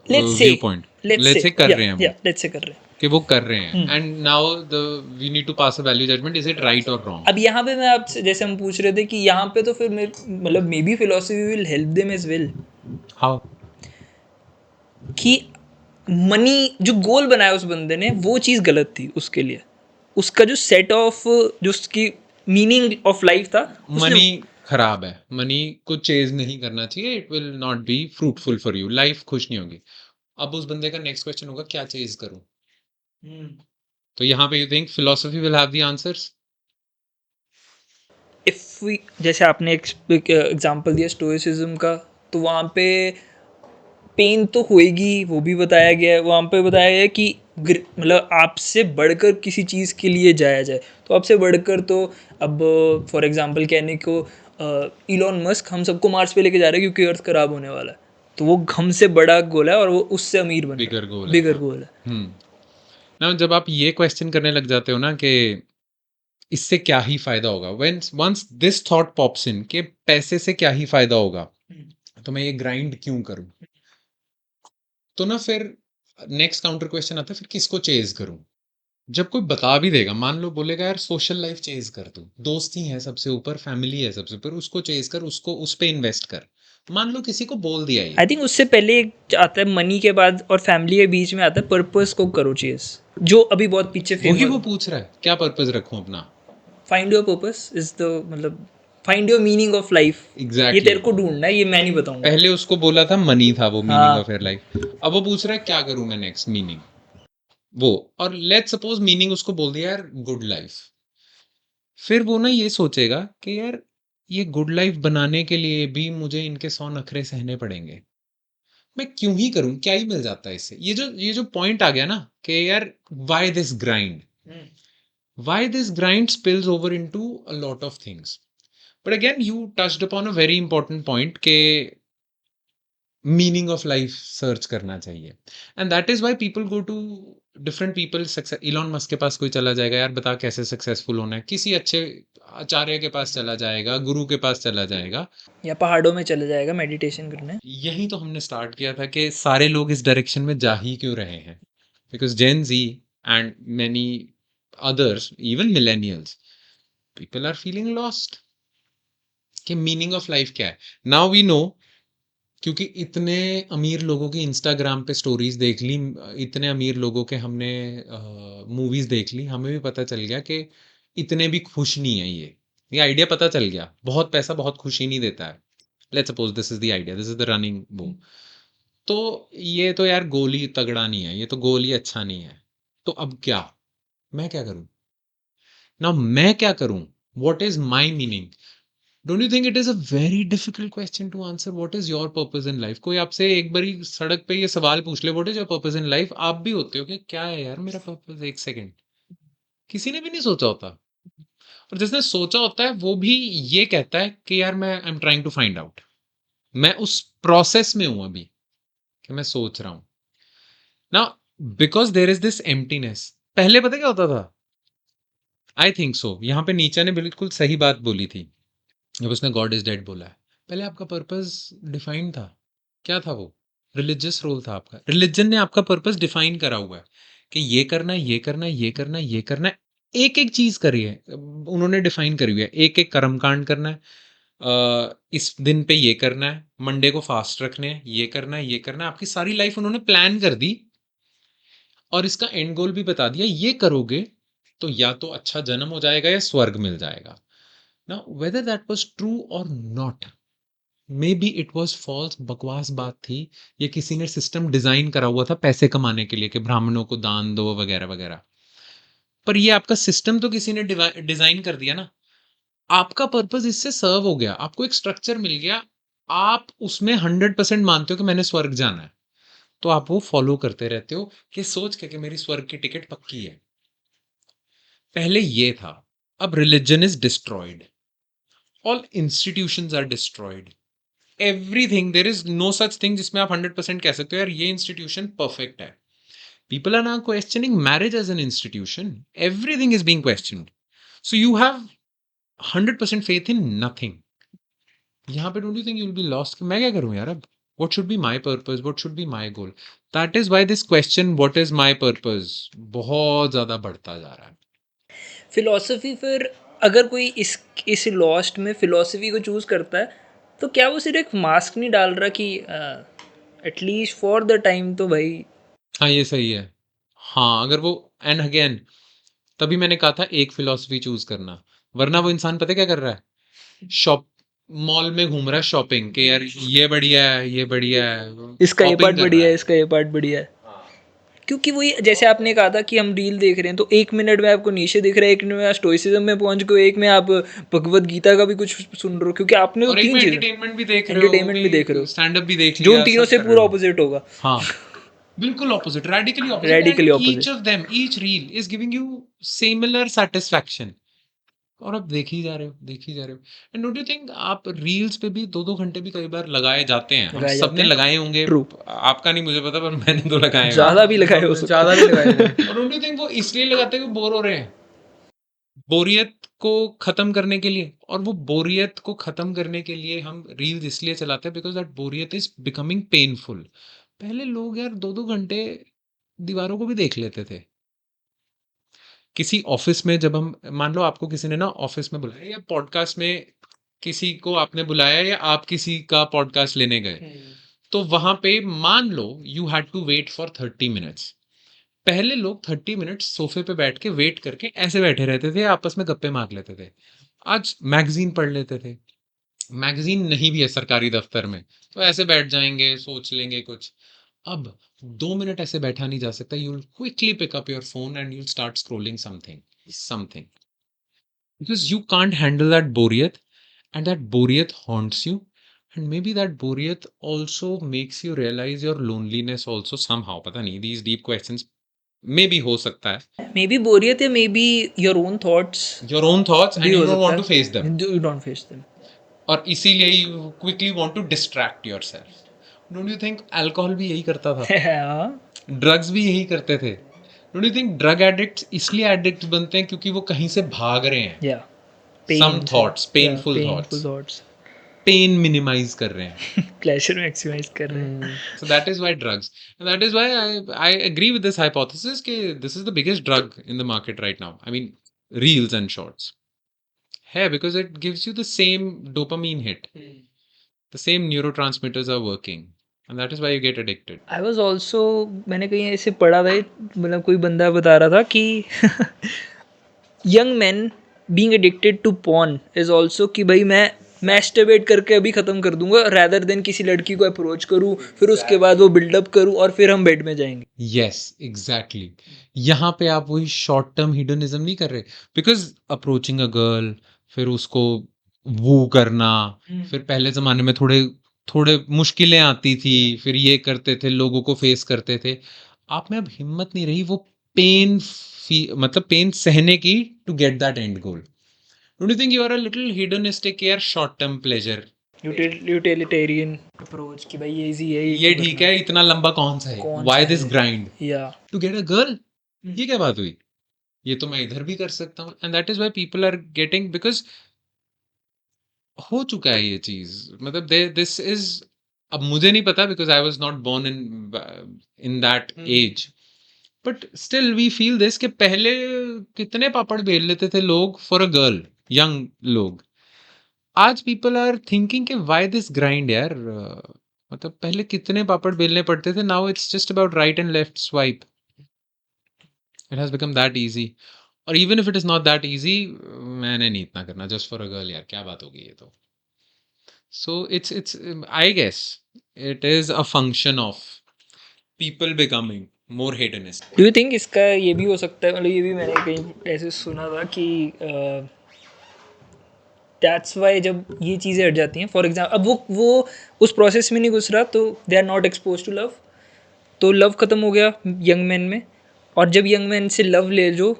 let's say view point. Let's say कर रहे हैं वो, लेट्स से कर रहे हैं। कि वो कर रहे हैं, and now the we need to pass a value judgement, is it right और रॉन्ग? अब यहाँ पे मैं आपसे, जैसे हम पूछ रहे थे कि यहाँ पे तो फिर मतलब maybe philosophy will help them as well how? कि मनी जो गोल बनाया उस बंदे ने वो चीज़ गलत थी उसके लिए, उसका जो सेट ऑफ जो उसकी मीनिंग ऑफ लाइफ था उसने मनी खराब है, मनी को चेज़ नहीं करना चाहिए, it will not be fruitful for you, life खुश नहीं होगी। अब उस बंदे का नेक्स्ट क्वेश्चन होगा क्या चेज़ करूँ? तो यहाँ पे you think philosophy will have the answers? If we, जैसे आपने एक एग्जांपल दिया स्टोइसिज्म का, तो वहाँ पे पेन तो होएगी, वो भी बताया गया है। वहाँ पे बताया गया है कि मतलब आपसे बढ़कर किसी चीज़ के लिए जाया जाए, तो आपसे बढ़कर तो अब फॉर एग्जांपल कहने को इलॉन मस्क हम सबको मार्स पे लेके जा रहे हैं क्योंकि अर्थ खराब होने वाला है, तो वो हमसे बड़ा गोल है और वो उससे अमीर बन रहा बिगर है, गोल है, बिगर हाँ। गोल है। ना जब आप ये क्वेश्चन करने लग जाते हो ना कि इससे क्या ही फ़ायदा होगा? When once this thought pops in कि पैसे से क्या ही फ़ायदा होगा? तो मैं ये ग्राइंड क्यों करूँ? तो ना फिर नेक्स्ट काउंटर क्वेश्चन आता है फिर किसको चेज़ करूँ? जब कोई बता भी देगा, मान लो बोलेगा यार सोशल लाइफ चेज़ कर तू, दोस्ती है सबसे ऊपर, फैमिली है सबसे ऊपर, उसको चेज़ कर, उसको उस पे इन्वेस्ट कर। मान लो किसी को बोल दिया ये, आई थिंक उससे पहले एक आता है मनी के बाद और फैमिली के बीच में आता है पर्पस को करो चेज, जो अभी बहुत पीछे वही वो फेमस। पूछ रहा है, क्या पर्पज़ रखूँ अपना? Find your purpose is the, मतलब find your meaning of life. ये एग्ज़ैक्टली। तेरे को ढूंढना है, ये मैं नहीं बताऊंगा। पहले उसको बोला था मनी था वो मीनिंग ऑफ हाँ। Your life. अब वो पूछ रहा है क्या करूँ मैं नेक्स्ट मीनिंग? वो और लेट्स सपोज़ मीनिंग उसको बोल दिया यार गुड लाइफ। फिर वो ना ये सोचेगा कि यार ये गुड लाइफ बनाने के लिए भी मुझे इनके 100 नखरे सहने पड़ेंगे। मैं क्यों ही करूँ? क्या ही मिल जाता है इससे? ये जो पॉइंट आ गया ना कि यार why this grind? Why this grind spills over into a lot of things. But again, you touched upon a very important point कि मीनिंग ऑफ लाइफ सर्च करना चाहिए and that is why people go to different people. Elon Musk के पास कोई चला जाएगा यार बता कैसे सक्सेसफुल होना है, किसी अच्छे आचार्य के पास चला जाएगा, गुरु के पास चला जाएगा। या पहाड़ों में चले जाएगा मेडिटेशन करने। यही तो हमने स्टार्ट किया था कि सारे लोग इस डायरेक्शन में जा ही क्यों रहे हैं, because gen Z and many others, even millennials, people are feeling lost कि मीनिंग ऑफ लाइफ क्या है। नाउ वी नो, क्योंकि इतने अमीर लोगों की इंस्टाग्राम पे स्टोरीज देख ली, इतने अमीर लोगों के हमने मूवीज देख ली, हमें भी पता चल गया कि इतने भी खुश नहीं है ये आइडिया पता चल गया। बहुत पैसा बहुत खुशी नहीं देता है। Let's suppose this is the idea, this is the running वो। तो ये तो यार गोल ही तगड़ा नहीं है, ये तो गोल ही अच्छा नहीं है। तो अब क्या, मैं क्या करूं ना, मैं क्या करूं? What is my meaning? Don't you think it is a very difficult question to answer? What is your purpose in life? कोई आपसे एक बारी सड़क पे ये सवाल पूछ ले what is your purpose in life, आप भी होते हो कि क्या है यार मेरा पर्पस, एक सेकंड किसी ने भी नहीं सोचा होता। और जिसने सोचा होता है वो भी ये कहता है कि यार मैं I am trying to find out, मैं उस प्रोसेस में हूं अभी कि मैं सोच रहा हूं ना, because there is this emptiness. पहले पता क्या होता था? आई थिंक सो, यहाँ पे नीचा ने बिल्कुल सही बात बोली थी जब उसने गॉड इज डेड बोला है। पहले आपका पर्पस डिफाइन था, क्या था वो? रिलीजियस रोल था आपका, रिलीजन ने आपका पर्पस डिफाइन करा हुआ है कि ये करना है, ये करना है, ये करना है, ये करना है। एक एक चीज करी है, उन्होंने डिफाइन करी हुई है, एक एक कर्मकांड करना है। इस दिन पे ये करना है, मंडे को फास्ट रखने हैं, ये करना है, ये करना है, आपकी सारी लाइफ उन्होंने प्लान कर दी और इसका एंड गोल भी बता दिया, ये करोगे तो या तो अच्छा जन्म हो जाएगा या स्वर्ग मिल जाएगा। Now whether that was true और not, maybe it was false, बकवास बात थी, ये किसी ने सिस्टम डिजाइन करा हुआ था पैसे कमाने के लिए कि ब्राह्मणों को दान दो वगैरह वगैरह। पर ये आपका सिस्टम तो किसी ने डिजाइन कर दिया ना, आपका पर्पस इससे सर्व हो गया, आपको एक स्ट्रक्चर मिल गया, आप उसमें 100% मानते हो कि मैंने स्वर्ग जाना है, तो आप वो फॉलो करते रहते हो कि सोच के कि मेरी स्वर्ग की टिकट पक्की है। पहले ये था, अब religion is destroyed, all institutions are destroyed, everything, there is no such thing जिसमें आप 100% कह सकते हो यार ये इंस्टीट्यूशन परफेक्ट है। People are now questioning marriage as an institution, everything is being questioned, so you have 100% faith in nothing. यहाँ पे don't you think you will be lost कि मैं क्या करूँ यार अब? What should be my purpose, what should be my goal? That is why this question what is my purpose बहुत ज्यादा बढ़ता जा रहा है। फिलोसफी फिर, अगर कोई इस लॉस्ट में फिलोसफी को चूज़ करता है, तो क्या वो सिर्फ एक मास्क नहीं डाल रहा कि एटलीस्ट फॉर द टाइम तो भाई। हाँ ये सही है। हाँ अगर वो, एंड अगेन तभी मैंने कहा था एक फिलॉसफी चूज करना, वरना वो इंसान पता है क्या कर रहा है? शॉप मॉल में घूम रहा है शॉपिंग के यार ये बढ़िया है, ये बढ़िया है, इसका ये shopping पार्ट कर बढ़िया रहा है, इसका ये पार्ट बढ़िया है। क्योंकि वही जैसे आपने कहा था कि हम रील देख रहे हैं तो 1 मिनट में आपको नीचे दिख रहा है, 1 मिनट में आप स्टोइसिज्म में पहुंच गए, एक में आप भगवत गीता का भी कुछ सुन रहे हो, क्योंकि आपने तो और एक 3 में चीज़ें एंटरटेनमेंट भी देख रहे हो, वो एंटरटेनमेंट भी देख रहे भी हो, स्टैंड अप भी देख जो उन लिया, तीनों सब से कर रहे पूरा हो। ऑपोजिट होगा। हाँ, बिल्कुल opposite, radically opposite, and radically each opposite. Of them, each reel is giving you similar satisfaction. और आप देख ही जा रहे हो, देख ही जा रहे हो। एंड डोंट यू थिंक आप रील्स पे भी 2-2 घंटे भी कई बार लगाए जाते हैं, हम लगाए जाते सबने हैं। लगाए होंगे, ट्रू। आपका नहीं मुझे पता, पर मैंने तो लगाए हुए हैं। ज़्यादा भी लगाए हो सकते ज़्यादा भी लगाए होंगे। और डोंट यू थिंक वो इसलिए लगाते हैं कि बोर हो रहे हैं, बोरियत को खत्म करने के लिए। और वो बोरियत को खत्म करने के लिए हम रील्स इसलिए चलाते हैं बिकॉज दैट बोरियत इज बिकमिंग पेनफुल। पहले लोग यार 2-2 घंटे दीवारों को भी देख लेते थे। किसी ऑफिस में जब हम, मान लो आपको किसी ने ना ऑफिस में बुलाया, या पॉडकास्ट में किसी को आपने बुलाया, या आप किसी का पॉडकास्ट लेने गए, तो वहां पे मान लो you had to wait for 30 minutes. पहले लोग 30 मिनट्स सोफे पे बैठ के वेट करके ऐसे बैठे रहते थे, आपस में गप्पे मार लेते थे। आज मैगजीन पढ़ लेते थे, मैगजीन नहीं भी है सरकारी दफ्तर में तो ऐसे बैठ जाएंगे, सोच लेंगे कुछ। अब 2 मिनट ऐसे बैठा नहीं जा सकता, you will quickly pick up your phone and you'll start scrolling something because you can't handle that boriyat, and that boriyat haunts you, and maybe that boriyat also makes you realize your loneliness also somehow, पता नहीं, these deep questions maybe हो सकता है, may be बोरियत है, may be your own thoughts your own thoughts and भी you हो don't सकता want to face them, है, यू डोंट फेस देम। और इसीलिए you quickly want to distract yourself. Don't you think alcohol भी यही करता था, हाँ, ड्रग्स भी यही करते थे? Don't you think drug addicts इसलिए एडिक्ट बनते हैं क्योंकि वो कहीं से भाग रहे हैं, या सम पेन से, थॉट्स, या painful painful thoughts, thoughts, pain minimise कर रहे हैं। प्लेजर मैक्सिमाइज कर रहे हैं। So that is why drugs, and that is why I agree with this hypothesis कि this is the biggest drug in the market right now. I mean, reels and shorts है, because it gives you the same dopamine hit, the same neurotransmitters are working, and that is why you get addicted. I was also, मैंने कहीं ऐसे पढ़ा था, मतलब कोई बंदा बता रहा था कि young man being addicted to porn is also कि भाई मैं मैस्टरबेट करके अभी ख़त्म कर दूंगा, रैदर देन किसी लड़की को अप्रोच करूँ, फिर उसके बाद वो बिल्डअप करूँ और फिर हम बेड में जाएंगे। Yes, exactly. यहाँ पे आप वही शॉर्ट टर्म हिडनिज्म नहीं कर रहे, बिकॉज अप्रोचिंग अ गर्ल, फिर उसको वो करना, फिर पहले जमाने में थोड़े थोड़े मुश्किलें आती थी, फिर ये करते थे, लोगों को फेस करते थे। आप में अब हिम्मत नहीं रही वो पेन, मतलब पेन सहने की, to get that end goal. Don't you think you are a little hedonistic यार, short term pleasure, utilitarian approach कि भाई ये इजी है, ये ठीक है, इतना लंबा कौन सा है, कौन व्हाई सा दिस है? ग्राइंड या टू गेट अ गर्ल, ये क्या बात हुई, ये तो मैं इधर भी कर सकता हूँ। And that is why people are getting, because हो चुका है ये चीज, मतलब दिस इज, अब मुझे नहीं पता because I was not born in that age, but still we feel this कि पहले कितने पापड़ बेल लेते थे लोग फॉर अ गर्ल, यंग लोग। आज पीपल आर थिंकिंग कि व्हाई दिस ग्राइंड यार, मतलब पहले कितने पापड़ बेलने पड़ते थे, now it's just about right and left swipe, it has become that easy. और even if it is not that easy, मैंने नहीं इतना करना जस्ट फॉर अ गर्ल, यार क्या बात होगी ये तो। So it's I guess it is a function of people becoming more hedonist. Do you think इसका ये भी हो सकता है, मतलब ये भी मैंने कहीं ऐसे सुना था कि दैट्स वाई जब ये चीज़ें हट जाती हैं, फॉर एग्जाम्पल अब वो उस प्रोसेस में नहीं घुस रहा तो they are not expose to love, तो लव ख़त्म हो गया यंग मैन में, और जब यंग मैन से लव ले लो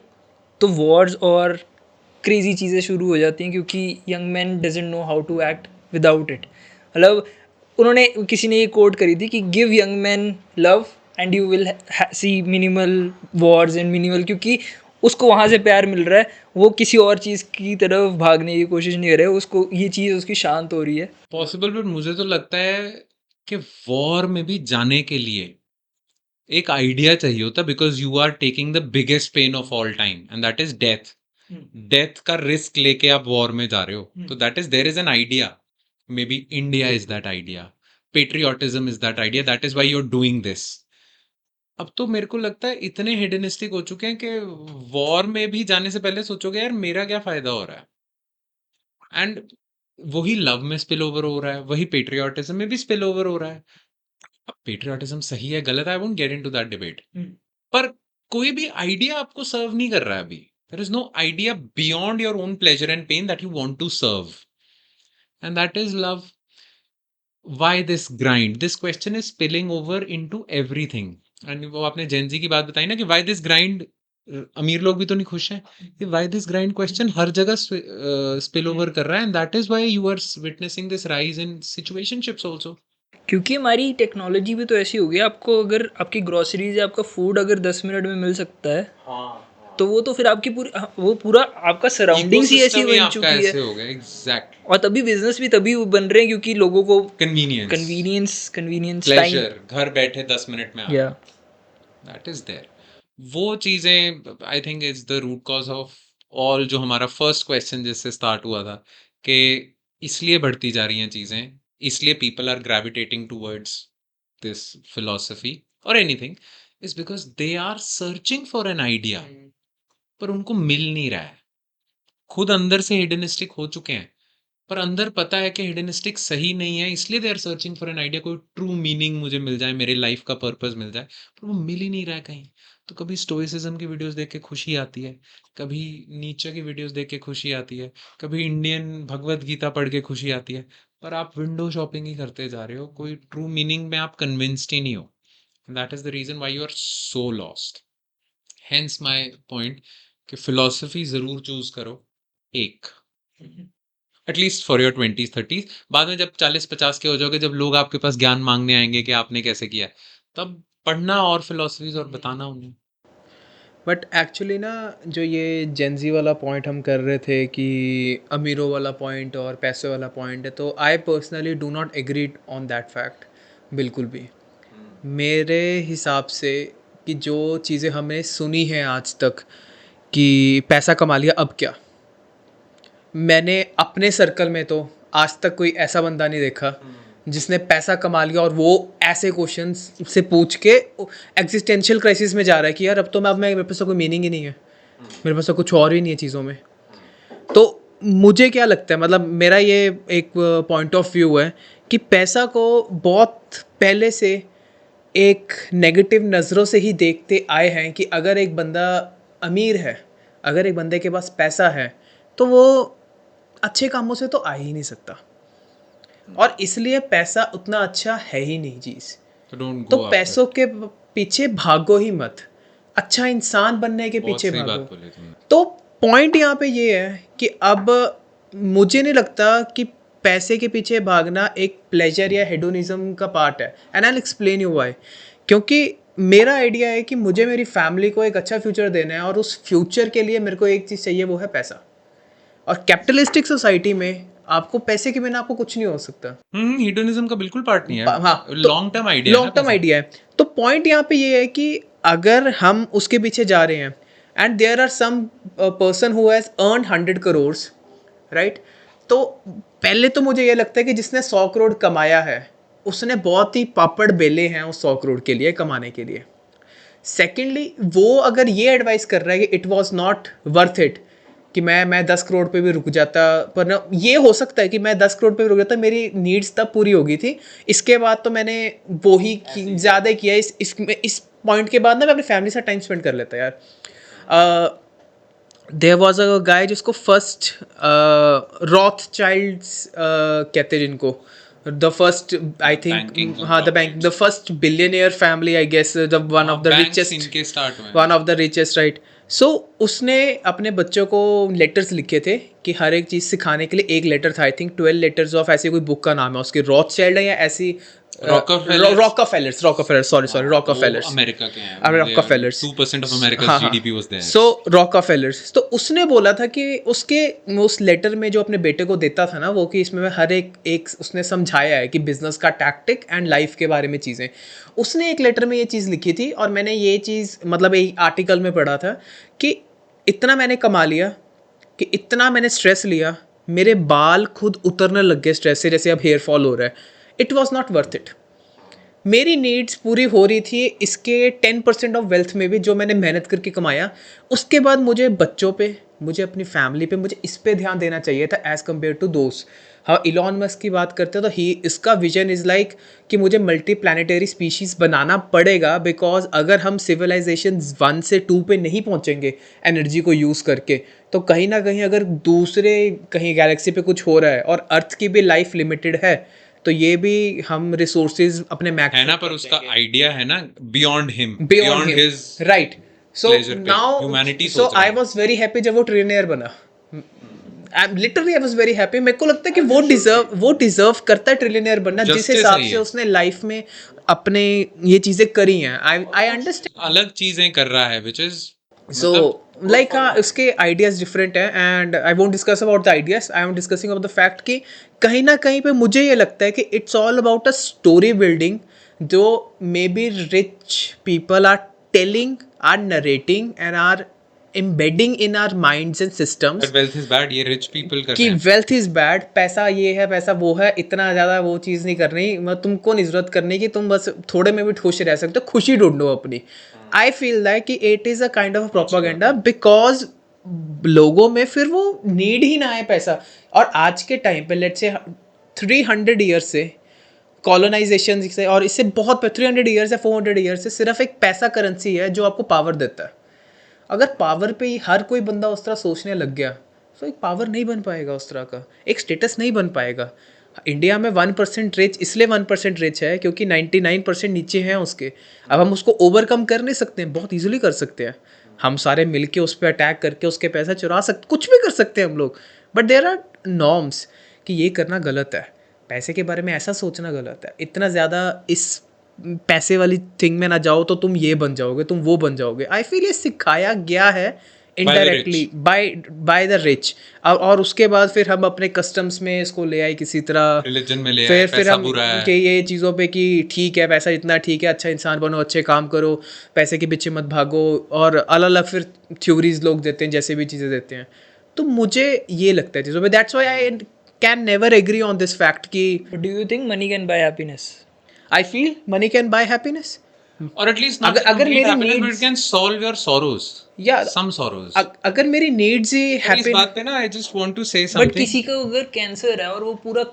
तो वॉर्स और क्रेजी चीज़ें शुरू हो जाती हैं, क्योंकि young man doesn't know how to act without it. मतलब उन्होंने, किसी ने ये कोट करी थी कि give young man love and you will see minimal wars and minimal, क्योंकि उसको वहाँ से प्यार मिल रहा है, वो किसी और चीज़ की तरफ भागने की कोशिश नहीं कर रहा है, उसको ये चीज़ उसकी शांत हो रही है। पॉसिबल, बट मुझे तो लगता है कि वॉर में भी जाने के लिए एक आइडिया चाहिए होता, because you are taking the biggest pain of all time and that is death. Death का रिस्क लेके आप वॉर में जा रहे हो, तो that is, there is an idea, maybe India is that idea, patriotism is that idea, that is why you are doing this. अब तो मेरे को लगता है इतने हेडनिस्टिक हो चुके हैं कि वॉर में भी जाने से पहले सोचोगे यार मेरा क्या फायदा हो रहा है। एंड वही लव में स्पिल ओवर हो रहा है, वही पेट्रियाटिज्म में भी स्पिल ओवर हो रहा है। अब पेट्रियाटिज्म सही है गलत है, I won't get into that debate, पर कोई भी आइडिया आपको सर्व नहीं कर रहा है अभी। There is no idea beyond your own pleasure and pain that you want to serve, and that is love. Why this grind, this question is spilling over into everything. And वो आपने Gen Z की बात बताई ना कि why this grind, अमीर लोग भी तो नहीं खुश हैं, कि व्हाई दिस ग्राइंड क्वेश्चन हर जगह स्पिल ओवर कर रहा है, and that is why you are witnessing this rise in situationships also. क्योंकि हमारी टेक्नोलॉजी भी तो ऐसी हो गई है, आपको अगर आपकी ग्रोसरीज या आपका फूड अगर 10 मिनट में मिल सकता है, तो वो तो फिर आपकी पूरी वो पूरा आपका सराउंडिंग्स ही ऐसी इकोसिस्टम ही बन आपका चुकी है। ऐसे हो गया, एग्जैक्ट। और तभी बिजनेस भी तभी बन रहे हैं क्योंकि लोगों को कन्वीनियंस, कन्वीनियंस टाइम प्लेजर, घर बैठे 10 मिनट में आ या गया, दैट इज देयर। वो चीजें I think is the root cause of all, जो हमारा फर्स्ट क्वेश्चन जिससे स्टार्ट हुआ था, कि इसलिए बढ़ती जा रही हैं चीजें, इसलिए people are gravitating towards this philosophy और anything, is because they are searching for an idea, पर उनको मिल नहीं रहा है। खुद अंदर से हिडनिस्टिक हो चुके हैं, पर अंदर पता है कि हिडनिस्टिक सही नहीं है, इसलिए they are searching for an idea, कोई ट्रू मीनिंग मुझे मिल जाए, मेरे लाइफ का पर्पस मिल जाए, पर वो मिल ही नहीं रहा है कहीं। तो कभी स्टोइसिज्म की वीडियोस देख के खुशी आती है, कभी नीचे की वीडियोस देख के खुशी आती है, कभी इंडियन भगवत गीता पढ़ के खुशी आती है, पर आप विंडो शॉपिंग ही करते जा रहे हो, कोई ट्रू मीनिंग में आप कन्विंस्ड ही नहीं हो। That is the reason why you are so lost. Hence my point कि फिलॉसफी जरूर चूज करो एक, at least for your 20s 30s। बाद में जब 40-50 के हो जाओगे, जब लोग आपके पास ज्ञान मांगने आएंगे कि आपने कैसे किया है, तब पढ़ना और फिलोसफीज और बताना उन्हें। बट एक्चुअली ना, जो ये जेंजी वाला पॉइंट हम कर रहे थे कि अमीरों वाला पॉइंट और पैसे वाला पॉइंट है, तो I personally do not agree on that fact बिल्कुल भी। मेरे हिसाब से कि जो चीज़ें हमने सुनी हैं आज तक कि पैसा कमा लिया अब क्या, मैंने अपने सर्कल में तो आज तक कोई ऐसा बंदा नहीं देखा जिसने पैसा कमा लिया और वो ऐसे क्वेश्चंस से पूछ के एग्जिस्टेंशियल क्राइसिस में जा रहा है कि यार अब तो मैं मेरे पास तो कोई मीनिंग ही नहीं है, मेरे पास तो कुछ और ही नहीं है चीज़ों में। तो मुझे क्या लगता है, मतलब मेरा ये एक पॉइंट ऑफ व्यू है कि पैसा को बहुत पहले से एक नेगेटिव नज़रों से ही देखते आए हैं कि अगर एक बंदा अमीर है, अगर एक बंदे के पास पैसा है, तो वो अच्छे कामों से तो आ ही नहीं सकता, और इसलिए पैसा उतना अच्छा है ही नहीं चीज़। तो डोंट तो गो पैसों आफ्टर। के पीछे भागो ही मत, अच्छा इंसान बनने के बहुत पीछे सही भागो। बात बोली तुमने। तो पॉइंट यहाँ पे ये है कि अब मुझे नहीं लगता कि पैसे के पीछे भागना एक प्लेजर या हेडोनिज्म का पार्ट है, and I explain you why. क्योंकि मेरा आइडिया है कि मुझे मेरी फैमिली को एक अच्छा फ्यूचर देना है, और उस फ्यूचर के लिए मेरे को एक चीज़ चाहिए, वो है पैसा। और कैपिटलिस्टिक सोसाइटी में आपको पैसे के बिना आपको कुछ नहीं हो सकता। हिडनिज्म का बिल्कुल पार्ट नहीं हाँ, है, तो लॉन्ग टर्म आइडिया है ना लॉन्ग टर्म पैसा। आइडिया है। तो पॉइंट यहाँ पे ये है कि अगर हम उसके पीछे जा रहे हैं, and there are some person who has earn 100 crore, right, तो पहले तो मुझे ये लगता है कि जिसने 100 करोड़ कमाया है उसने बहुत ही पापड़ बेले हैं उस 100 करोड़ के लिए कमाने के लिए। सेकेंडली, वो अगर ये एडवाइस कर रहा है कि it was not worth it, कि मैं 10 करोड़ पे भी रुक जाता, पर ना ये हो सकता है कि मैं 10 करोड़ पे भी रुक जाता, मेरी नीड्स तब पूरी हो गई थी, इसके बाद तो मैंने वो ही ज़्यादा किया। इस पॉइंट के बाद ना मैं अपनी फैमिली से टाइम स्पेंड कर लेता यार। देयर वॉज अ गाय जिसको फर्स्ट रॉथ चाइल्ड्स कहते हैं, जिनको the first, I think, Banking हाँ, the bank, the first billionaire family, I guess, the one of the banks richest, इनके स्टार्ट हुए हैं। One of the richest, right. So उसने अपने बच्चों को लेटर्स लिखे थे कि हर एक चीज़ सिखाने के लिए एक लेटर था, आई थिंक 12 लेटर्स ऑफ, ऐसी कोई बुक का नाम है उसकी, रॉथचाइल्ड है या ऐसी, रॉकफेलर्स, सॉरी, वो रॉकफेलर्स, अमेरिका के हैं, रॉकफेलर्स, 2% ऑफ अमेरिका हाँ हाँ। GDP was there. So Rockefellers, तो उसने बोला था कि उसके उस लेटर में जो अपने बेटे को देता था ना, वो कि इसमें हर एक उसने समझाया है कि बिजनेस का टैक्टिक एंड लाइफ के बारे में चीज़ें, उसने एक लेटर में ये चीज़ लिखी थी। और मैंने ये चीज़ मतलब एक आर्टिकल में पढ़ा था कि इतना मैंने कमा लिया, कि इतना मैंने स्ट्रेस लिया, मेरे बाल खुद उतरने लग गए स्ट्रेस से, जैसे अब हेयर फॉल हो रहा है, it was not worth it. मेरी नीड्स पूरी हो रही थी इसके 10% ऑफ वेल्थ में भी, जो मैंने मेहनत करके कमाया। उसके बाद मुझे बच्चों पे, मुझे अपनी फैमिली पे, मुझे इस पे ध्यान देना चाहिए था एज़ कम्पेयर टू दोस्त। हाँ, इलॉन मस्क की बात करते हैं तो ही, इसका विजन इज़ लाइक कि मुझे मल्टी प्लानिटरी स्पीशीज़ बनाना पड़ेगा, बिकॉज अगर हम सिविलाइजेशन 1 से 2 पे नहीं पहुंचेंगे एनर्जी को यूज़ करके, तो कहीं ना कहीं अगर दूसरे कहीं गैलेक्सी पे कुछ हो रहा है और अर्थ की भी लाइफ लिमिटेड है, तो ये भी हम रिसोर्सेज अपने है मैक्स ना, पर उसका आइडिया है ना beyond him, beyond beyond him, his right. सो प्लेजर पे नाउ, ह्यूमैनिटी सो सोच रहा आई है। वॉज वेरी हैप्पी जब वो ट्रिलियनेयर बना। Literally I was very happy. मेरे को लगता है कि वो डिजर्व करता है ट्रिलियनियर बनना, जिस जस्टिस हिसाब है से ये, उसने लाइफ में अपने ये चीजें करी हैं। I understand. अलग चीजें कर रहा है विच इज सो मतलब लाइक हाँ, उसके आइडियाज डिफरेंट हैं, and I won't discuss about the ideas, I am discussing about the fact कि कहीं ना कहीं पे मुझे ये लगता है कि it's all about a story building, जो may be rich people are telling, are narrating and are embedding in our minds and systems wealth is bad, ये रिच पीपल कर कि रहे हैं। वेल्थ इज बैड, पैसा ये है, पैसा वो है, इतना ज़्यादा वो चीज़ नहीं करनी, मतलब तुमको नहीं जरूरत करने की, तुम बस थोड़े में भी खुश रह सकते हो, खुशी ढूंढो अपनी। आई फील दैट कि it is a kind of propaganda, because लोगों में फिर वो नीड ही ना है पैसा। और आज के टाइम पे लेट्स से 300 ईयर्स से कॉलोनाइजेशन से, और इससे बहुत 300 ईयर्स या 400 ईयर्स से सिर्फ एक पैसा करेंसी है जो आपको पावर देता है। अगर पावर पे ही हर कोई बंदा उस तरह सोचने लग गया, तो एक पावर नहीं बन पाएगा, उस तरह का एक स्टेटस नहीं बन पाएगा। इंडिया में 1% रिच इसलिए 1% रिच है क्योंकि 99% नीचे हैं उसके। अब हम उसको ओवरकम कर नहीं सकते हैं, बहुत इजीली कर सकते हैं। हम सारे मिलके उस पर अटैक करके उसके पैसा चुरा सकते, कुछ भी कर सकते हैं हम लोग। बट देयर आर नॉर्म्स कि ये करना गलत है, पैसे के बारे में ऐसा सोचना गलत है, इतना ज़्यादा इस पैसे वाली थिंग में ना जाओ तो तुम ये बन जाओगे, तुम वो बन जाओगे। आई फील ये सिखाया गया है by the indirectly rich. By by the rich. और उसके बाद फिर हम अपने कस्टम्स में इसको ले आए किसी तरह। रिलीजन में ले आए, फिर पैसा हम बुरा है। कि ये चीज़ों पे कि ठीक है पैसा इतना ठीक है, अच्छा इंसान बनो, अच्छे काम करो, पैसे के पीछे मत भागो, और अलग अलग फिर थ्योरीज लोग देते हैं, जैसे भी चीज़ें देते हैं। तो मुझे ये लगता है चीज़ों पे, that's why I can never agree on this fact कि do you think money can buy happiness? I feel money can buy happiness. और एटलीस्ट नॉट अगर द अगर कंप्लीट मेरी happiness, but it needs, can solve your sorrows, या some sorrows. अगर मेरी needs ही और इस हैप्पी, बात पे ना आई जस्ट वांट टू से बट समथिंग। किसी को अगर कैंसर है और वो पूरा,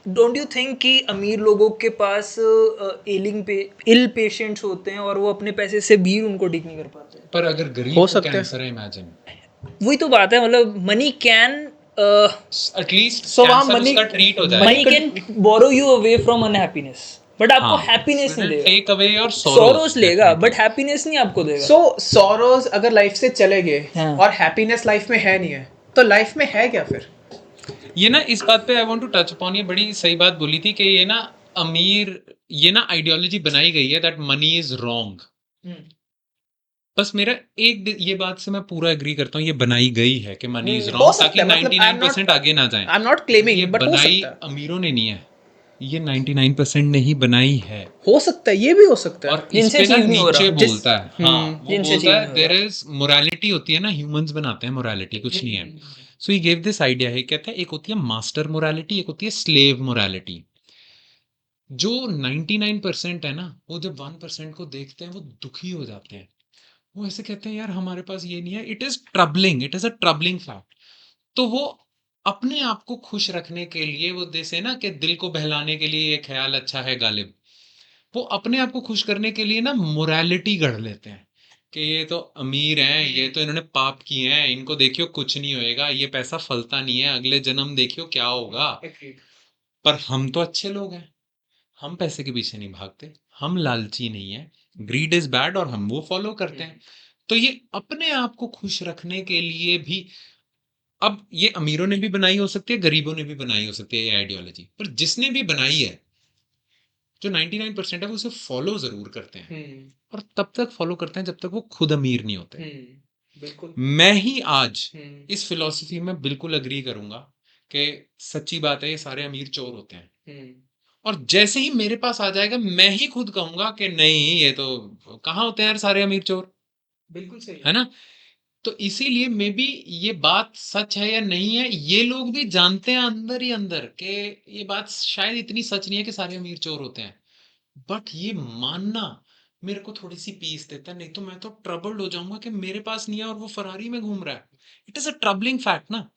डोंट यू थिंक कि अमीर लोगों के पास एलिंग पे इल पेशेंट्स होते हैं और वो अपने पैसे से भी उनको ठीक नहीं कर पाते? पर अगर गरीब हो को सकता है। कैंसर है, इमेजिन। वही तो बात है, मतलब मनी कैन एटलीस्ट So वहाँ कैंसर मनी, उसका ट्रीट हो जाए। Money can borrow you away from unhappiness, but आपको हाँ, हैप्पीनेस नहीं देगा। टेक अवे योर सॉरोस लेगा बट डेफिनेटली। हैप्पीनेस नहीं आपको देगा। सो सॉरोज अगर लाइफ से चले गए हाँ। और हैप्पीनेस लाइफ में है नहीं है, तो लाइफ में है क्या फिर? ये ना इस बात पे I want to touch upon, ये बड़ी सही बात बोली थी कि ये ना अमीर, ये ना आइडियोलॉजी बनाई गई है दैट मनी इज रॉन्ग। बस मेरा एक ये बात से मैं पूरा एग्री करता हूँ, ये बनाई गई है कि मनी इज हो रॉन्ग सकता ताकि है, मतलब आई एम 99% आगे ना जाएं। आई एम नॉट क्लेमिंग, ये बट हो बनाई सकता है, अमीरों ने नहीं है, ये 99% ने ही बनाई है। हो सकता है, ये भी हो सकता है। और इस जिनसे पे ना achieve नहीं हो नीचे रहा। बोलता है, हाँ वो जिनसे बोलता achieve है नहीं हो देयर इज मोरालिटी होती है ना, ह्यूमंस बनाते हैं मोरालिटी, कुछ नहीं है। सो ही गेव दिस आइडिया है, कहते हैं एक होती है मास्टर मोरालिटी, एक होती है स्लेव मोरालिटी। जो 99% है ना, वो जब 1% को देखते हैं वो दुखी हो जाते हैं, वो ऐसे कहते हैं यार हमारे पास ये नहीं है, it is troubling, it is a troubling fact. तो वो अपने आप को खुश रखने के लिए, वो जैसे ना कि दिल को बहलाने के लिए ये ख्याल अच्छा है गालिब, वो अपने आप को खुश करने के लिए ना मोरालिटी गढ़ लेते हैं कि ये तो अमीर हैं, ये तो इन्होंने पाप किए हैं, इनको देखियो कुछ नहीं होएगा, ये पैसा फलता नहीं है, अगले जन्म देखियो क्या होगा। पर हम तो अच्छे लोग हैं, हम पैसे के पीछे नहीं भागते, हम लालची नहीं है, ग्रीड इज बैड और हम वो फॉलो करते हैं। तो ये अपने आप को खुश रखने के लिए भी, अब ये अमीरों ने भी बनाई हो सकती है, गरीबों ने भी बनाई हो सकती है ये आइडियोलॉजी, पर जिसने भी बनाई है, जो 99% है वो उसे फॉलो जरूर करते हैं, और तब तक फॉलो करते हैं जब तक वो खुद अमीर नहीं होते। बिल्कुल। मैं ही आज इस फिलॉसफी में बिल्कुल अग्री करूंगा कि सच्ची बात है ये सारे अमीर चोर होते हैं, और जैसे ही मेरे पास आ जाएगा मैं ही खुद कहूंगा कि नहीं ये तो कहाँ होते हैं यार सारे अमीर चोर, बिल्कुल सही है ना। तो इसीलिए मे बी ये बात सच है या नहीं है, ये लोग भी जानते हैं अंदर ही अंदर कि ये बात शायद इतनी सच नहीं है कि सारे अमीर चोर होते हैं, बट ये मानना मेरे को थोड़ी सी पीस देता, नहीं तो मैं तो ट्रबल्ड हो जाऊंगा कि मेरे पास नहीं है और वो फरारी में घूम रहा है। It is a troubling fact ना।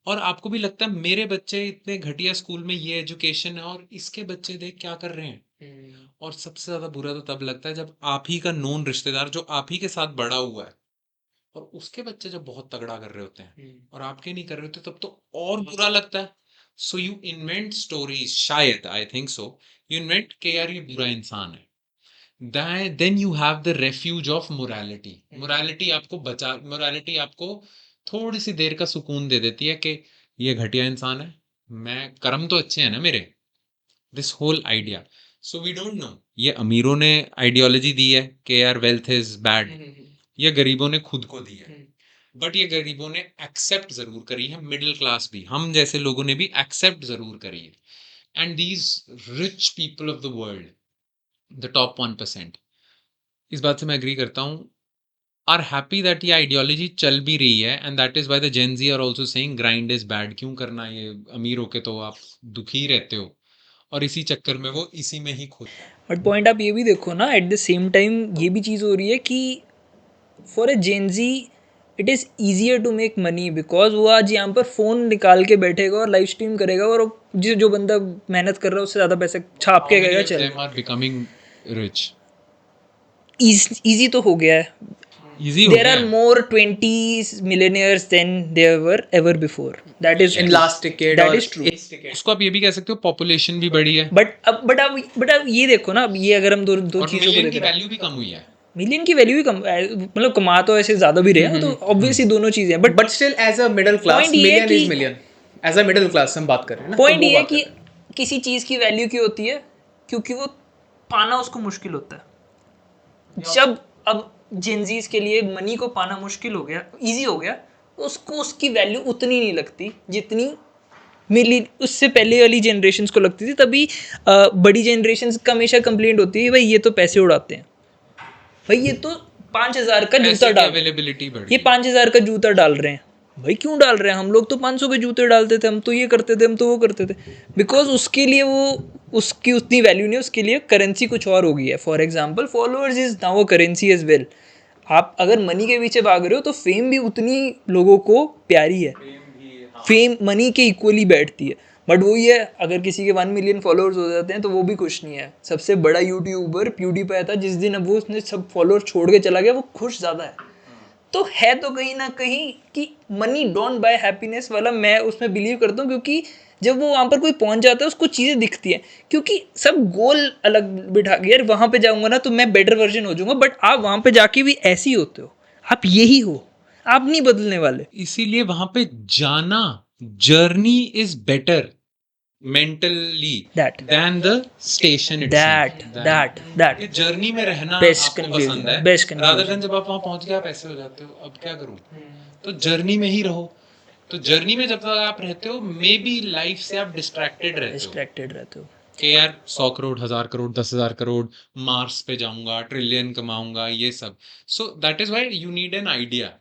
और आपको भी लगता है मेरे बच्चे इतने घटिया स्कूल में, ये एजुकेशन है, और इसके बच्चे देख क्या कर रहे हैं। और सबसे ज्यादा बुरा तो तब लगता है जब आप ही का नोन रिश्तेदार जो आप ही के साथ बड़ा हुआ है और उसके बच्चे जब बहुत तगड़ा कर रहे होते हैं और आपके नहीं कर रहे होते, तब तो और बुरा लगता है। सो यू इन्वेंट स्टोरीज, शायद, I think so, you invent के यार ये बुरा इंसान है, then you have the refuge of morality. Morality आपको बचा, मोरालिटी आपको थोड़ी सी देर का सुकून दे देती है कि ये घटिया इंसान है, मैं कर्म तो अच्छे हैं ना मेरे। This whole idea. So we don't know ये अमीरों ने आइडियोलॉजी दी है कि यार वेल्थ इज बैड, या गरीबों ने खुद को दी है। बट ये गरीबों ने एक्सेप्ट जरूर करी है, मिडिल क्लास भी, हम जैसे लोगों ने भी एक्सेप्ट जरूर करी है। And these rich people of the world, the top 1%, इस बात से मैं एग्री करता हूँ, आर हैप्पी दैट ये आइडियोलॉजी चल भी रही है, and that is why the gen Z are also saying grind is bad. क्यों करना ये, अमीर होके तो आप दुखी रहते हो, और इसी चक्कर में वो इसी में ही खुद है। बट पॉइंट आप ये भी देखो ना, एट द सेम टाइम ये भी चीज़ हो रही है कि for a gen Z it is easier to make money, because वो आज यहाँ पर फ़ोन निकाल के बैठेगा और लाइव स्ट्रीम करेगा, और जो बंदा मेहनत कर रहा है उससे ज़्यादा पैसे छाप के गएगा, चल आर बिकमिंग रिच, ईजी तो हो गया है. इजी हो There गया are है। more 20s millionaires than there were ever before. That is in true. last decade That or is true. इस decade. उसको आप ये भी कह सकते हो, पॉपुलेशन भी बढ़ी है, बट अब ये देखो ना, अब ये अगर हम दो और चीज़ों को मिलियन की देख रहे हैं, वैल्यू भी कम हुई है। मिलियन की वैल्यू भी कम, मतलब कमा तो ऐसे ज़्यादा भी रहे हैं, तो ऑब्वियसली दोनों चीज़ें हैं. But still as a middle class Point ये है million is कि- million, as a middle class हम बात कर रहे हैं ना, पॉइंट तो वो ये है बात कर कि रहे हैं। किसी चीज़ की वैल्यू क्यों होती है, क्योंकि वो पाना उसको मुश्किल होता है. जब अब जेनजीज के लिए मनी को पाना मुश्किल हो गया, इजी हो गया, तो उसको उसकी वैल्यू उतनी नहीं लगती जितनी मिली उससे पहले वाली जनरेशन्स को लगती थी. तभी बड़ी जनरेशन्स का हमेशा कंप्लेंट होती है, भाई ये तो पैसे उड़ाते हैं, भाई ये तो 5,000 का जूता पैसे की डाल, अवेलेबिलिटी बढ़ ये गई। 5,000 का जूता डाल रहे हैं. भाई क्यों डाल रहे हैं, हम लोग तो 500 के जूते डालते थे, हम तो ये करते थे, हम तो वो करते थे. बिकॉज उसके लिए वो उसकी उतनी वैल्यू नहीं, उसके लिए करेंसी कुछ और हो गई है. For example followers is now a currency as well. आप अगर मनी के पीछे भाग रहे हो तो फेम भी उतनी लोगों को प्यारी है, फेम मनी के इक्वली बैठती है. बट वही है, अगर किसी के 1 मिलियन फॉलोअर्स हो जाते हैं तो वो भी खुश नहीं है. सबसे बड़ा यूट्यूबर प्यूडीपाई था, जिस दिन अब वो उसने सब फॉलोअर्स छोड़ के चला गया, वो खुश ज़्यादा है. तो है तो कहीं ना कहीं कि मनी डोंट बाय हैप्पीनेस वाला, मैं उसमें बिलीव करता हूँ. क्योंकि जब वो वहाँ पर कोई पहुँच जाता है उसको चीज़ें दिखती हैं, क्योंकि सब गोल अलग बिठा के, यार वहाँ पे जाऊँगा ना तो मैं बेटर वर्जन हो जाऊँगा. बट आप वहाँ पे जाके भी ऐसे ही होते हो, आप यही हो, आप नहीं बदलने वाले. इसीलिए वहां पे जाना, journey is better mentally That. Then the station That कि जर्नी में रहना Best आपको conclusion, पसंद है, best conclusion. रादर देन जब आप वहां पहुंच गए आप ऐसे हो जाते हो, अब क्या करूं। तो जर्नी में ही रहो। तो जर्नी में जब तक आप रहते हो, मे बी लाइफ से आप डिस्ट्रैक्टेड रहते हो डिस्ट्रैक्टेड रहते हो. कि यार 100 करोड़, 1000 करोड़, 10,000 करोड़, मार्स पे जाऊंगा, ट्रिलियन कमाऊंगा, ये सब। So that is why you need an idea,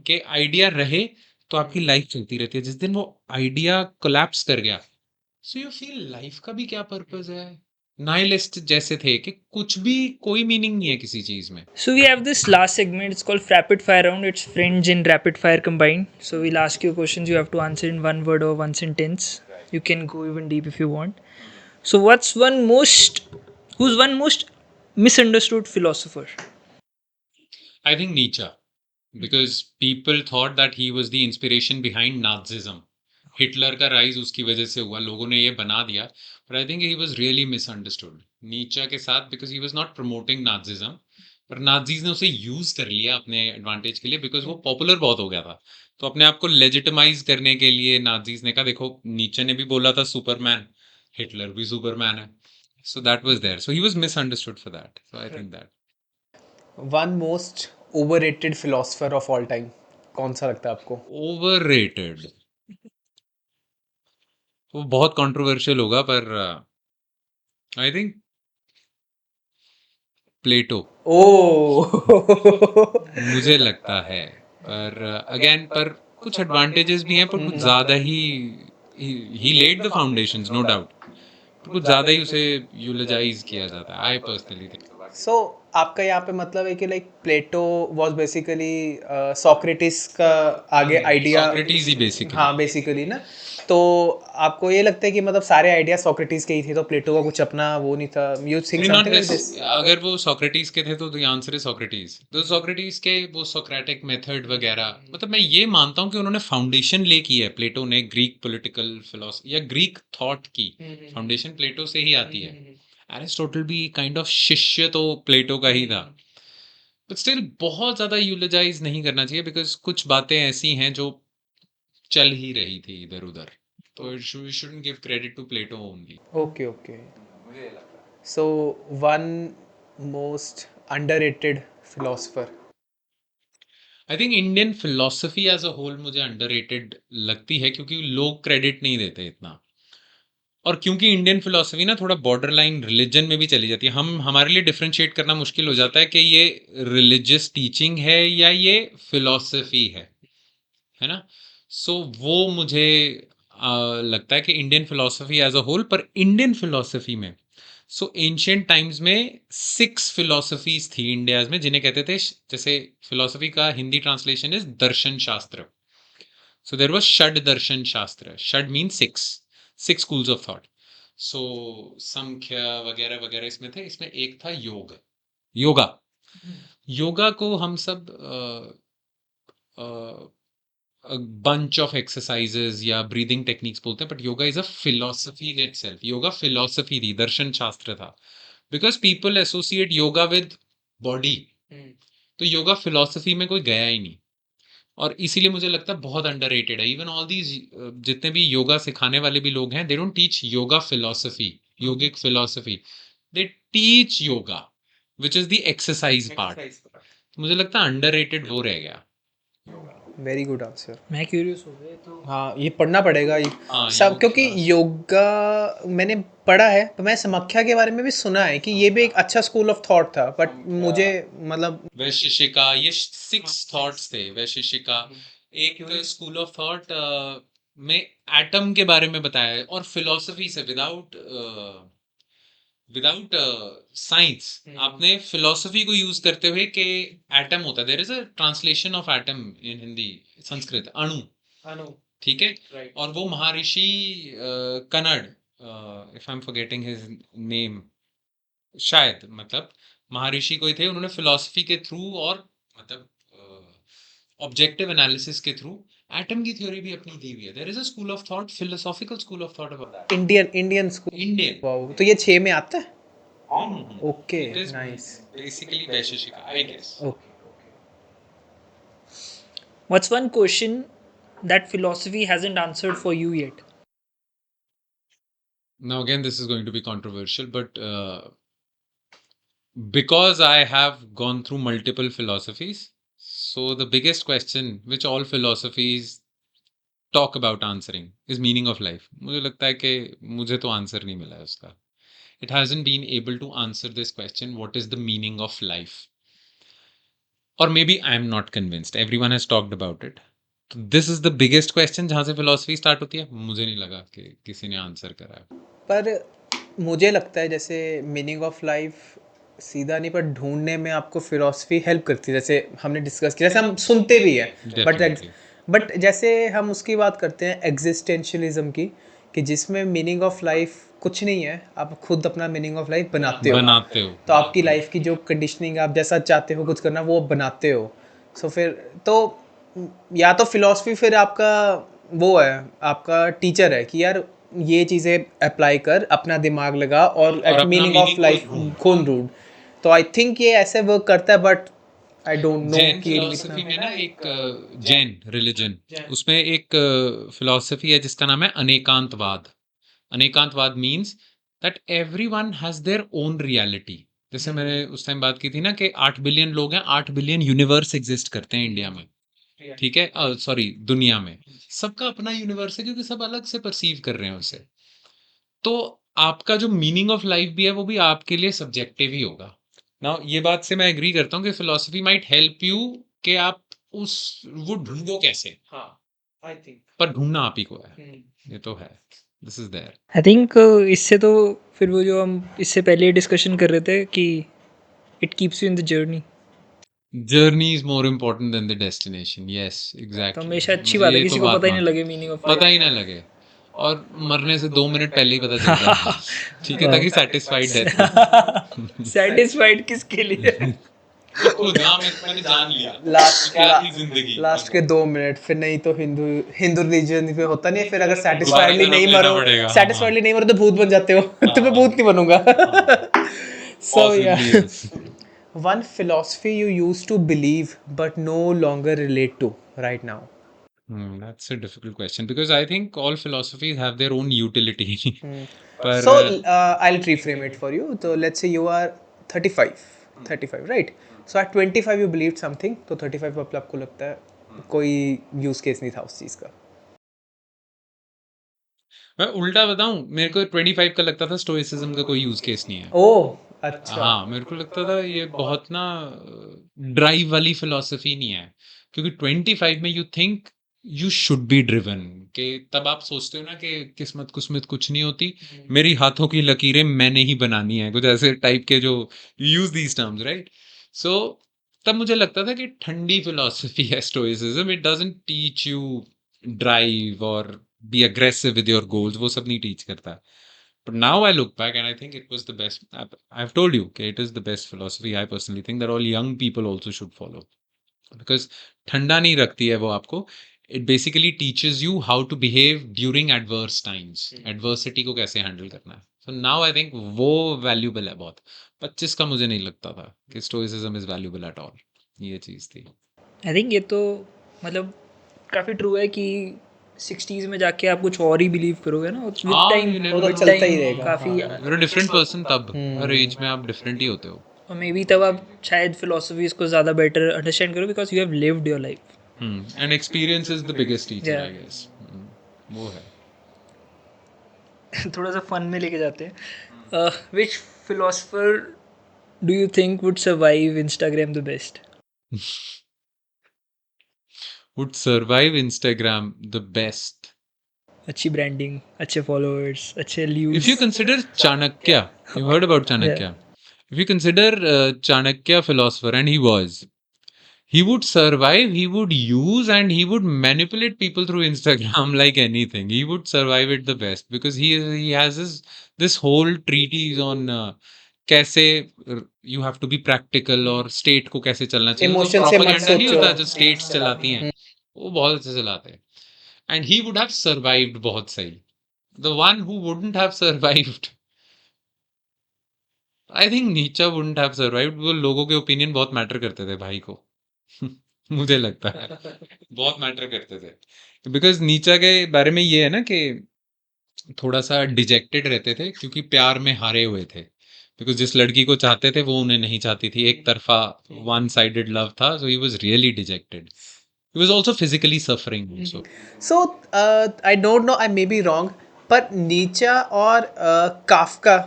कि आइडिया रहे तो आपकी लाइफ चलती रहती है। जिस दिन वो आइडिया कोलैप्स कर गया, सो यू फील लाइफ का भी क्या पर्पस है, नाइलिस्ट जैसे थे कि कुछ भी, कोई मीनिंग नहीं है किसी चीज में। So we have this last segment. It's called rapid fire round. It's friends in rapid fire combined. So we'll ask you questions. You have to answer in one word or one sentence. You can go even deep if you want. So who's one most misunderstood philosopher? I think Nietzsche, because people thought that he was the inspiration behind Nazism. Hitler का rise उसकी वजह से हुआ, लोगों ने ये बना दिया, but I think he was really misunderstood नीचा के साथ, because he was not promoting Nazism, पर नाजीज ने उसे यूज कर लिया अपने एडवांटेज के लिए, बिकॉज वो पॉपुलर बहुत हो गया था। तो अपने आप को लेजिटिमाइज करने के लिए नाजीज ने कहा, देखो नीचे ने भी बोला था सुपरमैन, हिटलर भी सुपरमैन है। So that was there, so he was misunderstood for that, so I think that. One most overrated philosopher of all time कौन सा लगता है आपको? ओवररेटेड, वो बहुत कंट्रोवर्शियल होगा, पर आई थिंक प्लेटो ओ मुझे लगता है। पर अगेन, पर कुछ एडवांटेजेस भी हैं, पर कुछ ज्यादा ही laid the foundations, no doubt, पर कुछ ज्यादा ही उसे यूलोजाइज किया जाता है, आई पर्सनली थिंक। सो आपका यहाँ पे मतलब है कि like Plato was basically Socrates का आगे आइडिया, सोक्रेटिस ही बेसिकली। हाँ बेसिकली ना। तो आपको ये लगता है कि मतलब सारे आइडिया सोक्रेटिस के ही थे, तो प्लेटो का कुछ अपना वो नहीं था, you think not something like this? अगर वो सोक्रेटिस के थे तो द आंसर इज सोक्रेटिस। तो सोक्रेटिस के वो सोक्रेटिक मेथड वगैरह, मतलब मैं ये मानता हूँ कि उन्होंने फाउंडेशन ले की है, प्लेटो ने ग्रीक पॉलिटिकल फिलोसफी या ग्रीक थॉट की फाउंडेशन प्लेटो से ही आती है। एरिस्टोटल भी काइंड ऑफ शिष्य तो प्लेटो का ही था, बट स्टिल बहुत ज्यादा यूलोजाइज नहीं करना चाहिए, बिकॉज कुछ बातें ऐसी हैं जो चल ही रही थी इधर उधर, तो we shouldn't give credit to Plato only. Okay okay. So one most underrated philosopher? I think Indian philosophy as a whole मुझे अंडररेटेड लगती है, क्योंकि लोग क्रेडिट नहीं देते इतना, और क्योंकि इंडियन फिलोसफी ना थोड़ा बॉर्डर लाइन रिलीजन में भी चली जाती है। हम हमारे लिए डिफ्रेंशिएट करना मुश्किल हो जाता है कि ये रिलीजियस टीचिंग है या ये फिलोसफी है ना। सो वो मुझे लगता है कि Indian philosophy as a whole, पर इंडियन फिलोसफी में सो एंशियंट टाइम्स में 6 फिलोसफीज थी इंडियाज में, जिन्हें कहते थे, जैसे फिलोसफी का हिंदी ट्रांसलेशन इज दर्शन शास्त्र। सो देर वॉज षड दर्शन शास्त्र, षड मीन 6 स्कूल्स ऑफ थॉट। सो संख्य वगैरह वगैरह इसमें थे, इसमें एक था योगा। योगा को हम सब बंच ऑफ एक्सरसाइजेज या ब्रीदिंग टेक्निक्स बोलते हैं, but yoga is a philosophy in itself. Yoga philosophy थी, दर्शन शास्त्र था, because people associate yoga with body, तो योगा फिलोसफी में कोई गया ही नहीं। और इसीलिए मुझे लगता है बहुत अंडररेटेड है। इवन ऑल दीज जितने भी योगा सिखाने वाले भी लोग हैं, they don't teach yoga philosophy, yogic philosophy, they teach yoga which is the exercise part. मुझे लगता है अंडररेटेड वो रह गया। Very good answer. मैं क्यूरियस हो गया तो हाँ ये पढ़ना पड़ेगा ये हाँ, सब, योग क्योंकि क्लास। योगा मैंने पढ़ा है, तो मैं समाख्या के बारे में भी सुना है कि ये भी एक अच्छा स्कूल ऑफ थॉट था, बट मुझे मतलब वैशेषिका, ये 6 थॉट्स थे। वैशेषिका एक स्कूल ऑफ थॉट में एटम के बारे में बताया है, और फिलोसफी से विदाउट विदाउट साइंस, आपने फिलोसफी को यूज करते हुए कि एटम होता है, there is a translation of atom in Hindi, Sanskrit अणु, ठीक है। और वो Maharshi Kanad, if I am forgetting his name, शायद मतलब महर्षि कोई थे, उन्होंने फिलॉसफी के थ्रू और मतलब ऑब्जेक्टिव एनालिसिस के थ्रू एटम की थ्योरी भी अपनी दी हुई है। There is a school of thought, philosophical school of thought about that. Indian school. Indian. Wow, तो ये 6 में आता है? Okay it is nice. Basically Vaisheshika, I guess. Okay. what's one question that philosophy hasn't answered for you yet? Now again, this is going to be controversial, but because I have gone through multiple philosophies, so the biggest question which all philosophies talk about answering is meaning of life. मुझे लगता है कि मुझे तो answer नहीं मिला है उसका. It hasn't been able to answer this question, what is the meaning of life? Or maybe I am not convinced. Everyone has talked about it. तो this is the biggest question जहाँ से philosophy start होती है. मुझे नहीं लगा कि किसी ने आंसर करा है. पर मुझे लगता है जैसे मीनिंग ऑफ लाइफ सीधा नहीं, पर ढूंढने में आपको फिलॉसफी हेल्प करती है, जैसे हमने डिस्कस किया, जैसे हम सुनते भी हैं, Definitely. बट जैसे हम उसकी बात करते हैं एग्जिस्टेंशियलिज्म की, कि जिसमें मीनिंग ऑफ लाइफ कुछ नहीं है, आप खुद अपना मीनिंग ऑफ लाइफ बनाते हो। बनाते हो. तो आपकी लाइफ की जो कंडीशनिंग, आप जैसा चाहते हो कुछ करना, वो आप बनाते हो। सो फिर तो या तो फिलॉसफी फिर आपका वो है, आपका टीचर है कि यार ये चीज़ें अप्लाई कर, अपना दिमाग लगा और अपना मीनिंग ऑफ meaning लाइफ को ढूंढ. खून ढूंढ। तो आई थिंक ये ऐसे वर्क करता है, but I don't no Jain कि फिलॉसफी में ना एक जैन रिलीजन, उसमें एक फिलॉसफी है जिसका नाम है Anekantavada. Anekantavada means that everyone has their own reality. जैसे मैंने उस टाइम बात की थी ना कि 8 बिलियन लोग हैं, 8 बिलियन यूनिवर्स एग्जिस्ट करते हैं इंडिया में, ठीक है, सॉरी दुनिया में. सबका अपना यूनिवर्स है, क्योंकि सब अलग से परसीव कर रहे हैं उसे. तो आपका जो मीनिंग ऑफ लाइफ भी है, वो भी आपके लिए सब्जेक्टिव ही होगा. नाउ ये बात से मैं एग्री करता हूँ कि फिलॉसफी माइट हेल्प यू कि आप उस वो ढूंढो कैसे, पर ढूंढना आप ही को है. ये तो है, this is there. I think इससे तो फिर वो जो हम इससे पहले डिस्कशन कर रहे थे कि it keeps you in the journey. Journey is more important then the destination, yes तो एग्जैक्टली। हमेशा अच्छी बात है, ये किसी तो को बात पता ही नहीं मानता लगे हूँ, मीनिंग ऑफ पता ही ना लगे, और मरने से 2 मिनट पहले ही पता चल जाए ठीक है, ताकि सेटिस्फाइड डेथ हो सेटिस्फाइड किसके लिए? खुद, हाँ मैंने जान लिया लास्ट क्या थी जिंदगी, लास्ट के 2 मिनट, फिर नहीं तो हिंदू हिंदू रिलीजन पे होता नहीं है, फिर अगर दोबारा सेटिस्फाइडली जन्म नहीं लेना मरो, पड़ेगा, हाँ सेटिस्फाइडली नहीं मरो तो भूत बन जाते हो तो मैं भूत नहीं बनूंगा सो या possibly yes. One philosophy you use to believe but no longer relate to right now. That's a difficult question because I think all philosophies have their own utility. पर So I'll reframe it for you. So let's say you are 35, right? So at 25 you believed something, तो 35 पर आपको लगता है कोई use case नहीं था उस चीज का. मैं उल्टा बताऊं, मेरे को 25 का लगता था स्टोइसिज्म का कोई यूज केस नहीं है। ओह अच्छा. हाँ, मेरे को लगता था ये बहुत ना ड्राइव वाली फिलॉसफी नहीं है, क्योंकि 25 में you think you should be driven, कि तब आप सोचते हो ना कि किस्मत कुस्मत कुछ नहीं होती, मेरी हाथों की लकीरें मैंने ही बनानी है, कुछ ऐसे टाइप के जो use these terms, right? So तब मुझे लगता था कि ठंडी फिलॉसफी है stoicism, it doesn't teach you drive और be aggressive with your goals, वो सब नहीं टीच करता। But now I look back and I think it was the best. I've told you, okay, it is the best philosophy. I personally think that all young people also should follow, because ठंडा नहीं रखती है वो आपको. It basically teaches you how to behave during adverse times. Adversity को कैसे handle करना है. So now I think वो valuable है बहुत. 25 का मुझे नहीं लगता था कि stoicism is valuable at all. ये चीज़ थी. आई थिंक ये तो मतलब काफ़ी ट्रू है कि 60s में जाके आप कुछ और ही बिलीव करोगे ना, विद हाँ, टाइम you never वो तो know. चलता ही रहेगा. काफ़ी You're a different person तब. हर एज में आप different ही होते हो. और मे बी तब आप शायद फिलोसफीज को ज़्यादा बेटर अंडरस्टैंड करो because you have lived your life. And experience is the biggest teacher, Yeah. I guess. वो है. थोड़ा सा फन में लेके जाते हैं. Which philosopher do you think would survive Instagram the best? Would survive Instagram the best. अच्छी branding, अच्छे फॉलोअर्स, अच्छे If views. you consider Chanakya, you heard about Chanakya. If you consider Chanakya philosopher, and he would survive, he would use and he would manipulate people through Instagram like anything. He would survive it the best because he has this whole treatise on कैसे you have to be practical और state को कैसे चलना चाहिए. तो Emotion से मत propaganda नहीं सोचो. होता जो states चलाती हैं, वो बहुत अच्छे चलाते हैं. And he would have survived बहुत सही. The one who wouldn't have survived, I think Nietzsche wouldn't have survived. वो लोगों के ओपिनियन बहुत मैटर करते थे भाई को. मुझे लगता है बहुत मैटर करते थे, बिकॉज नीचा के बारे में ये है ना कि थोड़ा सा डिजेक्टेड रहते थे क्योंकि प्यार में हारे हुए थे, बिकॉज जिस लड़की को चाहते थे वो उन्हें नहीं चाहती थी, एक तरफा वन साइडेड लव था, so he was really dejected. He was also physically suffering also. So I don't know, I may be wrong, पर नीचा और काफका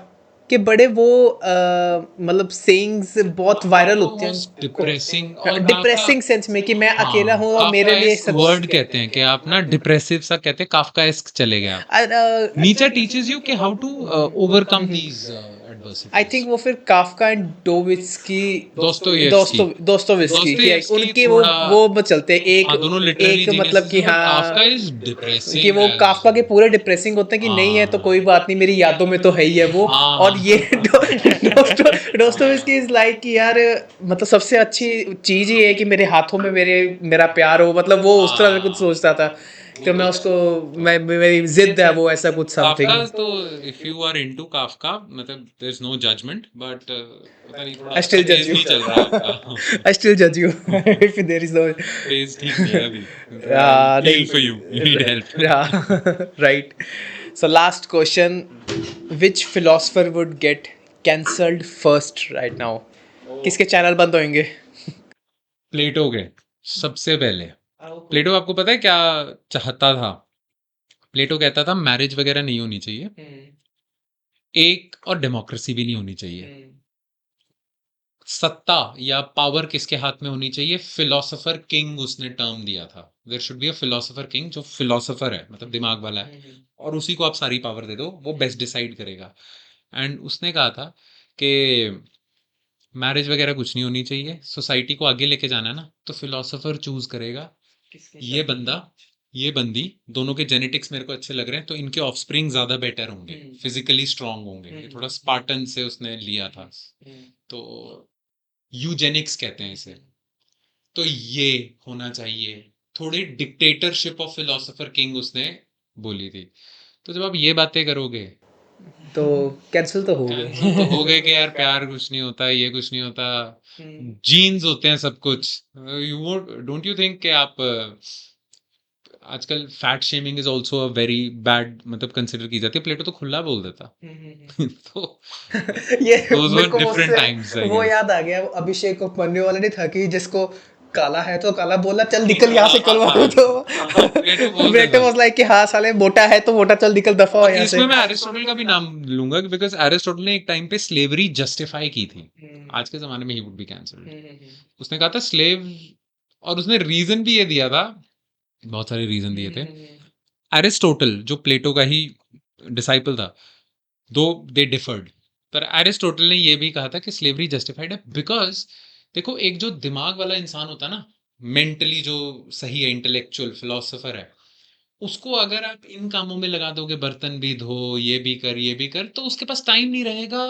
के बड़े वो मतलब सेइंग्स बहुत वायरल होते हैं. डिप्रेसिंग डिप्रेसिंग सेंस में कि मैं अकेला हूँ और मेरे लिए सब वर्ड कहते हैं कि आप ना डिप्रेसिव सा कहते हैं, काफकाएस्क चले गए आप. नीचा टीचेस यू कि how to overcome these adversities. I think वो फिर काफका एंड डोवित्स्की दोस्तोयेव्स्की दोस्तोयेव्स्की उनके वो चलते हैं. दोनों एक literary एक मतलब कि geniuses हैं, हाँ काफका is depressing कि वो as- काफका के पूरे डिप्रेसिंग होते हैं कि नहीं है तो कोई बात नहीं, मेरी यादों में तो है ही है वो. हाँ. और ये दोस्तोयेव्स्की इज लाइक कि यार मतलब सबसे अच्छी चीज ही है कि मेरे हाथों में मेरा प्यार हो, मतलब वो उस तरह से कुछ सोचता था. तो मैं उसको मेरी जिद है वो ऐसा कुछ काफका समथिंग. तो if you are into Kafka मतलब there is no judgement, but पता नहीं थोड़ा I still अच्छा judge phase you. नहीं चल रहा है आपका. I still judge you if there is no. Phase ठीक नहीं है अभी. Yeah, Feel for you. You need help. Yeah, right. So last question: which philosopher would get cancelled first right now? किसके चैनल बंद होंगे? प्लेटो के सबसे पहले. प्लेटो आपको पता है क्या चाहता था? प्लेटो कहता था मैरिज वगैरह नहीं होनी चाहिए, एक और डेमोक्रेसी भी नहीं होनी चाहिए. सत्ता या पावर किसके हाथ में होनी चाहिए? फिलोसोफर किंग उसने टर्म दिया था. There should be a philosopher king जो फिलोसोफर है, मतलब दिमाग वाला है, और उसी को आप सारी पावर दे दो, वो बेस्ट डिसाइड करेगा. एंड उसने कहा था कि मैरिज वगैरह कुछ नहीं होनी चाहिए, सोसाइटी को आगे लेके जाना है ना, तो फिलोसोफर चूज करेगा ये बंदा, ये बंदी, दोनों के जेनेटिक्स मेरे को अच्छे लग रहे हैं, तो इनके ऑफस्प्रिंग ज्यादा बेटर होंगे, फिजिकली स्ट्रांग होंगे। ये थोड़ा स्पार्टन से उसने लिया था, तो यूजेनिक्स कहते हैं इसे। तो ये होना चाहिए, थोड़ी डिक्टेटरशिप ऑफ फिलोसोफर किंग उसने बोली थी। तो जब आप ये बातें करोगे, तो कैंसिल तो हो गए। कैंसिल तो हो गए कि यार प्यार कुछ नहीं होता, ये कुछ नहीं होता, जीन्स होते हैं सब कुछ। यू डोंट यू थिंक कि आप आजकल fat shaming is also a very bad, मतलब कंसिडर की जाती है। प्लेटो तो खुला बोल देता। तो ये those मेरे were को different उससे times, I वो guess. याद आ गया, वो अभिषेक उपमन्यु वाला नहीं था कि जिसको काला है तो काला बोला चल निकल यहाँ से कल मारो, तो प्लेटो बोल प्लेटो देता। वाज लाइक कि हाँ साले मोटा है तो मोटा, चल निकल दफा हो और यहाँ से। इसमें मैं एरिस्टोटल का भी नाम लूंगा, बिकॉज एरिस्टोटल ने एक टाइम पे स्लेवरी जस्टिफाई की थी। आज के जमाने में ही वुड बी कैंसल्ड। उसने कहा था स्लेव, और उसने रीजन भी ये दिया था, बहुत सारे रीजन दिए थे। एरिस्टोटल जो प्लेटो का ही डिसाइपल था, दो दे डिफर्ड, पर एरिस्टोटल ने ये भी कहा था कि स्लेवरी जस्टिफाइड है, बिकॉज देखो एक जो दिमाग वाला इंसान होता है ना, मेंटली जो सही है, इंटेलेक्चुअल फिलोसोफर है, उसको अगर आप इन कामों में लगा दोगे, बर्तन भी धो, ये भी कर, ये भी कर, तो उसके पास टाइम नहीं रहेगा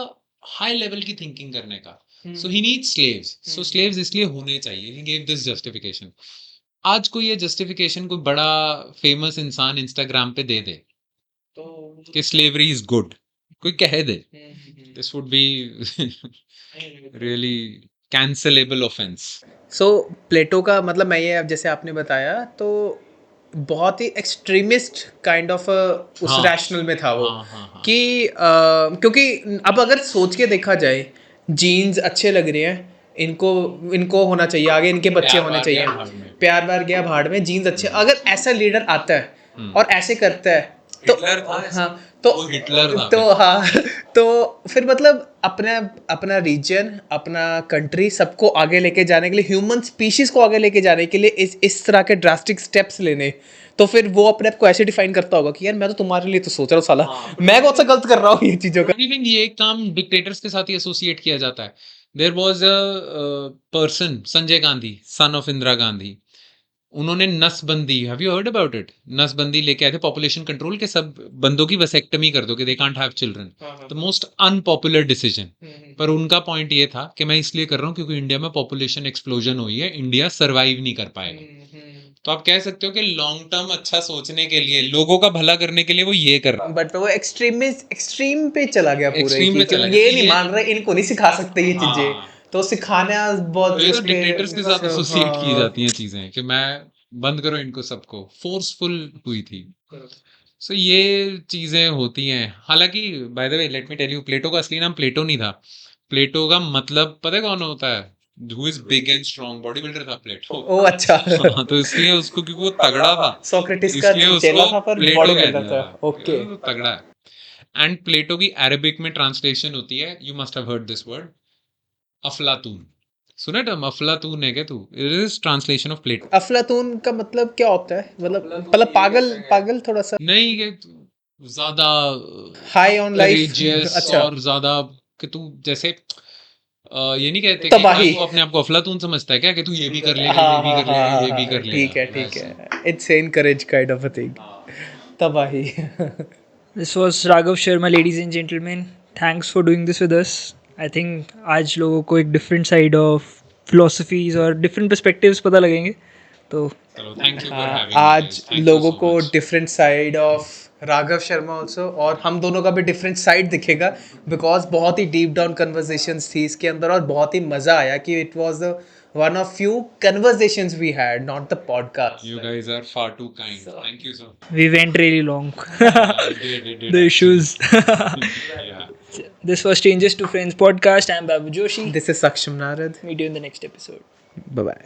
हाई लेवल की थिंकिंग करने का। So he needs slaves. So slaves इसलिए होने चाहिए। He gave this justification. आज कोई ये जस्टिफिकेशन कोई बड़ा फेमस इंसान इंस्टाग्राम पे दे दे कि स्लेवरी इज गुड, कोई कह दे, this would be really cancellable offence. So Plato का मतलब, मैं ये अब जैसे आपने बताया तो बहुत ही एक्सट्रीमिस्ट काइंड ऑफ उस हाँ। रैशनल में था वो, हाँ। कि क्योंकि अब अगर सोच के देखा जाए, जीन्स अच्छे लग रहे हैं इनको, इनको होना चाहिए आगे, इनके बच्चे प्यार होने बार चाहिए, गया भाड़ में। प्यार बार गया भाड़ में, जीन्स अच्छे, अगर ऐसा लीडर आता है और ऐसे करता है तो हिटलर था ऐसा। हाँ, तो वो हिटलर था तो हाँ, तो फिर मतलब अपना अपना रीजन, अपना कंट्री, सबको आगे लेके जाने के लिए, ह्यूमन स्पीशीज को आगे लेके जाने के लिए इस तरह के ड्रास्टिक स्टेप्स लेने, तो फिर वो अपने आप को ऐसे डिफाइन करता होगा कि यार मैं तो तुम्हारे लिए तो सोच रहा हूँ साला, मैं कौन सा गलत कर रहा हूँ ये चीज़ों का। आई थिंक ये काम डिक्टेटर्स के साथ ही एसोसिएट किया जाता है। There was a person, Sanjay Gandhi, son of Indira Gandhi, उन्होंने नसबंदी, have you heard about it? नसबंदी लेके आए थे, पॉपुलेशन कंट्रोल के, सब बंदों की वसेक्टमी कर दो कि they can't have children. The most unpopular decision, पर उनका पॉइंट ये था कि मैं इसलिए कर रहा हूँ क्योंकि इंडिया में पॉपुलेशन एक्सप्लोजन हुई है, इंडिया सर्वाइव नहीं कर पाएगा। तो आप कह सकते हो कि लॉन्ग टर्म अच्छा सोचने के लिए, लोगों का भला करने के लिए वो ये कर रहा है। बट वो एक्सट्रीम पे चला गया पूरे, एक्सट्रीम कि पे चला ये गया। नहीं मान रहे, इनको नहीं सिखा सकते ये चीजें, हाँ। तो सिखाना बहुत तो ये तो उसके डिक्टेटर्स के साथ एसोसिएट की हाँ। जाती हैं चीजें कि मैं बंद करो इनको सबको, फोर्सफुल हुई थी। सो ये चीजें होती हैं। हालांकि by the way let me tell you, Plato का असली नाम प्लेटो नहीं था। प्लेटो का मतलब पता है कौन होता है? Who is big and strong, body builder था प्लेटो। ओ अच्छा। हाँ, तो इसलिए उसको, क्योंकि वो तगड़ा था, सोक्रेटिस का इसलिए चेला उसको था पर प्लेटो बॉडी कह बिल्डर दिया था। था। ओके। वो तगड़ा है। एंड प्लेटो की अरेबिक में ट्रांसलेशन होती है, you must have heard this word, अफलातून। सुना टर्म अफलातून है क्या तू? It is translation of Plato. अफलातून का मतलब क्या होता है? मतलब पागल, पागल थोड़ा सा नहीं कि ज्यादा हाई ऑन लाइफ। courageous अच्छा, और ज्यादा, कि तू जैसे ये नहीं कहते कि तबाही। तू अपने आप को अफलातून समझता है क्या, कि तू ये भी कर लेगा, हाँ ये भी हाँ कर लेगा, हाँ ये भी हाँ, कर लेगा, ठीक है ठीक वैसे। है, it's encourage kind of a thing, तबाही। This was Raghav Sharma, ladies and gentlemen. Thanks for doing this with us. I think आज लोगों को एक different side of philosophies और different perspectives पता लगेंगे, तो चलो, थैंक यू फॉर हाँ, हैविंग मी आज गाइस, थैंक यू लोगों सो को much. Different side of Raghav Sharma also, और हम दोनों का भी डिफरेंट साइड दिखेगा, बिकॉज बहुत ही डीप डाउन कन्वर्सेशंस थी इसके अंदर, और बहुत ही मज़ा आया कि it was the one of few conversations we had, not the podcast. You guys are far too kind. Thank you, sir. we went really long. It did The actually. issues. Yeah. This was Strangers to Friends podcast. I'm Babu Joshi. This is saksham narad, Meet you in the next episode. Bye bye.